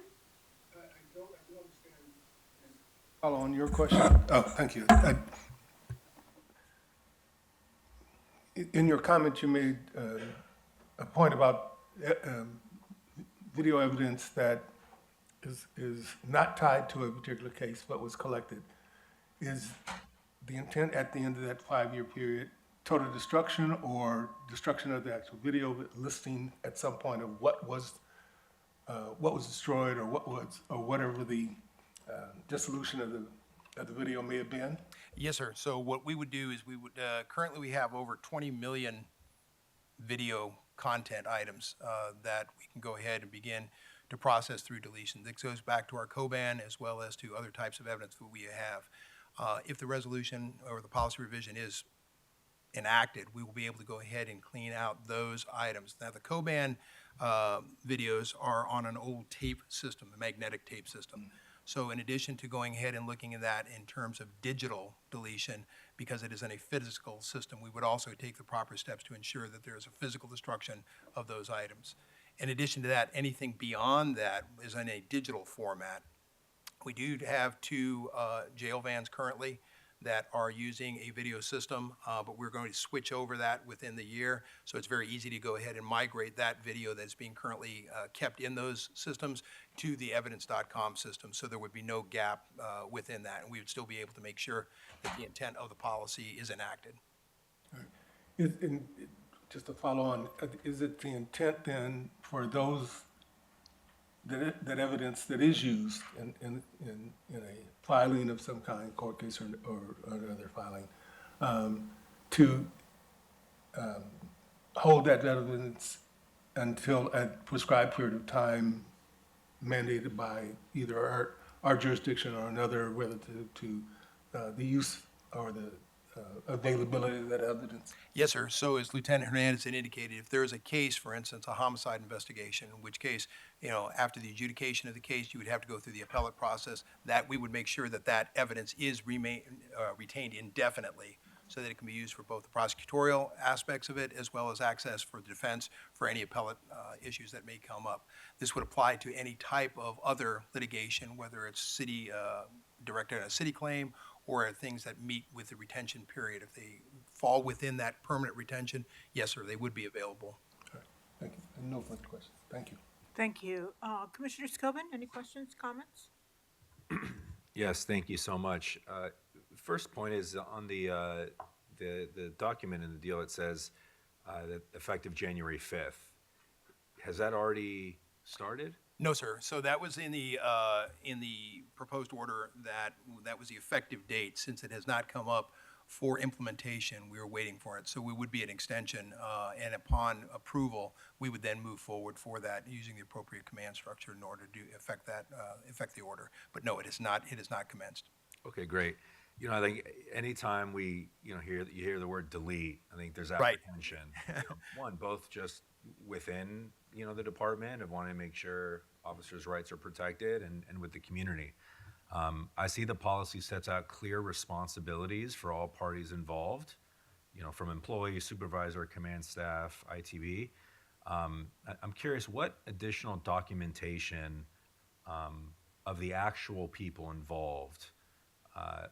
Follow on your question. Oh, thank you. In your comment, you made a point about video evidence that is not tied to a particular case but was collected. Is the intent at the end of that 5-year period total destruction or destruction of the actual video, listing at some point of what was destroyed or whatever the dissolution of the that the video may have been? Yes, sir. So what we would do is we would, currently we have over 20 million video content items that we can go ahead and begin to process through deletion. This goes back to our COBAN as well as to other types of evidence that we have. If the resolution or the policy revision is enacted, we will be able to go ahead and clean out those items. Now, the COBAN videos are on an old tape system, a magnetic tape system. So in addition to going ahead and looking at that in terms of digital deletion, because it is in a physical system, we would also take the proper steps to ensure that there is a physical destruction of those items. In addition to that, anything beyond that is in a digital format. We do have 2 jail vans currently that are using a video system, but we're going to switch over that within the year. So it's very easy to go ahead and migrate that video that's being currently kept in those systems to the evidence.com system. So there would be no gap within that, and we would still be able to make sure that the intent of the policy is enacted. Just to follow on, is it the intent then for those, that evidence that is used in a filing of some kind, court case or another filing, to hold that evidence until a prescribed period of time mandated by either our jurisdiction or another relative to the use or the availability of that evidence? Yes, sir. So as Lieutenant Hernandez had indicated, if there is a case, for instance, a homicide investigation, in which case, after the adjudication of the case, you would have to go through the appellate process, that we would make sure that that evidence is retained indefinitely so that it can be used for both the prosecutorial aspects of it as well as access for the defense for any appellate issues that may come up. This would apply to any type of other litigation, whether it's city directed at a city claim or things that meet with the retention period. If they fall within that permanent retention, yes, sir, they would be available. Thank you. No further questions. Thank you. Thank you. Commissioner Scobin, any questions, comments? Yes, thank you so much. First point is on the document in the deal. It says that effective January 5th. Has that already started? No, sir. So that was in the proposed order that was the effective date. Since it has not come up for implementation, we are waiting for it. So we would be an extension, and upon approval, we would then move forward for that using the appropriate command structure in order to affect the order. But no, it is not commenced. Okay, great. I think anytime we, you hear the word delete, I think there's Right. apprehension. One, both just within, the department of wanting to make sure officers' rights are protected and with the community. I see the policy sets out clear responsibilities for all parties involved, from employee, supervisor, command staff, ITV. I'm curious, what additional documentation of the actual people involved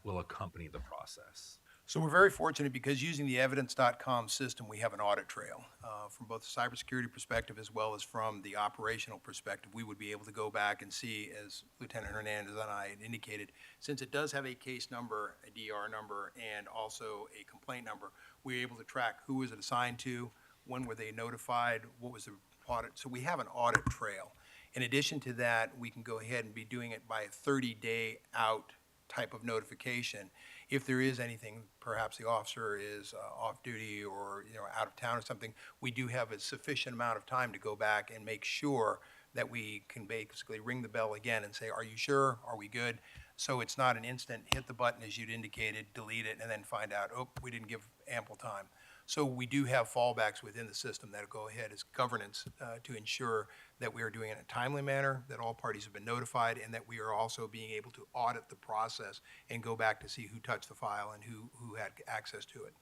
will accompany the process? So we're very fortunate because using the evidence.com system, we have an audit trail from both the cybersecurity perspective as well as from the operational perspective. We would be able to go back and see, as Lieutenant Hernandez and I had indicated, since it does have a case number, a DR number, and also a complaint number, we're able to track who was it assigned to, when were they notified, what was the audit. So we have an audit trail. In addition to that, we can go ahead and be doing it by a 30-day out type of notification. If there is anything, perhaps the officer is off duty or out of town or something, we do have a sufficient amount of time to go back and make sure that we can basically ring the bell again and say, are you sure? Are we good? So it's not an instant hit the button as you'd indicated, delete it, and then find out, oh, we didn't give ample time. So we do have fallbacks within the system that'll go ahead as governance to ensure that we are doing it in a timely manner, that all parties have been notified, and that we are also being able to audit the process and go back to see who touched the file and who had access to it.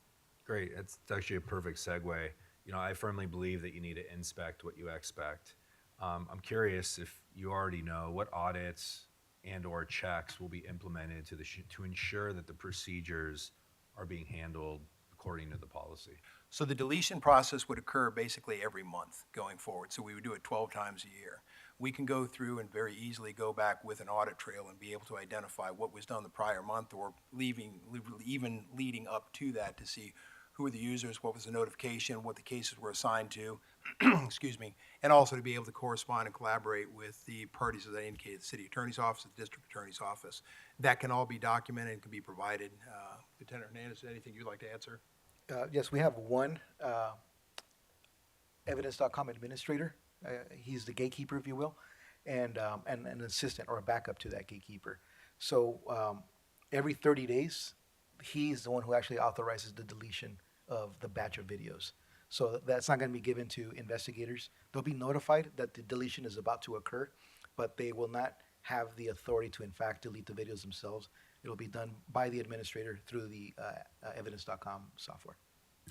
Great. It's actually a perfect segue. I firmly believe that you need to inspect what you expect. I'm curious if you already know what audits and/or checks will be implemented to ensure that the procedures are being handled according to the policy. So the deletion process would occur basically every month going forward. So we would do it 12 times a year. We can go through and very easily go back with an audit trail and be able to identify what was done the prior month or even leading up to that to see who were the users, what was the notification, what the cases were assigned to, excuse me, and also to be able to correspond and collaborate with the parties, as I indicated, the city attorney's office, the district attorney's office. That can all be documented and can be provided. Lieutenant Hernandez, anything you'd like to answer? Yes, we have one evidence.com administrator. He's the gatekeeper, if you will, and an assistant or a backup to that gatekeeper. So every 30 days, he's the one who actually authorizes the deletion of the batch of videos. So that's not going to be given to investigators. They'll be notified that the deletion is about to occur, but they will not have the authority to, in fact, delete the videos themselves. It'll be done by the administrator through the evidence.com software.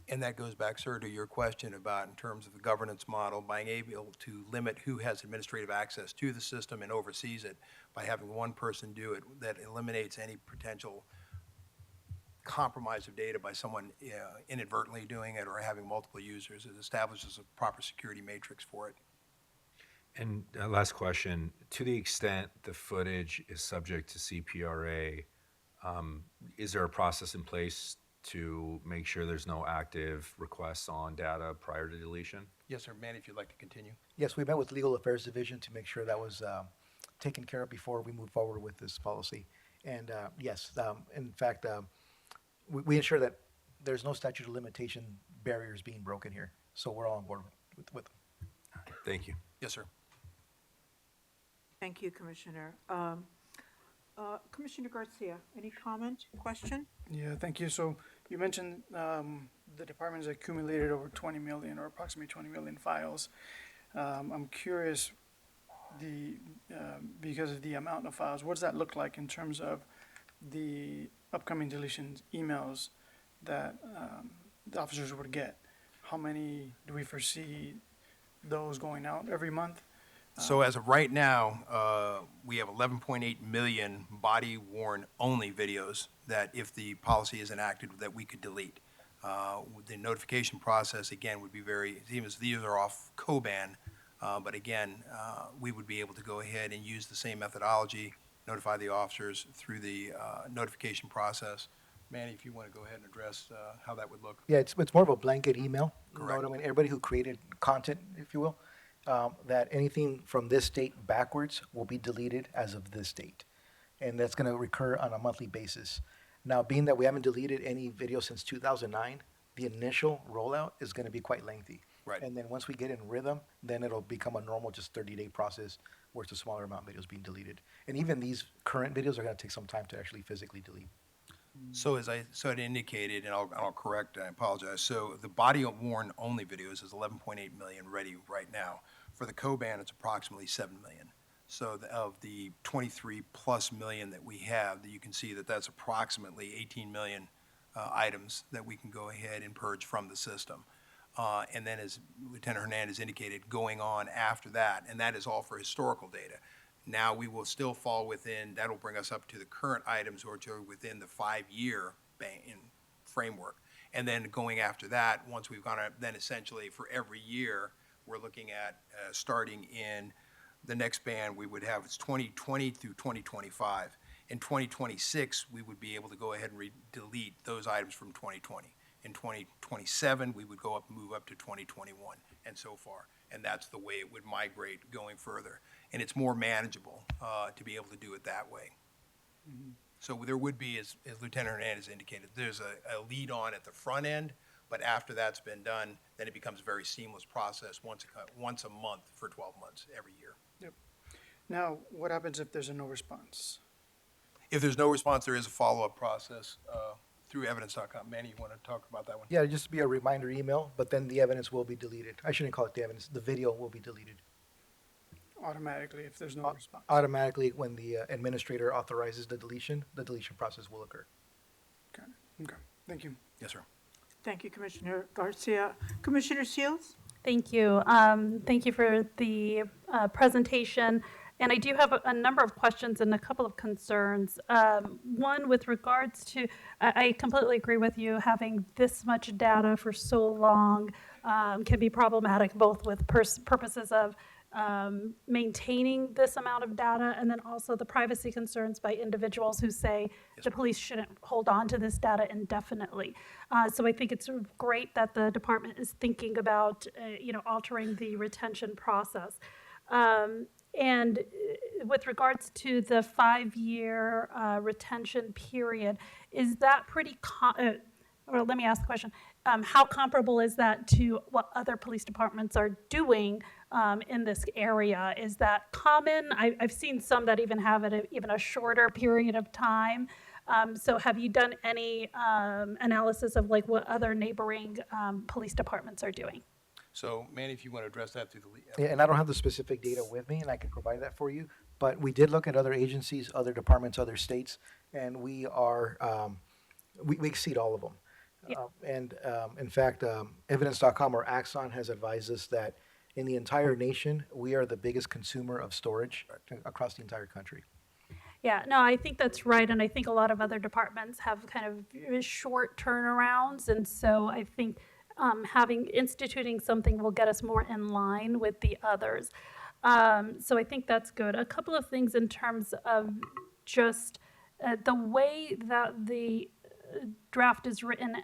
And that goes back, sir, to your question about in terms of the governance model, being able to limit who has administrative access to the system and oversees it by having one person do it. That eliminates any potential compromise of data by someone inadvertently doing it or having multiple users. It establishes a proper security matrix for it. And last question, to the extent the footage is subject to CPRA, is there a process in place to make sure there's no active requests on data prior to deletion? Yes, sir. Manny, if you'd like to continue. Yes, we met with Legal Affairs Division to make sure that was taken care of before we move forward with this policy. And yes, in fact, we ensure that there's no statute of limitation barriers being broken here. So we're all on board with them. Thank you. Yes, sir. Thank you, Commissioner. Commissioner Garcia, any comment, question? Yeah, thank you. So you mentioned the department has accumulated over 20 million or approximately 20 million files. I'm curious, because of the amount of files, what does that look like in terms of the upcoming deletions emails that the officers would get? How many do we foresee those going out every month? So as of right now, we have 11.8 million body-worn only videos that if the policy is enacted, that we could delete. The notification process, again, would be very, even as these are off COBAN, but again, we would be able to go ahead and use the same methodology, notify the officers through the notification process. Manny, if you want to go ahead and address how that would look. Yeah, it's more of a blanket email. Correct. You know what I mean? Everybody who created content, if you will, that anything from this date backwards will be deleted as of this date. And that's going to recur on a monthly basis. Now, being that we haven't deleted any video since 2009, the initial rollout is going to be quite lengthy. Right. And then once we get in rhythm, then it'll become a normal just 30-day process where it's a smaller amount of videos being deleted. And even these current videos are going to take some time to actually physically delete. So as I indicated, and I'll correct, I apologize. So the body-worn only videos is 11.8 million ready right now. For the COBAN, it's approximately 7 million. So of the 23 plus million that we have, that you can see that that's approximately 18 million items that we can go ahead and purge from the system. And then as Lieutenant Hernandez indicated, going on after that, and that is all for historical data. Now we will still fall within, that'll bring us up to the current items or to within the 5-year framework. And then going after that, once we've gone, then essentially for every year, we're looking at starting in the next band we would have, it's 2020 through 2025. In 2026, we would be able to go ahead and delete those items from 2020. In 2027, we would go up, move up to 2021, and so far. And that's the way it would migrate going further. And it's more manageable to be able to do it that way. Mm-hmm. So there would be, as Lieutenant Hernandez indicated, there's a lead on at the front end, but after that's been done, then it becomes a very seamless process once a month for 12 months every year. Yep. Now, what happens if there's a no response? If there's no response, there is a follow-up process through evidence.com. Manny, you want to talk about that one? Yeah, just be a reminder email, but then the evidence will be deleted. I shouldn't call it the evidence. The video will be deleted. Automatically, if there's no response. Automatically, when the administrator authorizes the deletion process will occur. Okay. Okay. Thank you. Yes, sir. Thank you, Commissioner Garcia. Commissioner Seals? Thank you. Thank you for the presentation. And I do have a number of questions and a couple of concerns. One, with regards to, I completely agree with you, having this much data for so long can be problematic, both with purposes of maintaining this amount of data, and then also the privacy concerns by individuals who say the police shouldn't hold on to this data indefinitely. So I think it's sort of great that the department is thinking about, altering the retention process. And with regards to the 5-year retention period, is that pretty, or let me ask the question, how comparable is that to what other police departments are doing in this area? Is that common? I've seen some that even have it even a shorter period of time. So have you done any analysis of like what other neighboring police departments are doing? So, Manny, if you want to address that through the lead. Yeah, and I don't have the specific data with me, and I can provide that for you. But we did look at other agencies, other departments, other states, and we are, we exceed all of them. In fact, Evidence.com or Axon has advised us that in the entire nation, we are the biggest consumer of storage across the entire country. Yeah, no, I think that's right. And I think a lot of other departments have kind of short turnarounds. And so I think instituting something will get us more in line with the others. So I think that's good. A couple of things in terms of just the way that the draft is written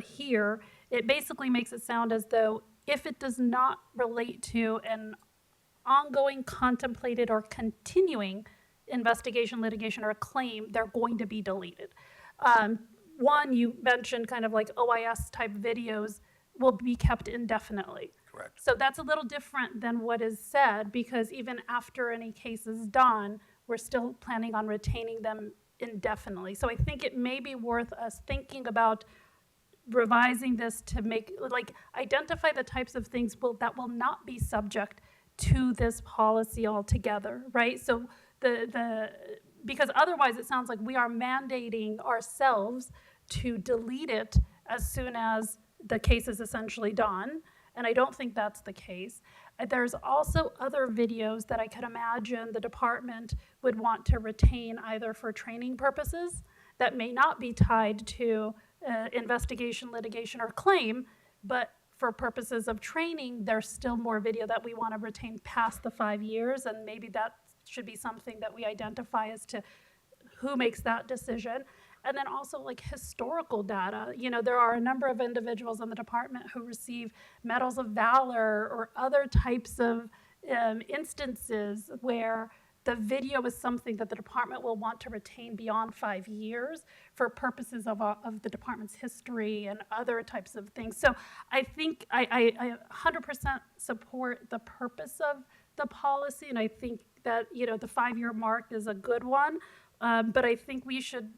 here, it basically makes it sound as though if it does not relate to an ongoing, contemplated, or continuing investigation, litigation, or claim, they're going to be deleted. One, you mentioned kind of like OIS type videos will be kept indefinitely. Correct. So that's a little different than what is said, because even after any case is done, we're still planning on retaining them indefinitely. So I think it may be worth us thinking about revising this to make, like, identify the types of things that will not be subject to this policy altogether, right? So because otherwise it sounds like we are mandating ourselves to delete it as soon as the case is essentially done, and I don't think that's the case. There's also other videos that I could imagine the department would want to retain either for training purposes that may not be tied to investigation, litigation, or claim, but for purposes of training, there's still more video that we want to retain past the 5 years, and maybe that should be something that we identify as to who makes that decision. And then also like historical data. There are a number of individuals in the department who receive medals of valor or other types of instances where the video is something that the department will want to retain beyond 5 years for purposes of the department's history and other types of things. So I think I 100% support the purpose of the policy, and I think that the 5-year mark is a good one, but I think we should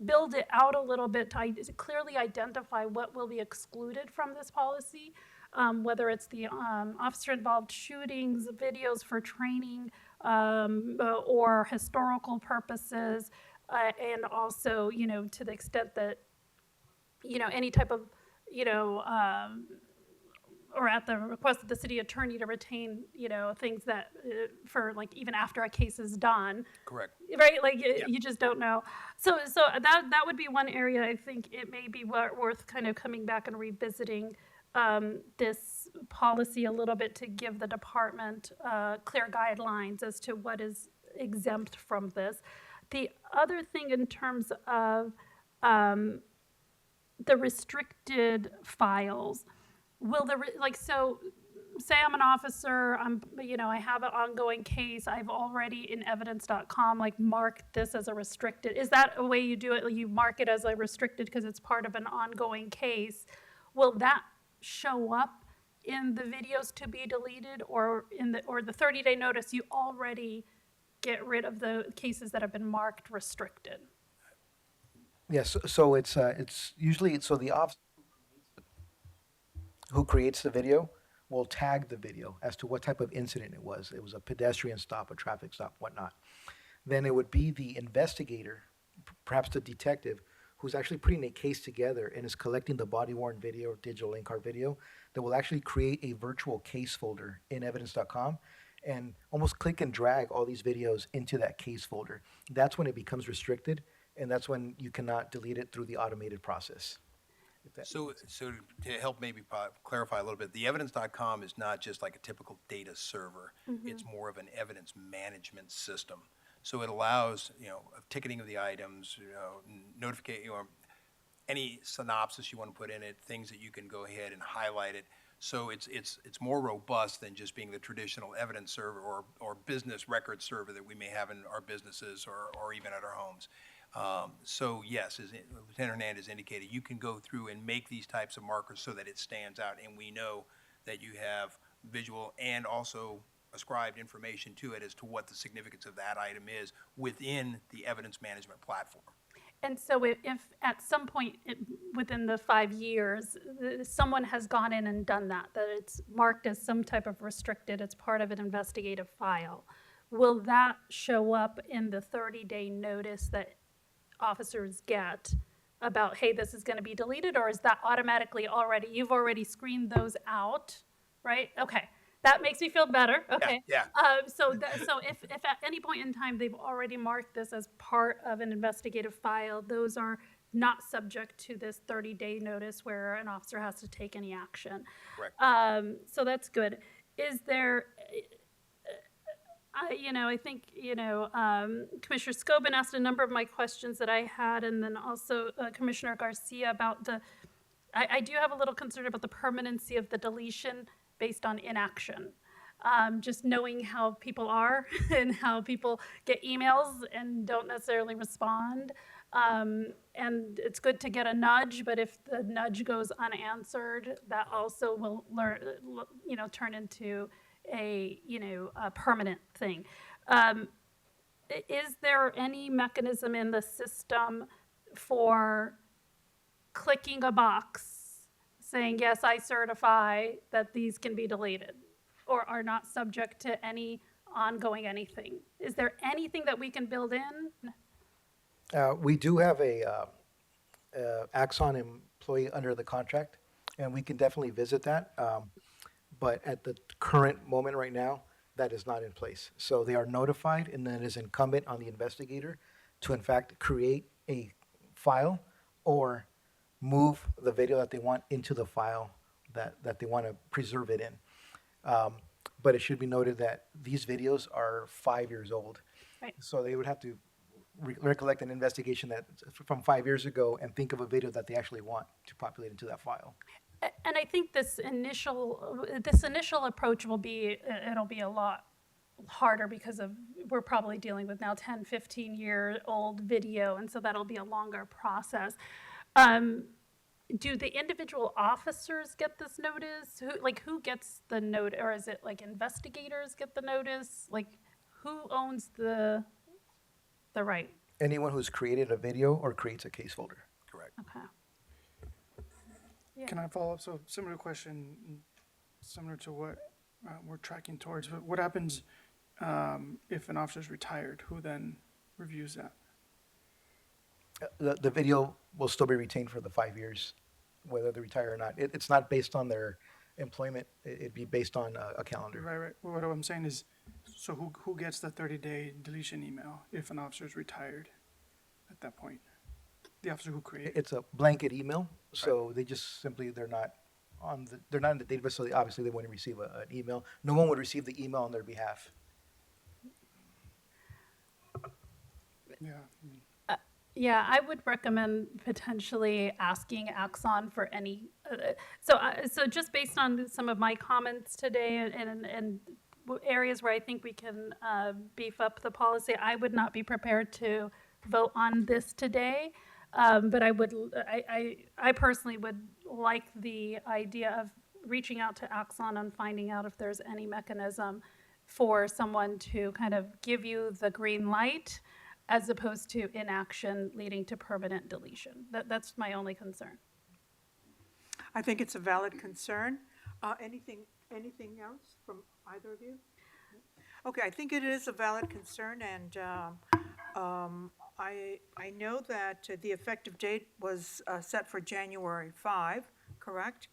build it out a little bit to clearly identify what will be excluded from this policy, whether it's the officer-involved shootings, videos for training, or historical purposes, and also, to the extent that, any type of, or at the request of the city attorney to retain, things that for like even after a case is done. Correct. Right? Like you just don't know. So that would be one area I think it may be worth kind of coming back and revisiting this policy a little bit to give the department clear guidelines as to what is exempt from this. The other thing in terms of the restricted files, will say I'm an officer, I have an ongoing case, I've already in evidence.com marked this as a restricted. Is that a way you do it? You mark it as a restricted because it's part of an ongoing case. Will that show up in the videos to be deleted, or the 30-day notice you already get rid of the cases that have been marked restricted? Yes, so it's usually, the officer who creates the video will tag the video as to what type of incident it was. It was a pedestrian stop, a traffic stop, whatnot. Then it would be the investigator, perhaps the detective, who's actually putting a case together and is collecting the body-worn video or digital in-car video, that will actually create a virtual case folder in evidence.com and almost click and drag all these videos into that case folder. That's when it becomes restricted, and that's when you cannot delete it through the automated process. So to help maybe clarify a little bit, the evidence.com is not just like a typical data server. It's more of an evidence management system. So it allows, of ticketing of the items, notification, any synopsis you want to put in it, things that you can go ahead and highlight it. So it's more robust than just being the traditional evidence server or business record server that we may have in our businesses or even at our homes. So yes, as Lieutenant Hernandez indicated, you can go through and make these types of markers so that it stands out, and we know that you have visual and also ascribed information to it as to what the significance of that item is within the evidence management platform. And so if at some point within the 5 years, someone has gone in and done that it's marked as some type of restricted, it's part of an investigative file, will that show up in the 30-day notice that officers get about, hey, this is going to be deleted, or is that automatically you've already screened those out, right? Okay. That makes me feel better. Okay. Yeah. So if at any point in time they've already marked this as part of an investigative file, those are not subject to this 30-day notice where an officer has to take any action. Correct. So that's good. Is there, I think, Commissioner Scobin asked a number of my questions that I had, and then also Commissioner Garcia about I do have a little concern about the permanency of the deletion based on inaction. Just knowing how people are and how people get emails and don't necessarily respond. And it's good to get a nudge, but if the nudge goes unanswered, that also will turn into a permanent thing. Is there any mechanism in the system for clicking a box saying, yes, I certify that these can be deleted or are not subject to any ongoing anything? Is there anything that we can build in? We do have a Axon employee under the contract, and we can definitely visit that. But at the current moment right now, that is not in place. So they are notified, and then it is incumbent on the investigator to, in fact, create a file or move the video that they want into the file that they want to preserve it in. But it should be noted that these videos are 5 years old. Right. So they would have to recollect an investigation that from 5 years ago and think of a video that they actually want to populate into that file. And I think this initial approach it'll be a lot harder because we're probably dealing with now 10, 15-year-old video, and so that'll be a longer process. Do the individual officers get this notice? Who gets the note, or is it like investigators get the notice? Like, who owns the right? Anyone who's created a video or creates a case folder. Correct. Okay. Yeah. Can I follow up? So similar question, similar to what we're tracking towards, but what happens if an officer's retired? Who then reviews that? The video will still be retained for the 5 years, whether they retire or not. It's not based on their employment. It'd be based on a calendar. Right. Well, what I'm saying is, so who gets the 30-day deletion email if an officer is retired at that point? The officer who created it? It's a blanket email, so they just simply, they're not in the database, so obviously they wouldn't receive an email. No one would receive the email on their behalf. Yeah. Yeah, I would recommend potentially asking Axon for any. So just based on some of my comments today and areas where I think we can beef up the policy, I would not be prepared to vote on this today. But I personally would like the idea of reaching out to Axon and finding out if there's any mechanism for someone to kind of give you the green light, as opposed to inaction leading to permanent deletion. That's my only concern. I think it's a valid concern. Anything else from either of you? Okay, I think it is a valid concern, and I know that the effective date was set for January 5, correct?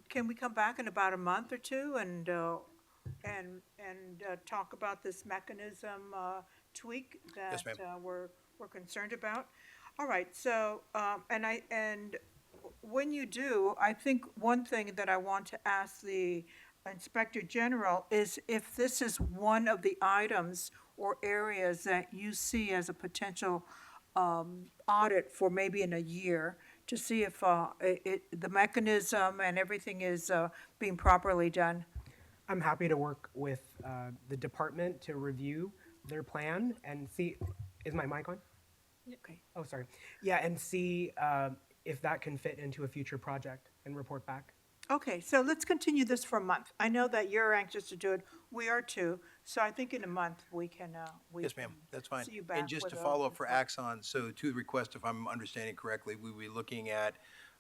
Can we come back in about a month or two and talk about this mechanism tweak that Yes, ma'am. we're concerned about? All right. So and when you do, I think one thing that I want to ask the Inspector General is if this is one of the items or areas that you see as a potential audit for maybe in a year, to see if the mechanism and everything is being properly done. I'm happy to work with the department to review their plan and see, is my mic on? Okay. Oh, sorry. Yeah, and see if that can fit into a future project and report back. Okay, so let's continue this for a month. I know that you're anxious to do it. We are too. So I think in a month we can. Yes, ma'am, that's fine. See you back And just with to a follow up for report. Axon, so to the request, if I'm understanding correctly, we will be looking at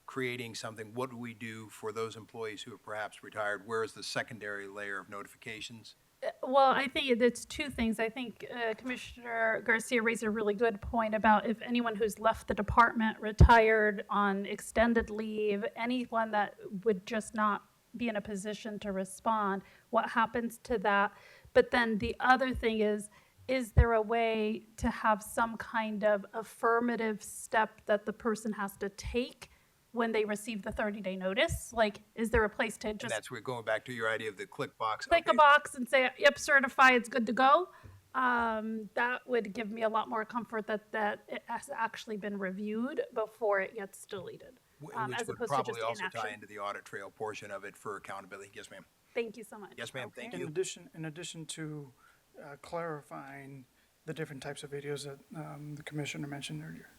creating something. What do we do for those employees who have perhaps retired? Where is the secondary layer of notifications? Well, I think it's two things. I think Commissioner Garcia raised a really good point about if anyone who's left the department, retired on extended leave, anyone that would just not be in a position to respond, what happens to that? But then the other thing is there a way to have some kind of affirmative step that the person has to take when they receive the 30-day notice? Like, is there a place to And just that's where going back to your idea of the click box. click a Okay. box and say, yep, certify, it's good to go? That would give me a lot more comfort that it has actually been reviewed before it gets deleted, Which as would opposed to probably just also tie inaction. into the audit trail portion of it for accountability. Yes, ma'am. Thank you so much. Yes, ma'am. Thank In you. addition to clarifying the different types of videos that the commissioner mentioned earlier.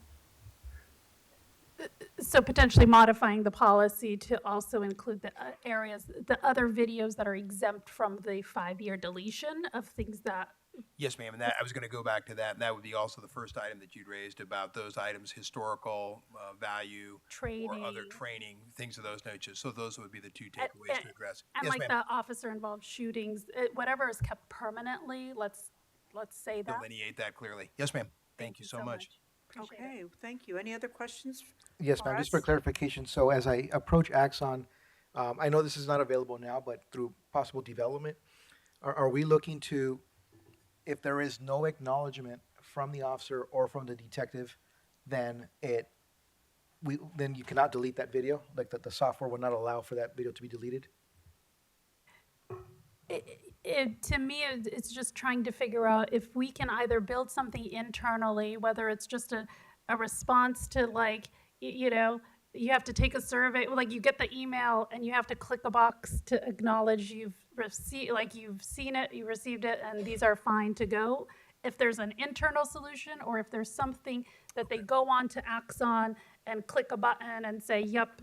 So potentially modifying the policy to also include the areas, the other videos that are exempt from the 5-year deletion of things that, Yes, ma'am. And that, I was going to go back to that. And that would be also the first item that you'd raised about those items, historical value or other Training. training, things of those natures. So those would be the two takeaways to address. and Yes, like ma'am. the officer-involved shootings, whatever is kept permanently, let's say that. Delineate that clearly. Yes, ma'am. Thank you so much. Okay, thank you. Any other questions? Yes, ma'am, just for us? clarification, so as I approach Axon, I know this is not available now, but through possible development, are we looking to, if there is no acknowledgement from the officer or from the detective, then then you cannot delete that video? Like the software will not allow for that video to be deleted? To me, it's just trying to figure out if we can either build something internally, whether it's just a response to like, you have to take a survey, like you get the email and you have to click a box to acknowledge you've received, like you've seen it, you received it, and these are fine to go. If there's an internal solution, or if there's something that they go on to Axon and click a button and say, yep,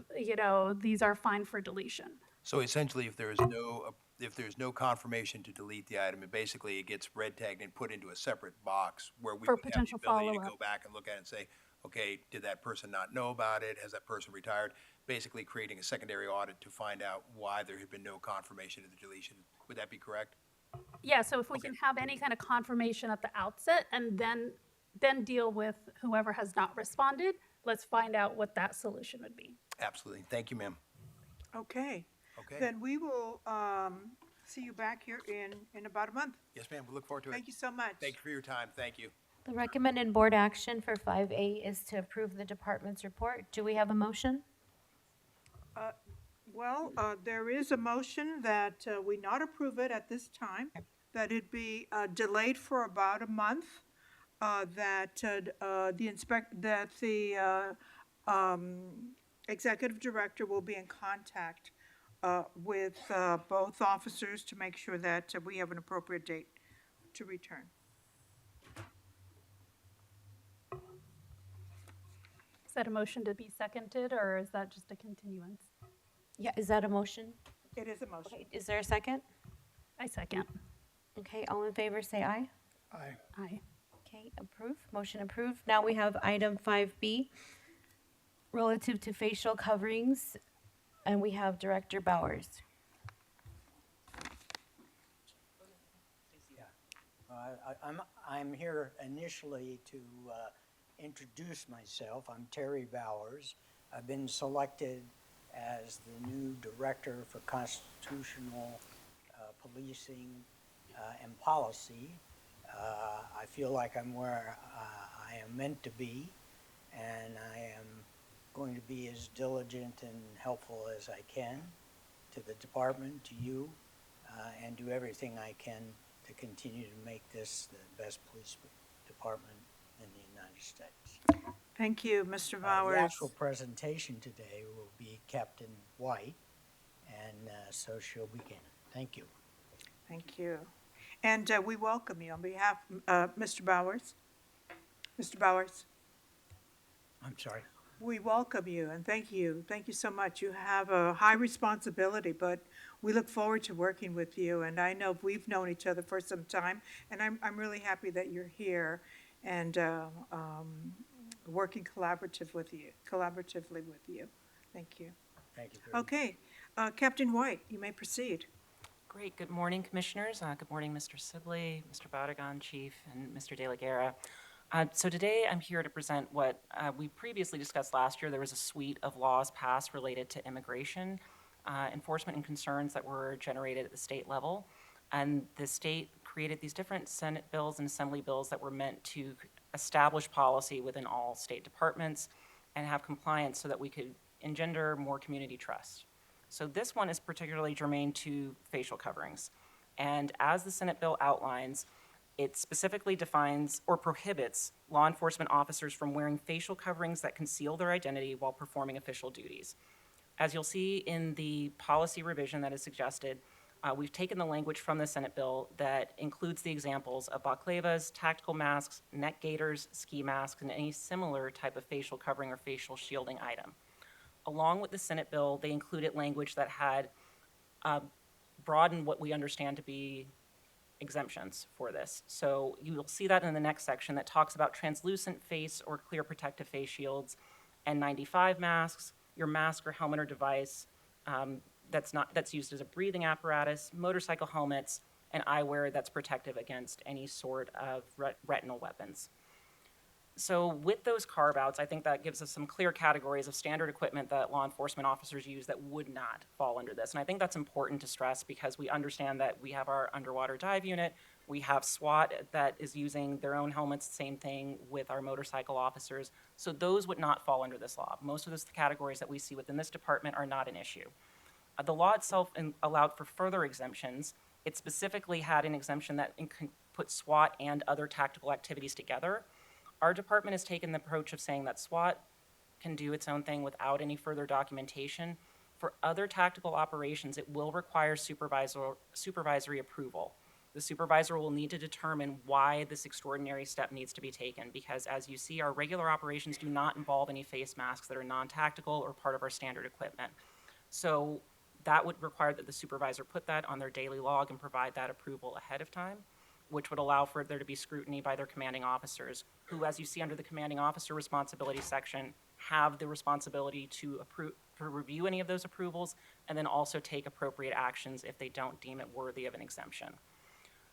these are fine for deletion. So essentially, if there's no confirmation to delete the item, it gets red tagged and put into a separate box where we For would have the potential ability to follow-up. go back and look at it and say, okay, did that person not know about it? Has that person retired? Basically creating a secondary audit to find out why there had been no confirmation of the deletion. Would that be correct? Yeah, so if we can have any kind of confirmation at the outset and then deal with whoever has not responded, let's find out what that solution would be. Absolutely. Thank you, ma'am. Okay. Okay. Then we will see you back here in about a month. Yes, ma'am. We look forward to it. Thank you so much. Thank you for your time. Thank you. The recommended board action for 5A is to approve the department's report. Do we have a motion? Well, there is a motion that we not approve it at this time, that it be delayed for about a month, that the executive director will be in contact with both officers to make sure that we have an appropriate date to return. Is that a motion to be seconded, or is that just a continuance? Yeah, is that a motion? It is a motion. Okay, is there a second? I second. Okay, all in favor, say aye. Aye. Aye. Okay, approved, motion approved. Now we have item 5B, relative to facial coverings, and we have Director Bowers. I'm here initially to introduce myself. I'm Terry Bowers. I've been selected as the new Director for Constitutional Policing and Policy. I feel like I'm where I am meant to be, and I am going to be be as diligent and helpful as I can to the department, to you, and do everything I can to continue to make this the best police department in the United States. Thank you, Mr. Bowers. The actual presentation today will be Captain White, and so she'll begin. Thank you. Thank you. And we welcome you on behalf, Mr. Bowers. Mr. Bowers, I'm sorry. we welcome you and thank you. Thank you so much. You have a high responsibility, but we look forward to working with you. And I know we've known each other for some time, and I'm really happy that you're here and working collaboratively with you. Thank you. Thank you. Very Okay, Captain White, you may proceed. Great. Good morning, Commissioners. Good morning, Mr. Sibley, Mr. Bardagon, Chief, and Mr. De La Guerra. So today I'm here to present what we previously discussed last year. There was a suite of laws passed related to immigration enforcement and concerns that were generated at the state level. And the state created these different Senate bills and Assembly bills that were meant to establish policy within all state departments and have compliance so that we could engender more community trust. So this one is particularly germane to facial coverings. And as the Senate bill outlines, it specifically defines or prohibits law enforcement officers from wearing facial coverings that conceal their identity while performing official duties. As you'll see in the policy revision that is suggested, we've taken the language from the Senate bill that includes the examples of balaclavas, tactical masks, neck gaiters, ski masks, and any similar type of facial covering or facial shielding item. Along with the Senate bill, they included language that had broadened what we understand to be exemptions for this. So you will see that in the next section that talks about translucent face or clear protective face shields, N95 masks, your mask or helmet or device that's used as a breathing apparatus, motorcycle helmets, and eyewear that's protective against any sort of retinal weapons. So with those carve-outs, I think that gives us some clear categories of standard equipment that law enforcement officers use that would not fall under this. And I think that's important to stress because we understand that we have our underwater dive unit, we have SWAT that is using their own helmets, same thing with our motorcycle officers. So those would not fall under this law. Most of those categories that we see within this department are not an issue. The law itself allowed for further exemptions. It specifically had an exemption that can put SWAT and other tactical activities together. Our department has taken the approach of saying that SWAT can do its own thing without any further documentation. For other tactical operations, it will require supervisory approval. The supervisor will need to determine why this extraordinary step needs to be taken because, as you see, our regular operations do not involve any face masks that are non-tactical or part of our standard equipment. So that would require that the supervisor put that on their daily log and provide that approval ahead of time, which would allow for there to be scrutiny by their commanding officers, who, as you see under the commanding officer responsibility section, have the responsibility to review any of those approvals and then also take appropriate actions if they don't deem it worthy of an exemption.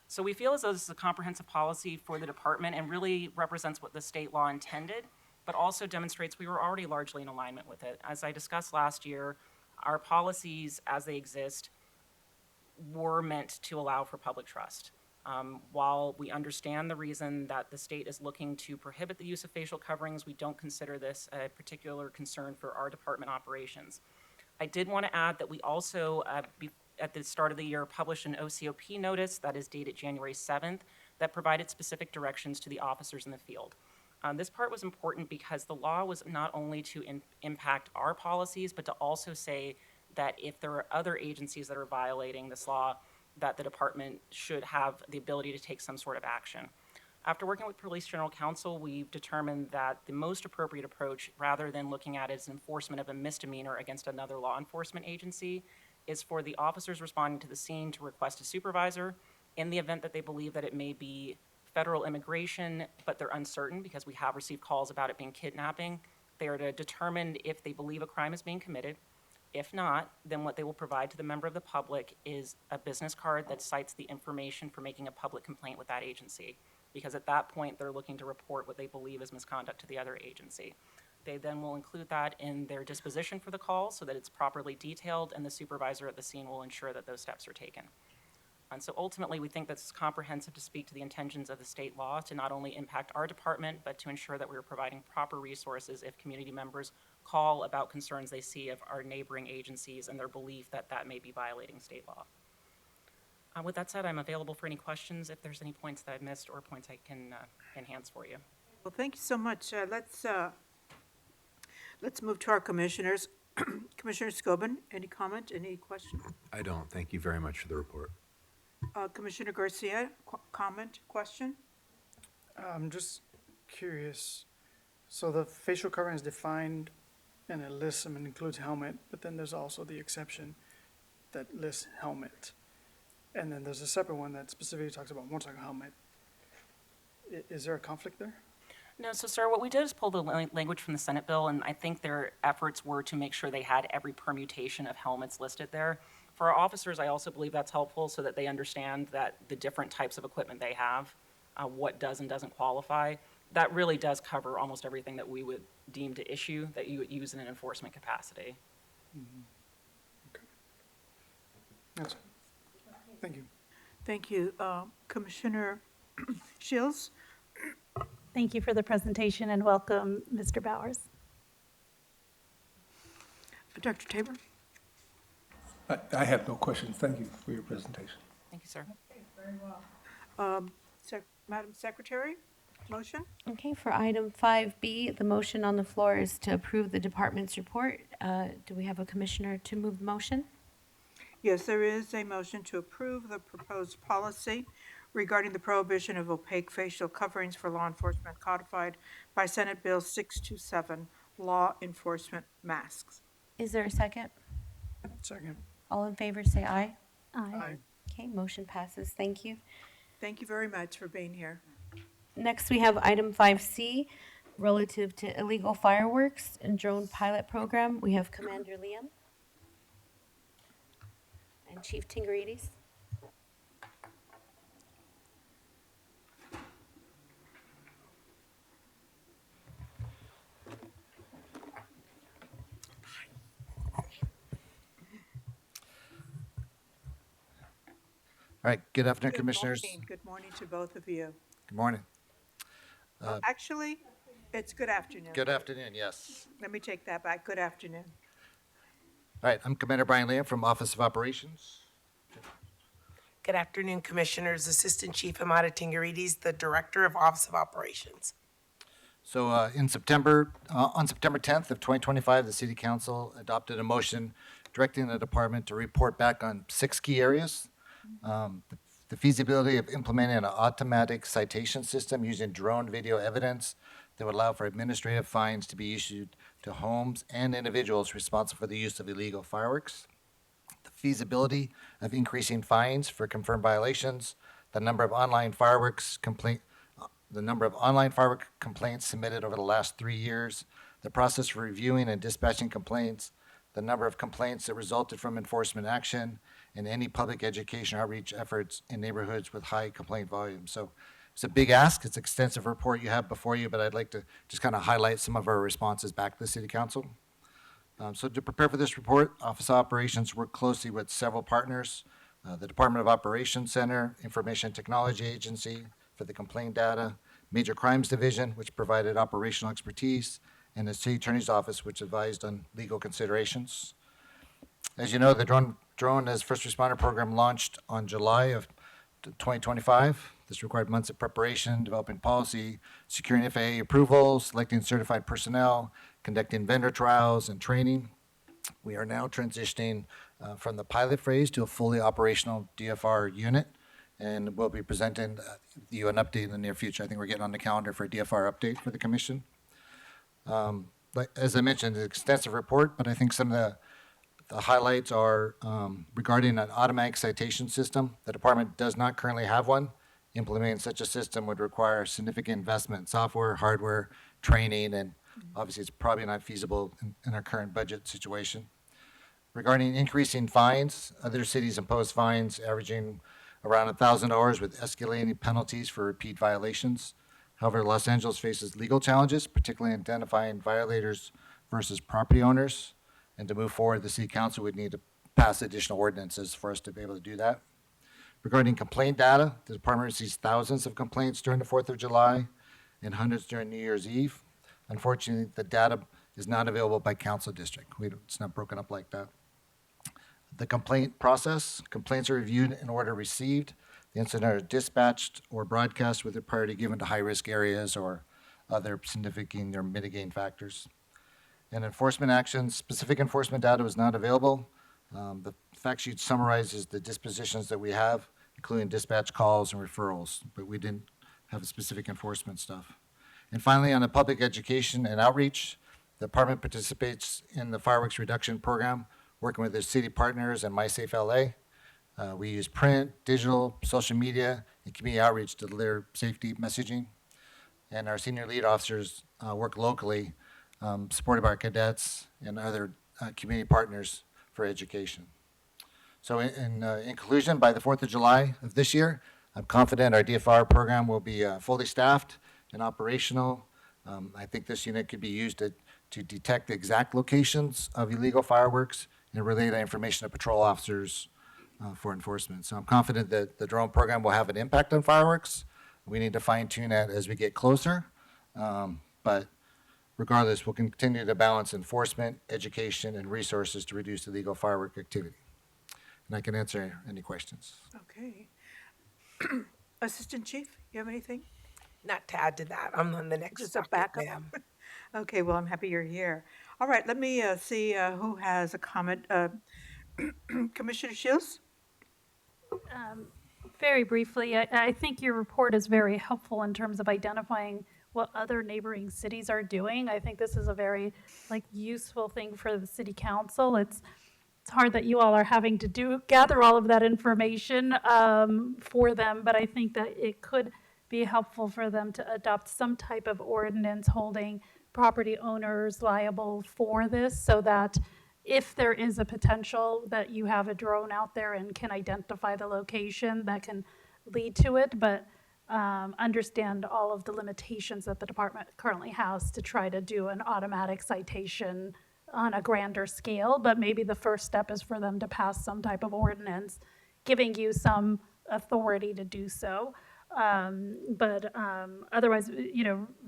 So we feel as though this is a comprehensive policy for the department and really represents what the state law intended, but also demonstrates we were already largely in alignment with it. As I discussed last year, our policies as they exist were meant to allow for public trust. While we understand the reason that the state is looking to prohibit the use of facial coverings, we don't consider this a particular concern for our department operations. I did want to add that we also, at the start of the year, published an OCOP notice that is dated January 7th that provided specific directions to the officers in the field. This part was important because the law was not only to impact our policies, but to also say that if there are other agencies that are violating this law, that the department should have the ability to take some sort of action. After working with Police General Counsel, we've determined that the most appropriate approach, rather than looking at it as enforcement of a misdemeanor against another law enforcement agency, is for the officers responding to the scene to request a supervisor in the event that they believe that it may be federal immigration, but they're uncertain because we have received calls about it being kidnapping. They are to determine if they believe a crime is being committed. If not, then what they will provide to the member of the public is a business card that cites the information for making a public complaint with that agency, because at that point they're looking to report what they believe is misconduct to the other agency. They then will include that in their disposition for the call so that it's properly detailed, and the supervisor at the scene will ensure that those steps are taken. And so ultimately, we think that's comprehensive to speak to the intentions of the state law to not only impact our department, but to ensure that we're providing proper resources if community members call about concerns they see of our neighboring agencies and their belief that that may be violating state law. With that said, I'm available for any questions if there's any points that I missed or points I can enhance for you. Well, thank you so much. Let's move to our commissioners. Commissioner Scobin, any comment, any question? I don't. Thank you very much for the report. Commissioner Garcia, comment, question? I'm just curious. So the facial covering is defined and it lists and includes helmet, but then there's also the exception that lists helmet. And then there's a separate one that specifically talks about motorcycle helmet. Is there a conflict there? No, so sir, what we did is pull the language from the Senate bill, and I think their efforts were to make sure they had every permutation of helmets listed there. For our officers, I also believe that's helpful so that they understand that the different types of equipment they have, what does and doesn't qualify. That really does cover almost everything that we would deem to issue that you would use in an enforcement capacity. Okay. That's it. Thank you. Thank you. Commissioner Shields? Thank you for the presentation and welcome, Mr. Bowers. Dr. Tabor? I have no questions. Thank you for your presentation. Thank you, sir. Very well. Madam Secretary, motion? Okay, for item 5B, the motion on the floor is to approve the department's report. Do we have a commissioner to move the motion? Yes, there is a motion to approve the proposed policy regarding the prohibition of opaque facial coverings for law enforcement codified by Senate Bill 627, law enforcement masks. Is there a second? Second. All in favor, say aye. Aye. Okay, motion passes. Thank you. Thank you very much for being here. Next, we have item 5C, relative to illegal fireworks and drone pilot program. We have Commander Liam and Chief Tingarides. All right, good afternoon, Good Commissioners. morning. Good morning to both of you. Good morning. Actually, it's good afternoon. Good afternoon, yes. Let me take that back. Good afternoon. All right, I'm Commander Brian Liam from Office of Operations. Good afternoon, Commissioners. Assistant Chief Amada Tingarides, the Director of Office of Operations. So on September 10th of 2025, the City Council adopted a motion directing the department to report back on 6 key areas. The feasibility of implementing an automatic citation system using drone video evidence that would allow for administrative fines to be issued to homes and individuals responsible for the use of illegal fireworks. The feasibility of increasing fines for confirmed violations, the number of online firework complaints submitted over the last 3 years, the process for reviewing and dispatching complaints, the number of complaints that resulted from enforcement action, and any public education outreach efforts in neighborhoods with high complaint volume. So it's a big ask. It's an extensive report you have before you, but I'd like to just kind of highlight some of our responses back to the City Council. So to prepare for this report, Office of Operations worked closely with several partners, the Department of Operations Center, Information Technology Agency for the complaint data, Major Crimes Division, which provided operational expertise, and the City Attorney's Office, which advised on legal considerations. As you know, the Drone as First Responder program launched on July of 2025. This required months of preparation, developing policy, securing FAA approval, selecting certified personnel, conducting vendor trials, and training. We are now transitioning from the pilot phase to a fully operational DFR unit, and we'll be presenting you an update in the near future. I think we're getting on the calendar for a DFR update for the Commission. As I mentioned, it's an extensive report, but I think some of the highlights are regarding an automatic citation system. The department does not currently have one. Implementing such a system would require significant investment in software, hardware, training, and obviously it's probably not feasible in our current budget situation. Regarding increasing fines, other cities impose fines averaging around $1,000 with escalating penalties for repeat violations. However, Los Angeles faces legal challenges, particularly identifying violators versus property owners. And to move forward, the City Council would need to pass additional ordinances for us to be able to do that. Regarding complaint data, the department receives thousands of complaints during the 4th of July and hundreds during New Year's Eve. Unfortunately, the data is not available by council district. It's not broken up like that. The complaint process, complaints are reviewed in order received. The incident are dispatched or broadcast with a priority given to high-risk areas or other significant or mitigating factors. And enforcement actions, specific enforcement data was not available. The fact sheet summarizes the dispositions that we have, including dispatch calls and referrals, but we didn't have specific enforcement stuff. And finally, on the public education and outreach, the department participates in the fireworks reduction program, working with their city partners and MySafe LA. We use print, digital, social media, and community outreach to deliver safety messaging. And our senior lead officers work locally, supported by our cadets and other community partners for education. So in conclusion, by the 4th of July of this year, I'm confident our DFR program will be fully staffed and operational. I think this unit could be used to detect the exact locations of illegal fireworks and relay that information to patrol officers for enforcement. So I'm confident that the drone program will have an impact on fireworks. We need to fine tune that as we get closer. But regardless, we'll continue to balance enforcement, education, and resources to reduce illegal firework activity. And I can answer any questions. Okay. Assistant Chief, you have anything? Not to add to that, I'm on the next. Just a backup? Okay, well, I'm happy you're here. All right, let me see who has a comment. Commissioner Shields? Very briefly, I think your report is very helpful in terms of identifying what other neighboring cities are doing. I think this is a very useful thing for the city council. It's hard that you all are having to gather all of that information for them, but I think that it could be helpful for them to adopt some type of ordinance holding property owners liable for this, so that if there is a potential that you have a drone out there and can identify the location, that can lead to it, but understand all of the limitations that the department currently has to try to do an automatic citation on a grander scale. But maybe the first step is for them to pass some type of ordinance giving you some authority to do so. But otherwise,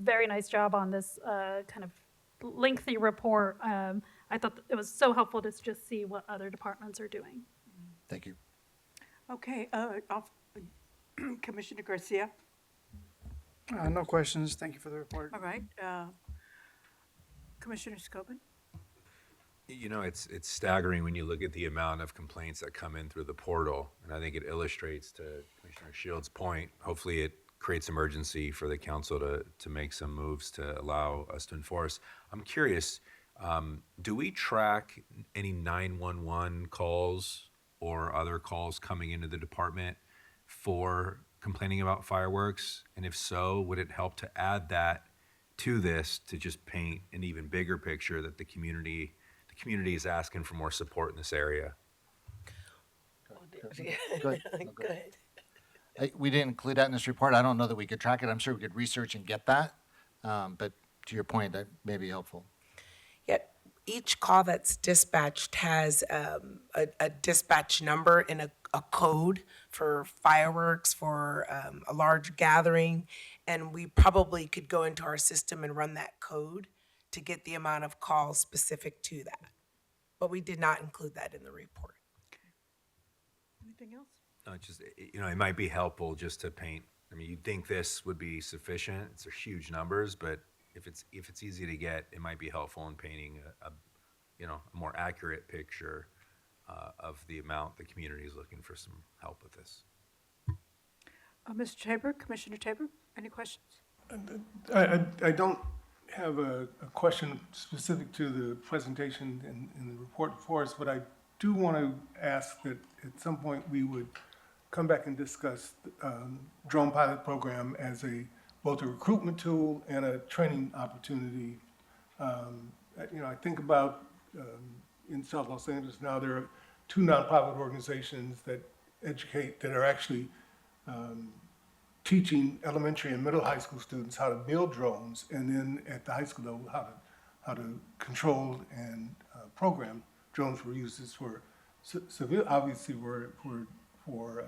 very nice job on this kind of lengthy report. I thought it was so helpful to just see what other departments are doing. Thank you. Okay, Commissioner Garcia? No questions. Thank you for the report. All right. Commissioner Scobin? You know, it's staggering when you look at the amount of complaints that come in through the portal, and I think it illustrates, to Commissioner Shields' point, hopefully it creates emergency for the council to make some moves to allow us to enforce. I'm curious, do we track any 911 calls or other calls coming into the department for complaining about fireworks? And if so, would it help to add that to this to just paint an even bigger picture that the community is asking for more support in this area? Go ahead. We didn't include that in this report. I don't know that we could track it. I'm sure we could research and get that. But to your point, that may be helpful. Yeah, each call that's dispatched has a dispatch number and a code for fireworks, for a large gathering, and we probably could go into our system and run that code to get the amount of calls specific to that. But we did not include that in the report. Anything else? Just, it might be helpful just to paint. I mean, you'd think this would be sufficient. It's huge numbers, but if it's easy to get, it might be helpful in painting a more accurate picture of the amount the community is looking for some help with this. Mr. Tabor, Commissioner Tabor, any questions? I don't have a question specific to the presentation in the report before us, but I do want to ask that at some point we would come back and discuss drone pilot program as both a recruitment tool and a training opportunity. I think about in South Los Angeles now, there are 2 nonprofit organizations that are actually teaching elementary and middle high school students how to build drones, and then at the high school level, how to control and program drones for uses for civil, obviously for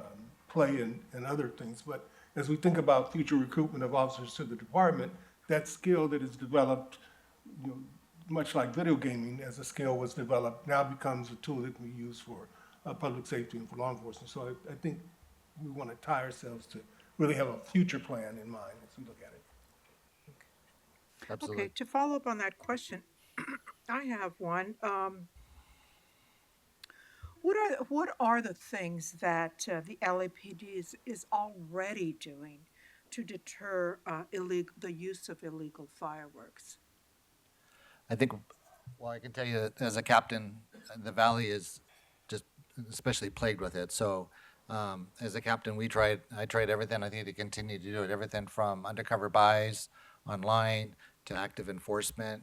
play and other things. But as we think about future recruitment of officers to the department, that skill that is developed, you know, much like video gaming as a skill was developed, now becomes a tool that can be used for public safety and for law enforcement. So I think we want to tie ourselves to really have a future plan in mind as we look at it. Absolutely. Okay, to follow up on that question, I have one. What are the things that the LAPD is already doing to deter the use of illegal fireworks? I think, well, I can tell you that as a captain, the Valley is just especially plagued with it. So as a captain, I tried everything. I need to continue to do it. Everything from undercover buys online to active enforcement.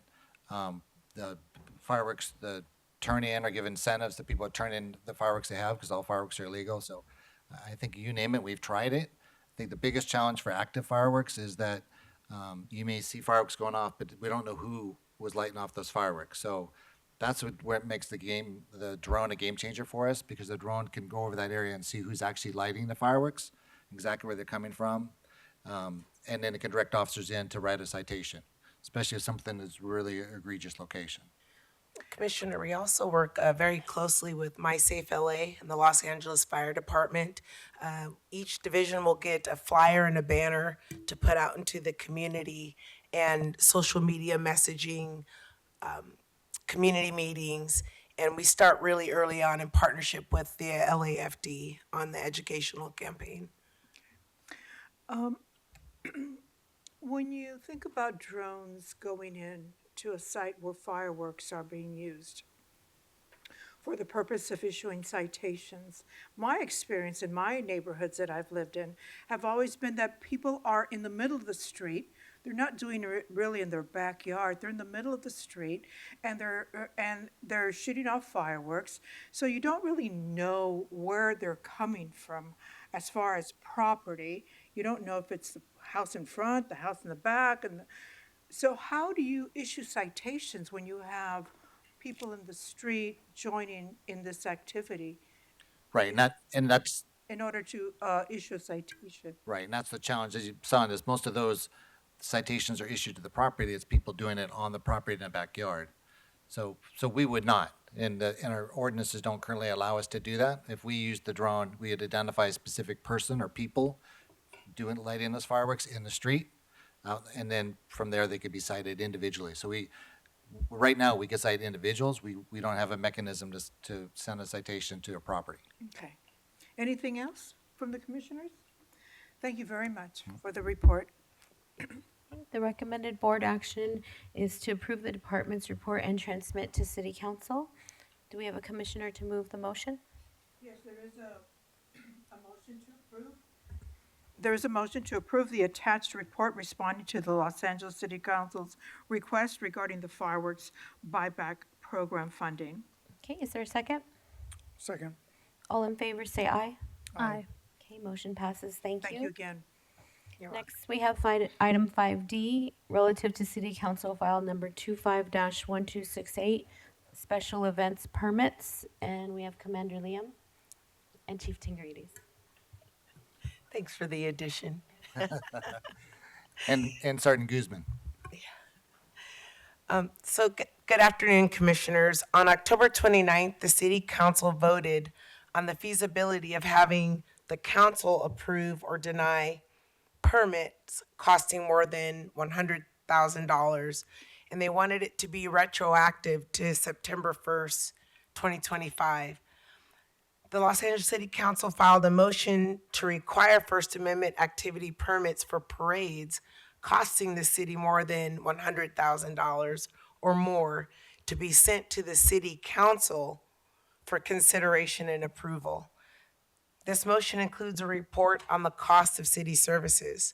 The fireworks, the turn in or give incentives to people to turn in the fireworks they have because all fireworks are illegal. So I think you name it, we've tried it. I think the biggest challenge for active fireworks is that you may see fireworks going off, but we don't know who was lighting off those fireworks. So that's where it makes the drone a game changer for us, because the drone can go over that area and see who's actually lighting the fireworks, exactly where they're coming from. And then it can direct officers in to write a citation, especially if something is really an egregious location. Commissioner, we also work very closely with My Safe LA and the Los Angeles Fire Department. Each division will get a flyer and a banner to put out into the community, and social media messaging, community meetings, and we start really early on in partnership with the LAFD on the educational campaign. When you think about drones going in to a site where fireworks are being used for the purpose of issuing citations, my experience in my neighborhoods that I've lived in have always been that people are in the middle of the street. They're not doing it really in their backyard. They're in the middle of the street, and they're shooting off fireworks. So you don't really know where they're coming from as far as property. You don't know if it's the house in front, the house in the back, so how do you issue citations when you have people in the street joining in this activity? Right, and that's in order to issue a citation. right, and that's the challenge, as you saw in this. Most of those citations are issued to the property. It's people doing it on the property in the backyard. So we would not, and our ordinances don't currently allow us to do that. If we used the drone, we would identify a specific person or people lighting those fireworks in the street. And then from there, they could be cited individually. So right now, we can cite individuals. We don't have a mechanism to send a citation to a property. Okay. Anything else from the commissioners? Thank you very much for the report. The recommended board action is to approve the department's report and transmit to City Council. Do we have a commissioner to move the motion? Yes, there is a motion to approve. There is a motion to approve the attached report responding to the Los Angeles City Council's request regarding the fireworks buyback program funding. Okay, is there a second? Second. All in favor, say aye. Aye. Okay, motion passes. Thank Thank you again. Next, we have item 5D, relative to City Council file number 25-1268, special events permits, and we have Commander Liam and Chief Tingarides. Thanks for the addition. And Sergeant Guzman. Good afternoon, Commissioners. On October 29th, the City Council voted on the feasibility of having the council approve or deny permits costing more than $100,000, and they wanted it to be retroactive to September 1st, 2025. The Los Angeles City Council filed a motion to require First Amendment activity permits for parades costing the city more than $100,000 or more to be sent to the City Council for consideration and approval. This motion includes a report on the cost of city services.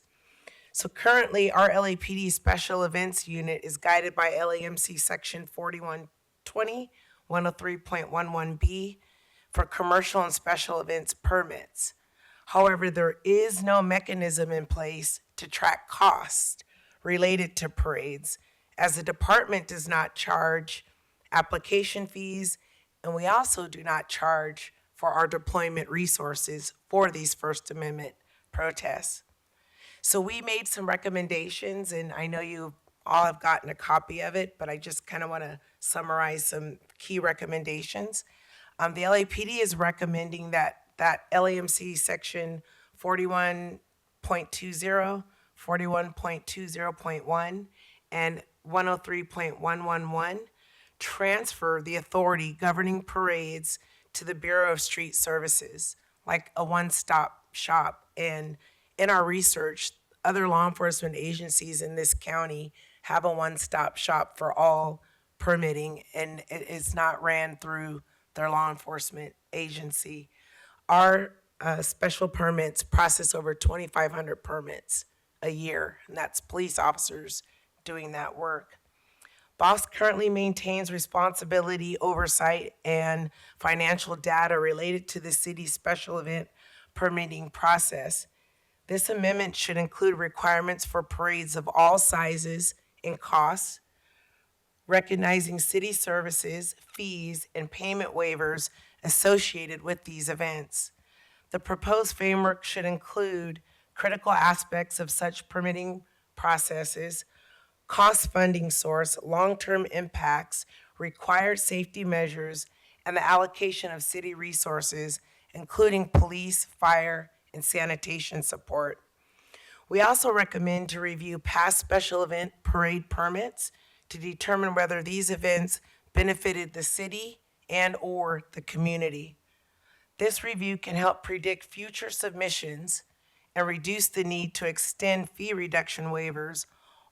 So currently, our LAPD Special Events Unit is guided by LAMC Section 4120, 103.11B for commercial and special events permits. However, there is no mechanism in place to track costs related to parades, as the department does not charge application fees, and we also do not charge for our deployment resources for these First Amendment protests. So we made some recommendations, and I know you all have gotten a copy of it, but I just kind of want to summarize some key recommendations. The LAPD is recommending that LAMC section 41.20, 41.20.1, and 103.111 transfer the authority governing parades to the Bureau of Street Services, like a one-stop shop. And in our research, other law enforcement agencies in this county have a one-stop shop for all permitting, and it is not ran through their law enforcement agency. Our special permits process over 2,500 permits a year, and that's police officers doing that work. BOSS currently maintains responsibility, oversight, and financial data related to the city's special event permitting process. This amendment should include requirements for parades of all sizes and costs, recognizing city services, fees, and payment waivers associated with these events. The proposed framework should include critical aspects of such permitting processes, cost funding source, long-term impacts, required safety measures, and the allocation of city resources, including police, fire, and sanitation support. We also recommend to review past special event parade permits to determine whether these events benefited the city and/or the community. This review can help predict future submissions and reduce the need to extend fee reduction waivers,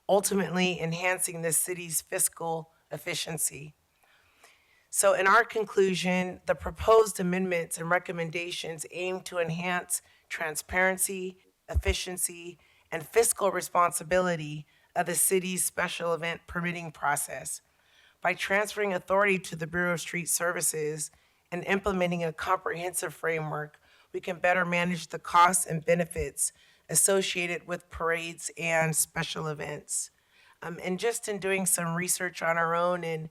ultimately enhancing the city's fiscal efficiency. So in our conclusion, the proposed amendments and recommendations aim to enhance transparency, efficiency, and fiscal responsibility of the city's special event permitting process. By transferring authority to the Bureau of Street Services and implementing a comprehensive framework, we can better manage the costs and benefits associated with parades and special events. And just in doing some research on our own and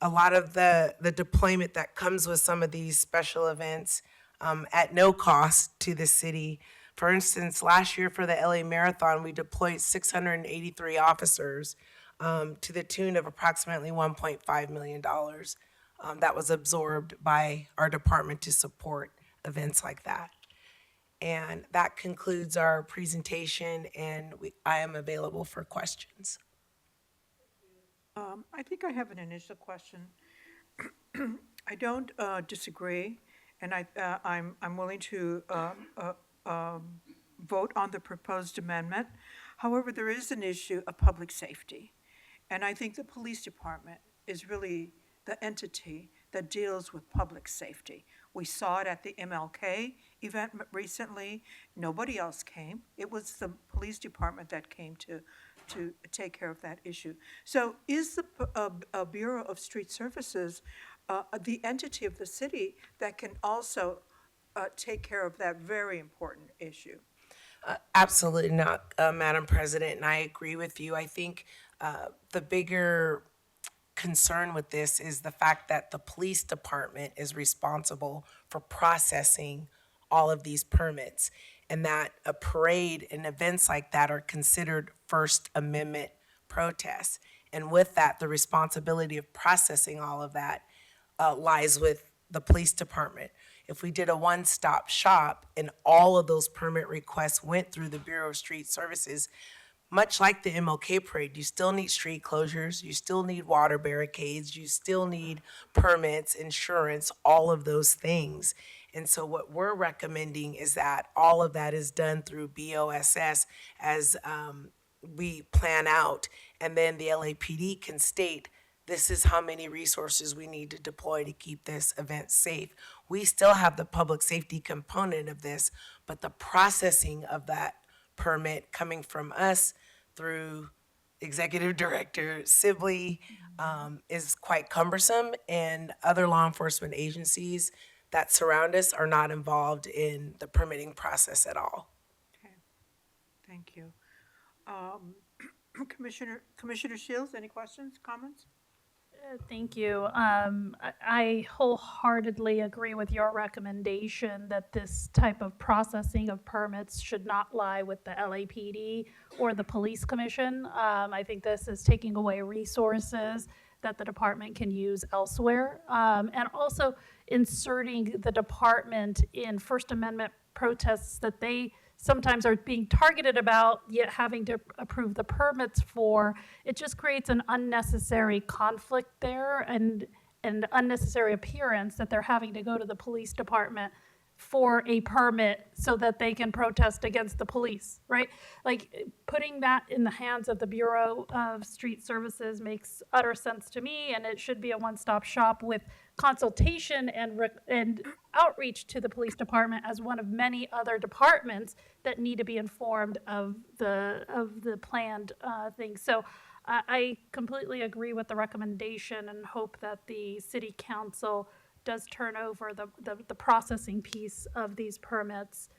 a lot of the deployment that comes with some of these special events at no cost to the city. For instance, last year for the LA Marathon, we deployed 683 officers to the tune of approximately $1.5 million. That was absorbed by our department to support events like that. And that concludes our presentation, and I am available for questions. I think I have an initial question. I don't disagree, and I'm willing to vote on the proposed amendment. However, there is an issue of public safety, and I think the police department is really the entity that deals with public safety. We saw it at the MLK event recently. Nobody else came. It was the police department that came to take care of that issue. So is the Bureau of Street Services the entity of the city that can also take care of that very important issue? Absolutely not, Madam President, and I agree with you. I think the bigger concern with this is the fact that the police department is responsible for processing all of these permits, and that a parade and events like that are considered First Amendment protests. And with that, the responsibility of processing all of that lies with the police department. If we did a one-stop shop and all of those permit requests went through the Bureau of Street Services, much like the MLK parade, you still need street closures, you still need water barricades, you still need permits, insurance, all of those things. And so what we're recommending is that all of that is done through BOSS as we plan out. And then the LAPD can state, this is how many resources we need to deploy to keep this event safe. We still have the public safety component of this, but the processing of that permit coming from us through Executive Director Sibley is quite cumbersome, and other law enforcement agencies that surround us are not involved in the permitting process at all. Okay, thank you. Commissioner Shields, any questions, comments? Thank you. I wholeheartedly agree with your recommendation that this type of processing of permits should not lie with the LAPD or the Police Commission. I think this is taking away resources that the department can use elsewhere. And also inserting the department in First Amendment protests that they sometimes are being targeted about, yet having to approve the permits for. It just creates an unnecessary conflict there and unnecessary appearance that they're having to go to the police department for a permit so that they can protest against the police, right? Like, putting that in the hands of the Bureau of Street Services makes utter sense to me, and it should be a one-stop shop with consultation and outreach to the police department as one of many other departments that need to be informed of the planned things. So I completely agree with the recommendation and hope that the city council does turn over the processing piece of these permits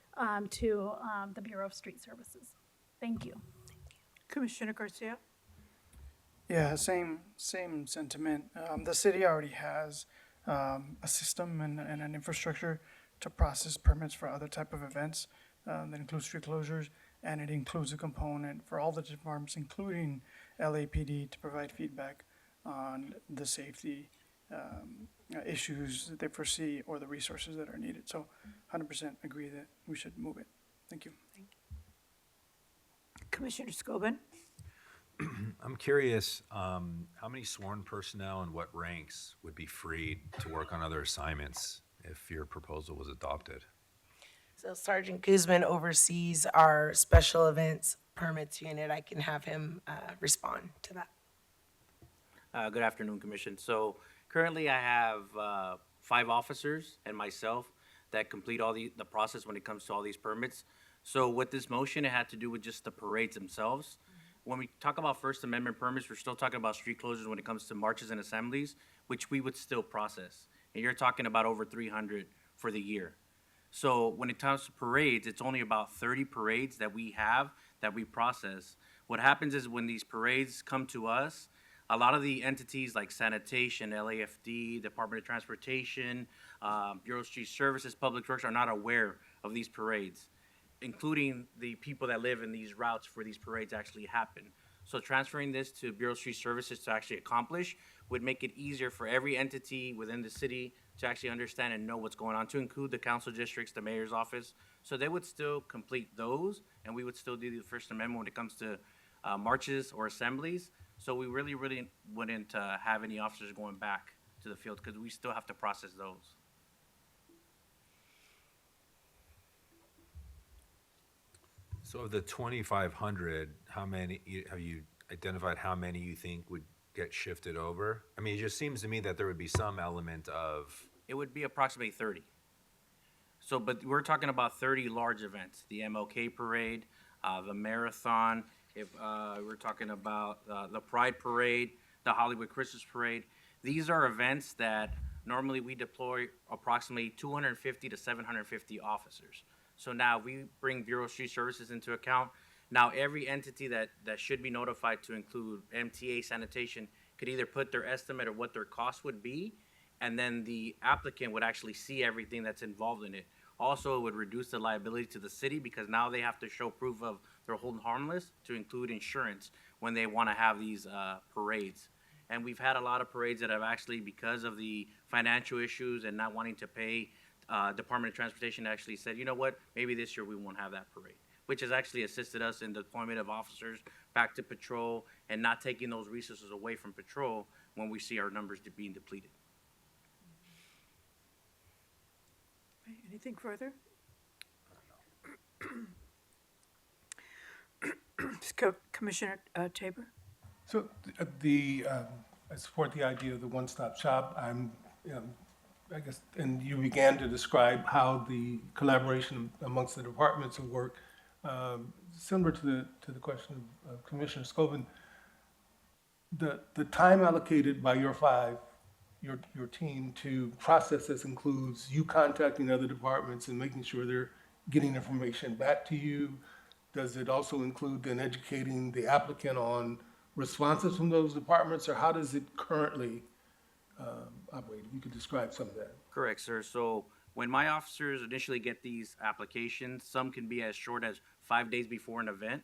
to the Bureau of Street Services. Thank you. Commissioner Garcia? Yeah, same sentiment. The city already has a system and an infrastructure to process permits for other type of events that includes street closures, and it includes a component for all the departments, including LAPD, to provide feedback on the safety issues that they foresee or the resources that are needed. So 100% agree that we should move it. Thank you. Commissioner Scobin? I'm curious, how many sworn personnel and what ranks would be freed to work on other assignments if your proposal was adopted? So Sergeant Guzman oversees our special events permits unit. I can have him respond to that. Good afternoon, Commission. So currently I have 5 officers and myself that complete all the process when it comes to all these permits. So with this motion, it had to do with just the parades themselves. When we talk about First Amendment permits, we're still talking about street closures when it comes to marches and assemblies, which we would still process. And you're talking about over 300 for the year. So when it comes to parades, it's only about 30 parades that we have that we process. What happens is when these parades come to us, a lot of the entities like sanitation, LAFD, Department of Transportation, Bureau of Street Services, Public Works are not aware of these parades, including the people that live in these routes where these parades actually happen. So transferring this to Bureau of Street Services to actually accomplish would make it easier for every entity within the city to actually understand and know what's going on, to include the council districts, the mayor's office. So they would still complete those, and we would still do the First Amendment when it comes to marches or assemblies. So we really wouldn't have any officers going back to the field because we still have to process those. So of the 2,500, how many, have you identified how many you think would get shifted over? I mean, it just seems to me that there would be some element of. It would be approximately 30. So, but we're talking about 30 large events, the MLK Parade, the Marathon, if we're talking about the Pride Parade, the Hollywood Christmas Parade. These are events that normally we deploy approximately 250 to 750 officers. So now we bring Bureau of Street Services into account. Now every entity that should be notified, to include MTA, sanitation, could either put their estimate of what their cost would be, and then the applicant would actually see everything that's involved in it. Also, it would reduce the liability to the city because now they have to show proof of their hold harmless, to include insurance when they want to have these parades. And we've had a lot of parades that have actually, because of the financial issues and not wanting to pay, Department of Transportation actually said, you know what, maybe this year we won't have that parade, which has actually assisted us in the deployment of officers back to patrol and not taking those resources away from patrol when we see our numbers being depleted. Anything further? Commissioner Tabor? So I support the idea of the one-stop shop. I guess, and you began to describe how the collaboration amongst the departments will work. Similar to the question of Commissioner Scobin, the time allocated by your team to process this includes you contacting other departments and making sure they're getting information back to you. Does it also include then educating the applicant on responses from those departments, or how does it currently operate? If you could describe some of that. Correct, sir. So when my officers initially get these applications, some can be as short as 5 days before an event.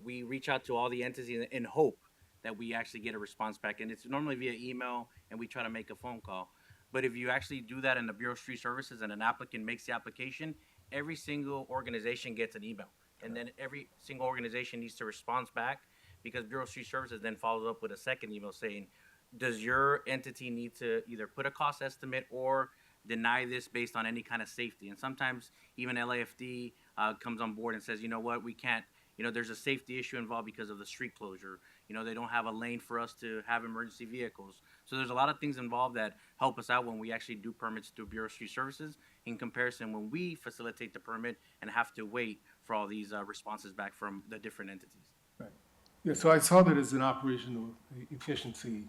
We reach out to all the entities in hope that we actually get a response back. And it's normally via email, and we try to make a phone call. But if you actually do that in the Bureau of Street Services and an applicant makes the application, every single organization gets an email. And then every single organization needs to respond back, because Bureau of Street Services then follows up with a second email saying, does your entity need to either put a cost estimate or deny this based on any kind of safety? And sometimes even LAFD comes on board and says, you know what, we can't, there's a safety issue involved because of the street closure. They don't have a lane for us to have emergency vehicles. So there's a lot of things involved that help us out when we actually do permits through Bureau of Street Services, in comparison when we facilitate the permit and have to wait for all these responses back from the different entities. Right. Yeah, so I saw that as an operational efficiency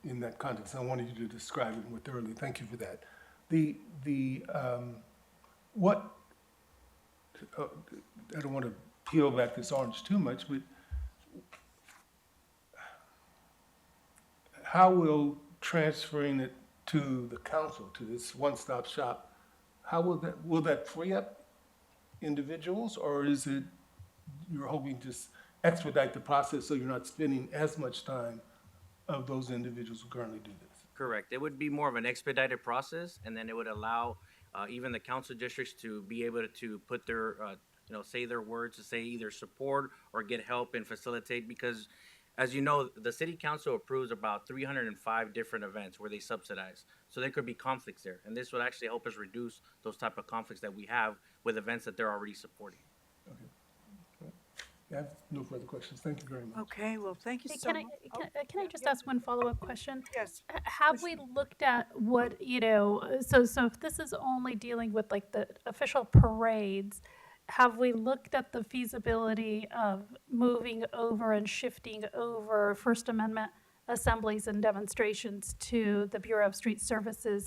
in that context. I wanted you to describe it more thoroughly. Thank you for that. I don't want to peel back this orange too much, but how will transferring it to the council, to this one-stop shop, how will that free up individuals, or is it you're hoping to expedite the process so you're not spending as much time of those individuals who currently do this? Correct. It would be more of an expedited process, and then it would allow even the council districts to be able to put their, say their words, to say either support or get help and facilitate, because as you know, the city council approves about 305 different events where they subsidize. So there could be conflicts there, and this would actually help us reduce those type of conflicts that we have with events that they're already supporting. I have no further questions. Thank you very much. Okay, well, thank you Hey, so can much. can I just ask one follow-up question? Yes. Have we looked at what, so if this is only dealing with like the official parades, have we looked at the feasibility of moving over and shifting over First Amendment assemblies and demonstrations to the Bureau of Street Services?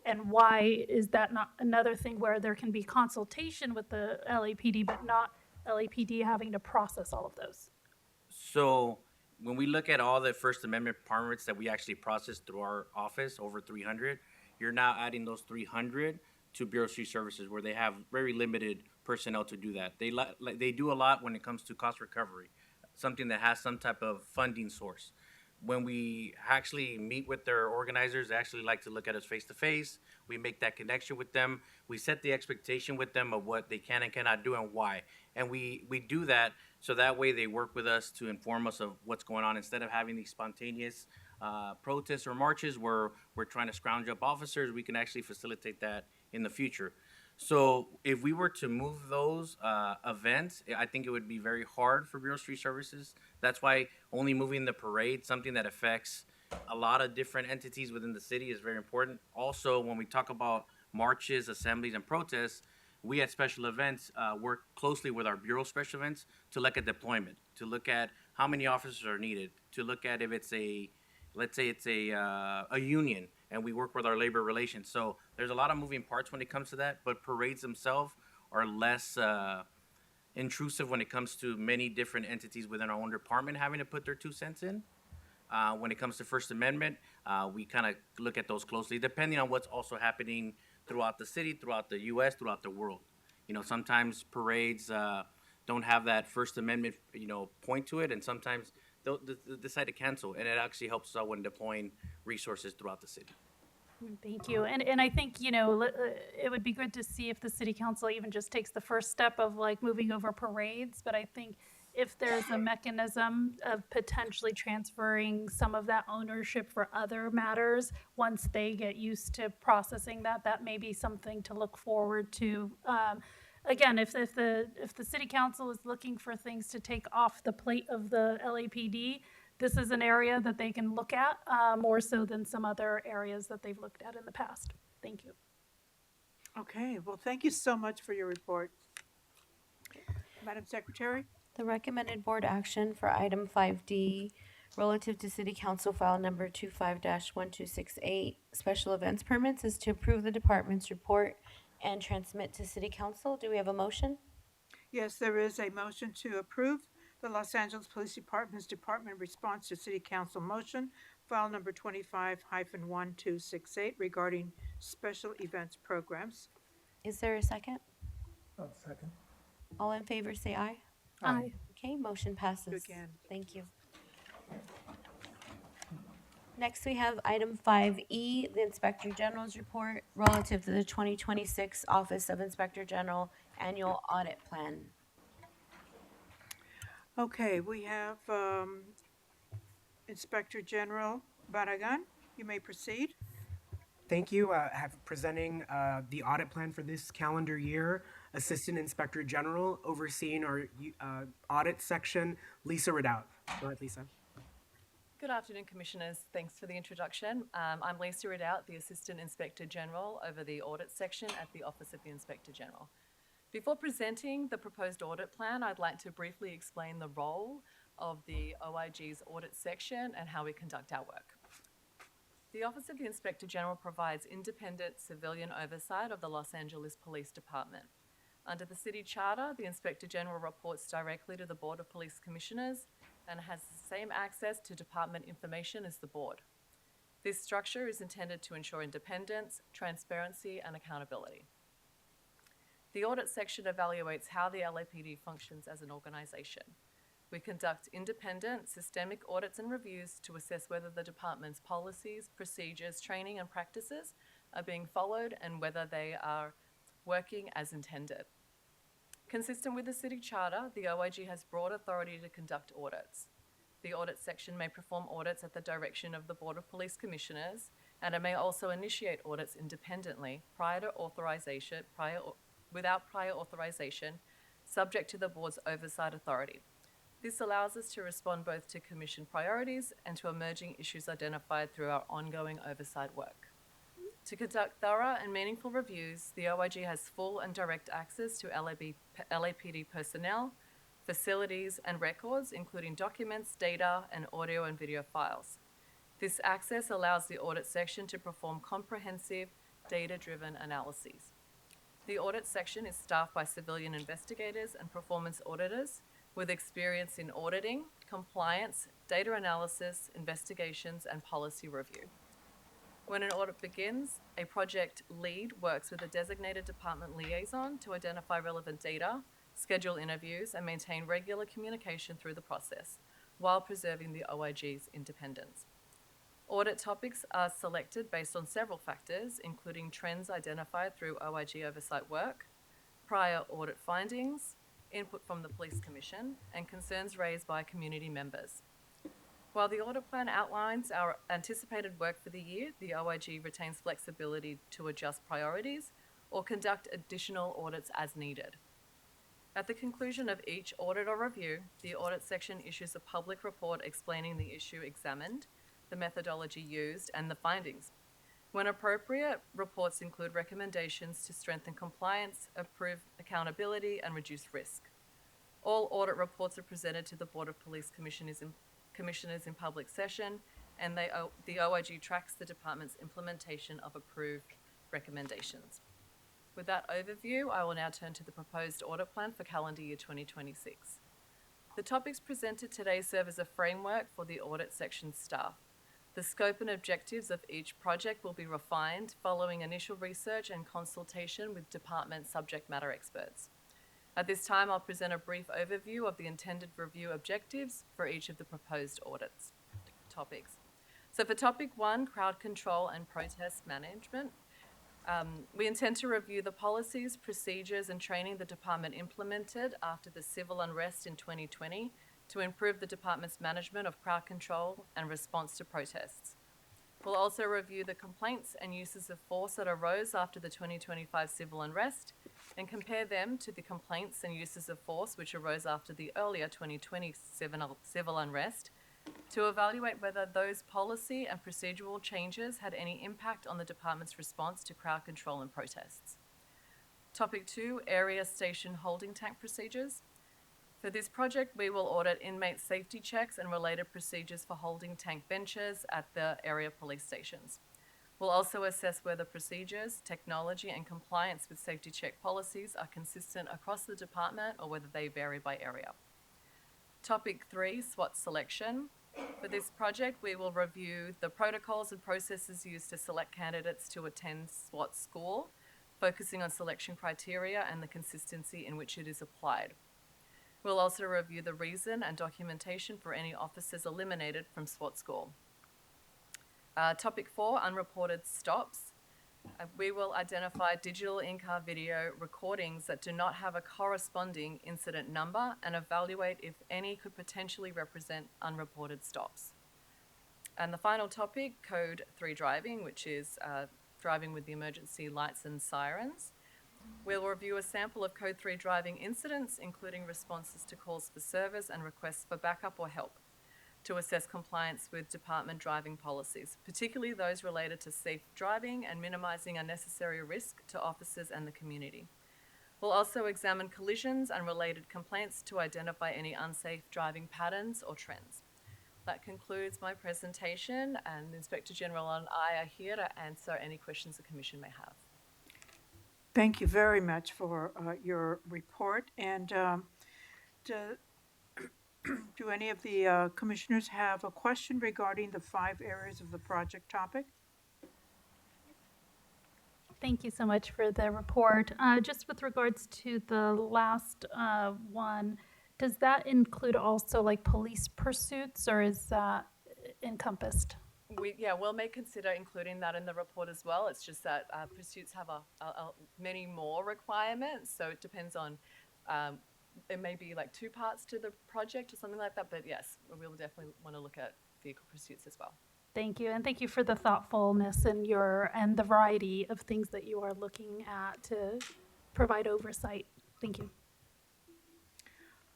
And why is that not another thing where there can be consultation with the LAPD, but not LAPD having to process all of those? So when we look at all the First Amendment permits that we actually process through our office, over 300, you're now adding those 300 to Bureau of Street Services, where they have very limited personnel to do that. They do a lot when it comes to cost recovery, something that has some type of funding source. When we actually meet with their organizers, they actually like to look at us face to face. We make that connection with them. We set the expectation with them of what they can and cannot do and why. And we do that so that way they work with us to inform us of what's going on, instead of having these spontaneous protests or marches where we're trying to scrounge up officers. We can actually facilitate that in the future. So if we were to move those events, I think it would be very hard for Bureau of Street Services. That's why only moving the parade, something that affects a lot of different entities within the city, is very important. Also, when we talk about marches, assemblies, and protests, we at Special Events work closely with our Bureau of Special Events to look at deployment, to look at how many officers are needed, to look at if it's let's say it's a union, and we work with our labor relations. So there's a lot of moving parts when it comes to that, but parades themselves are less intrusive when it comes to many different entities within our own department having to put their 2 cents in. When it comes to First Amendment, we kind of look at those closely, depending on what's also happening throughout the city, throughout the U.S., throughout the world. Sometimes parades don't have that First Amendment, point to it, and sometimes they'll decide to cancel, and it actually helps us out when deploying resources throughout the city. Thank you. And I think, it would be good to see if the city council even just takes the first step of like moving over parades. But I think if there's a mechanism of potentially transferring some of that ownership for other matters, once they get used to processing that, that may be something to look forward to. Again, if the city council is looking for things to take off the plate of the LAPD, this is an area that they can look at more so than some other areas that they've looked at in the past. Thank you. Okay, well, thank you so much for your report. Madam Secretary? The recommended board action for item 5D relative to City Council File Number 25-1268, special events permits, is to approve the department's report and transmit to City Council. Do we have a motion? Yes, there is a motion to approve the Los Angeles Police Department's department response to City Council motion file number 25-1268 regarding special events programs. Is there a second? Second. All in favor, say aye. Aye. Okay, motion passes. again. Thank you. Next, we have item 5E, the Inspector General's report relative to the 2026 Office of Inspector General Annual Audit Plan. Okay, we have Inspector General Barragan. You may proceed. Thank you. Presenting the audit plan for this calendar year. Assistant Inspector General overseeing our audit section, Lisa Ridout. Go ahead, Lisa. Good afternoon, Commissioners. Thanks for the introduction. I'm Lisa Ridout, the Assistant Inspector General over the Audit Section at the Office of the Inspector General. Before presenting the proposed audit plan, I'd like to briefly explain the role of the OIG's Audit Section and how we conduct our work. The Office of the Inspector General provides independent civilian oversight of the Los Angeles Police Department. Under the City Charter, the Inspector General reports directly to the Board of Police Commissioners and has the same access to department information as the board. This structure is intended to ensure independence, transparency, and accountability. The audit section evaluates how the LAPD functions as an organization. We conduct independent, systemic audits and reviews to assess whether the department's policies, procedures, training, and practices are being followed and whether they are working as intended. Consistent with the City Charter, the OIG has broad authority to conduct audits. The audit section may perform audits at the direction of the Board of Police Commissioners, and it may also initiate audits independently without prior authorization, subject to the board's oversight authority. This allows us to respond both to Commission priorities and to emerging issues identified through our ongoing oversight work. To conduct thorough and meaningful reviews, the OIG has full and direct access to LAPD personnel, facilities, and records, including documents, data, and audio and video files. This access allows the audit section to perform comprehensive, data-driven analyses. The audit section is staffed by civilian investigators and performance auditors with experience in auditing, compliance, data analysis, investigations, and policy review. When an audit begins, a project lead works with a designated department liaison to identify relevant data, schedule interviews, and maintain regular communication through the process, while preserving the OIG's independence. Audit topics are selected based on several factors, including trends identified through OIG oversight work, prior audit findings, input from the Police Commission, and concerns raised by community members. While the audit plan outlines our anticipated work for the year, the OIG retains flexibility to adjust priorities or conduct additional audits as needed. At the conclusion of each audit or review, the audit section issues a public report explaining the issue examined, the methodology used, and the findings. When appropriate, reports include recommendations to strengthen compliance, improve accountability, and reduce risk. All audit reports are presented to the Board of Police Commissioners in public session, and the OIG tracks the department's implementation of approved recommendations. With that overview, I will now turn to the proposed audit plan for calendar year 2026. The topics presented today serve as a framework for the audit section staff. The scope and objectives of each project will be refined following initial research and consultation with department subject matter experts. At this time, I'll present a brief overview of the intended review objectives for each of the proposed audits topics. So for topic 1, crowd control and protest management, we intend to review the policies, procedures, and training the department implemented after the civil unrest in 2020 to improve the department's management of crowd control and response to protests. We'll also review the complaints and uses of force that arose after the 2025 civil unrest and compare them to the complaints and uses of force which arose after the earlier 2020 civil unrest to evaluate whether those policy and procedural changes had any impact on the department's response to crowd control and protests. Topic 2, area station holding tank procedures. For this project, we will audit inmate safety checks and related procedures for holding tank benches at the area police stations. We'll also assess whether procedures, technology, and compliance with safety check policies are consistent across the department or whether they vary by area. Topic 3, SWAT selection. For this project, we will review the protocols and processes used to select candidates to attend SWAT school, focusing on selection criteria and the consistency in which it is applied. We'll also review the reason and documentation for any officers eliminated from SWAT school. Topic 4, unreported stops. We will identify digital in-car video recordings that do not have a corresponding incident number and evaluate if any could potentially represent unreported stops. And the final topic, Code 3 driving, which is driving with the emergency lights and sirens. We'll review a sample of Code 3 driving incidents, including responses to calls for service and requests for backup or help, to assess compliance with department driving policies, particularly those related to safe driving and minimizing unnecessary risk to officers and the community. We'll also examine collisions and related complaints to identify any unsafe driving patterns or trends. That concludes my presentation, and the Inspector General and I are here to answer any questions the Commission may have. Thank you very much for your report. And do any of the commissioners have a question regarding the 5 areas of the project topic? Thank you so much for the report. Just with regards to the last one, does that include also like police pursuits, or is that encompassed? We'll may consider including that in the report as well. It's just that pursuits have many more requirements, so it depends on, it may be like 2 parts to the project or something like that, but yes, we will definitely want to look at vehicle pursuits as well. Thank you, and thank you for the thoughtfulness and the variety of things that you are looking at to provide oversight. Thank you.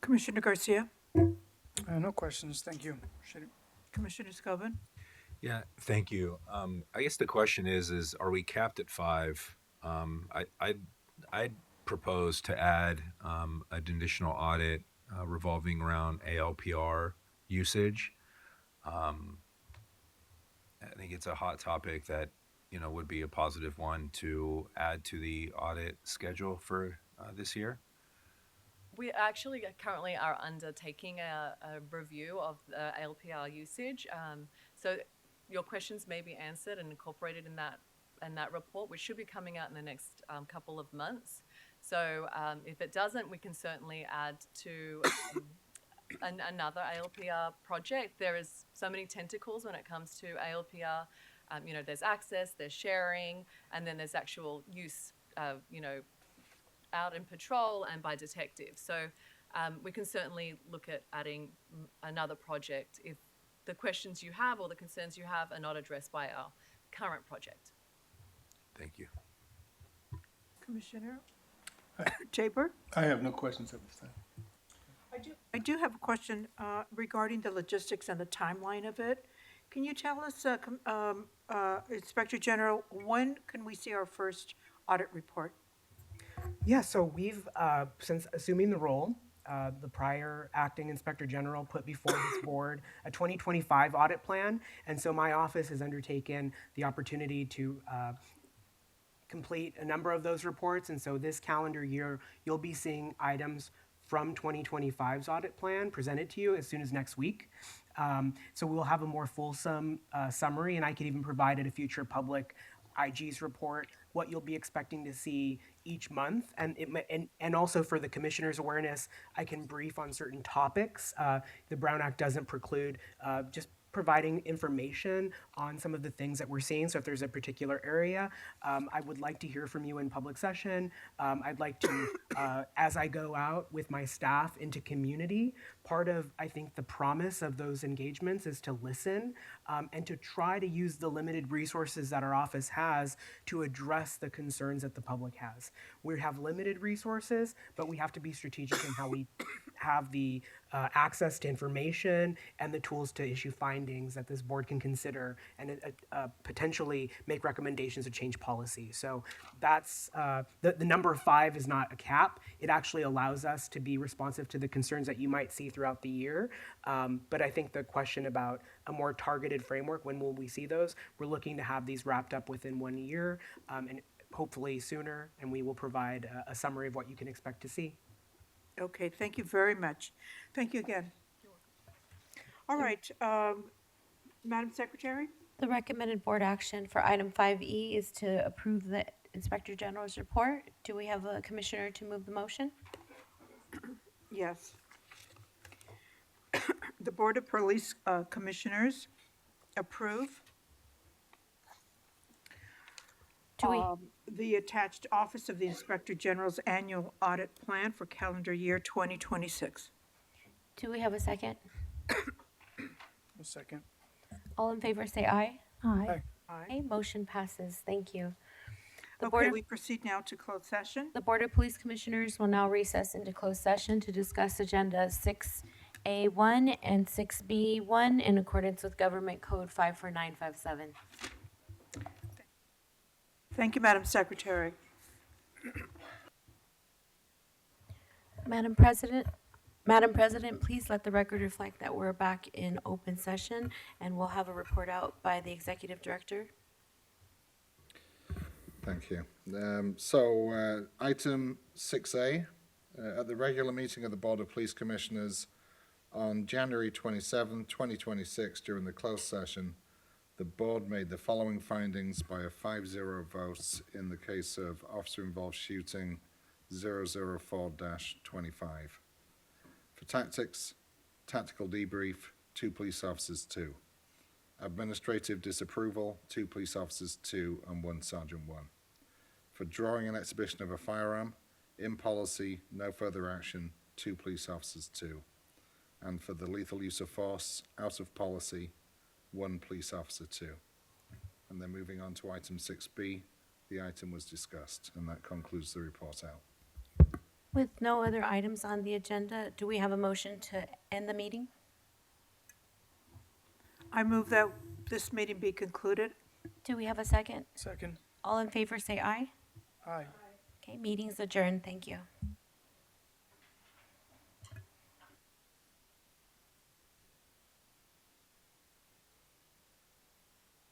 Commissioner Garcia? No questions, thank you. Commissioner Scobin? Yeah, thank you. I guess the question is are we capped at 5? I'd propose to add an additional audit revolving around ALPR usage. I think it's a hot topic that would be a positive one to add to the audit schedule for this year. We actually currently are undertaking a review of the ALPR usage. So your questions may be answered and incorporated in that report, which should be coming out in the next couple of months. So if it doesn't, we can certainly add to another ALPR project. There is so many tentacles when it comes to ALPR. There's access, there's sharing, and then there's actual use, out in patrol and by detectives. So we can certainly look at adding another project if the questions you have or the concerns you have are not addressed by our current project. Thank you. Commissioner Tabor? I have no questions at this time. I do have a question regarding the logistics and the timeline of it. Can you tell us, Inspector General, when can we see our first audit report? Yeah, so we've, since assuming the role, the prior acting inspector general put before this board a 2025 audit plan. And so my office has undertaken the opportunity to complete a number of those reports. And so this calendar year, you'll be seeing items from 2025's audit plan presented to you as soon as next week. So we'll have a more fulsome summary, and I could even provide at a future public IG's report what you'll be expecting to see each month. And also for the commissioner's awareness, I can brief on certain topics. The Brown Act doesn't preclude just providing information on some of the things that we're seeing. So if there's a particular area, I would like to hear from you in public session. I'd like to, as I go out with my staff into community, part of, I think, the promise of those engagements is to listen and to try to use the limited resources that our office has to address the concerns that the public has. We have limited resources, but we have to be strategic in how we have the access to information and the tools to issue findings that this board can consider and potentially make recommendations to change policy. So that's the number 5 is not a cap. It actually allows us to be responsive to the concerns that you might see throughout the year. But I think the question about a more targeted framework, when will we see those? We're looking to have these wrapped up within 1 year and hopefully sooner, and we will provide a summary of what you can expect to see. Okay, thank you very much. Thank you again. All right, Madam Secretary? The recommended board action for item 5E is to approve the Inspector General's report. Do we have a commissioner to move the motion? Yes. The Board of Police Commissioners approve Do we, the attached Office of the Inspector General's annual audit plan for calendar year 2026. do we have a second? A second. All in favor, say aye. Aye. Okay, motion passes. Thank you. The Board Okay, of- we proceed now to closed session. The Board of Police Commissioners will now recess into closed session to discuss Agenda 6A1 and 6B1 in accordance with Government Code 54957. Thank you, Madam Secretary. Madam President, please let the record reflect that we're back in open session, and we'll have a report out by the Executive Director. Thank you. Item 6A, at the regular meeting of the Board of Police Commissioners on January 27, 2026, during the closed session, the board made the following findings by a 5-0 vote in the case of officer-involved shooting 004-25. For tactics, tactical debrief, 2 police officers, 2. Administrative disapproval, 2 police officers, 2, and 1 sergeant, 1. For drawing and exhibition of a firearm, in policy, no further action, 2 police officers, 2. And for the lethal use of force, out of policy, 1 police officer, 2. And then moving on to item 6B, the item was discussed, and that concludes the report out. With no other items on the agenda, do we have a motion to end the meeting? I move that this meeting be concluded. Do we have a second? Second. All in favor, say aye. Aye. Okay, meeting's adjourned. Thank you.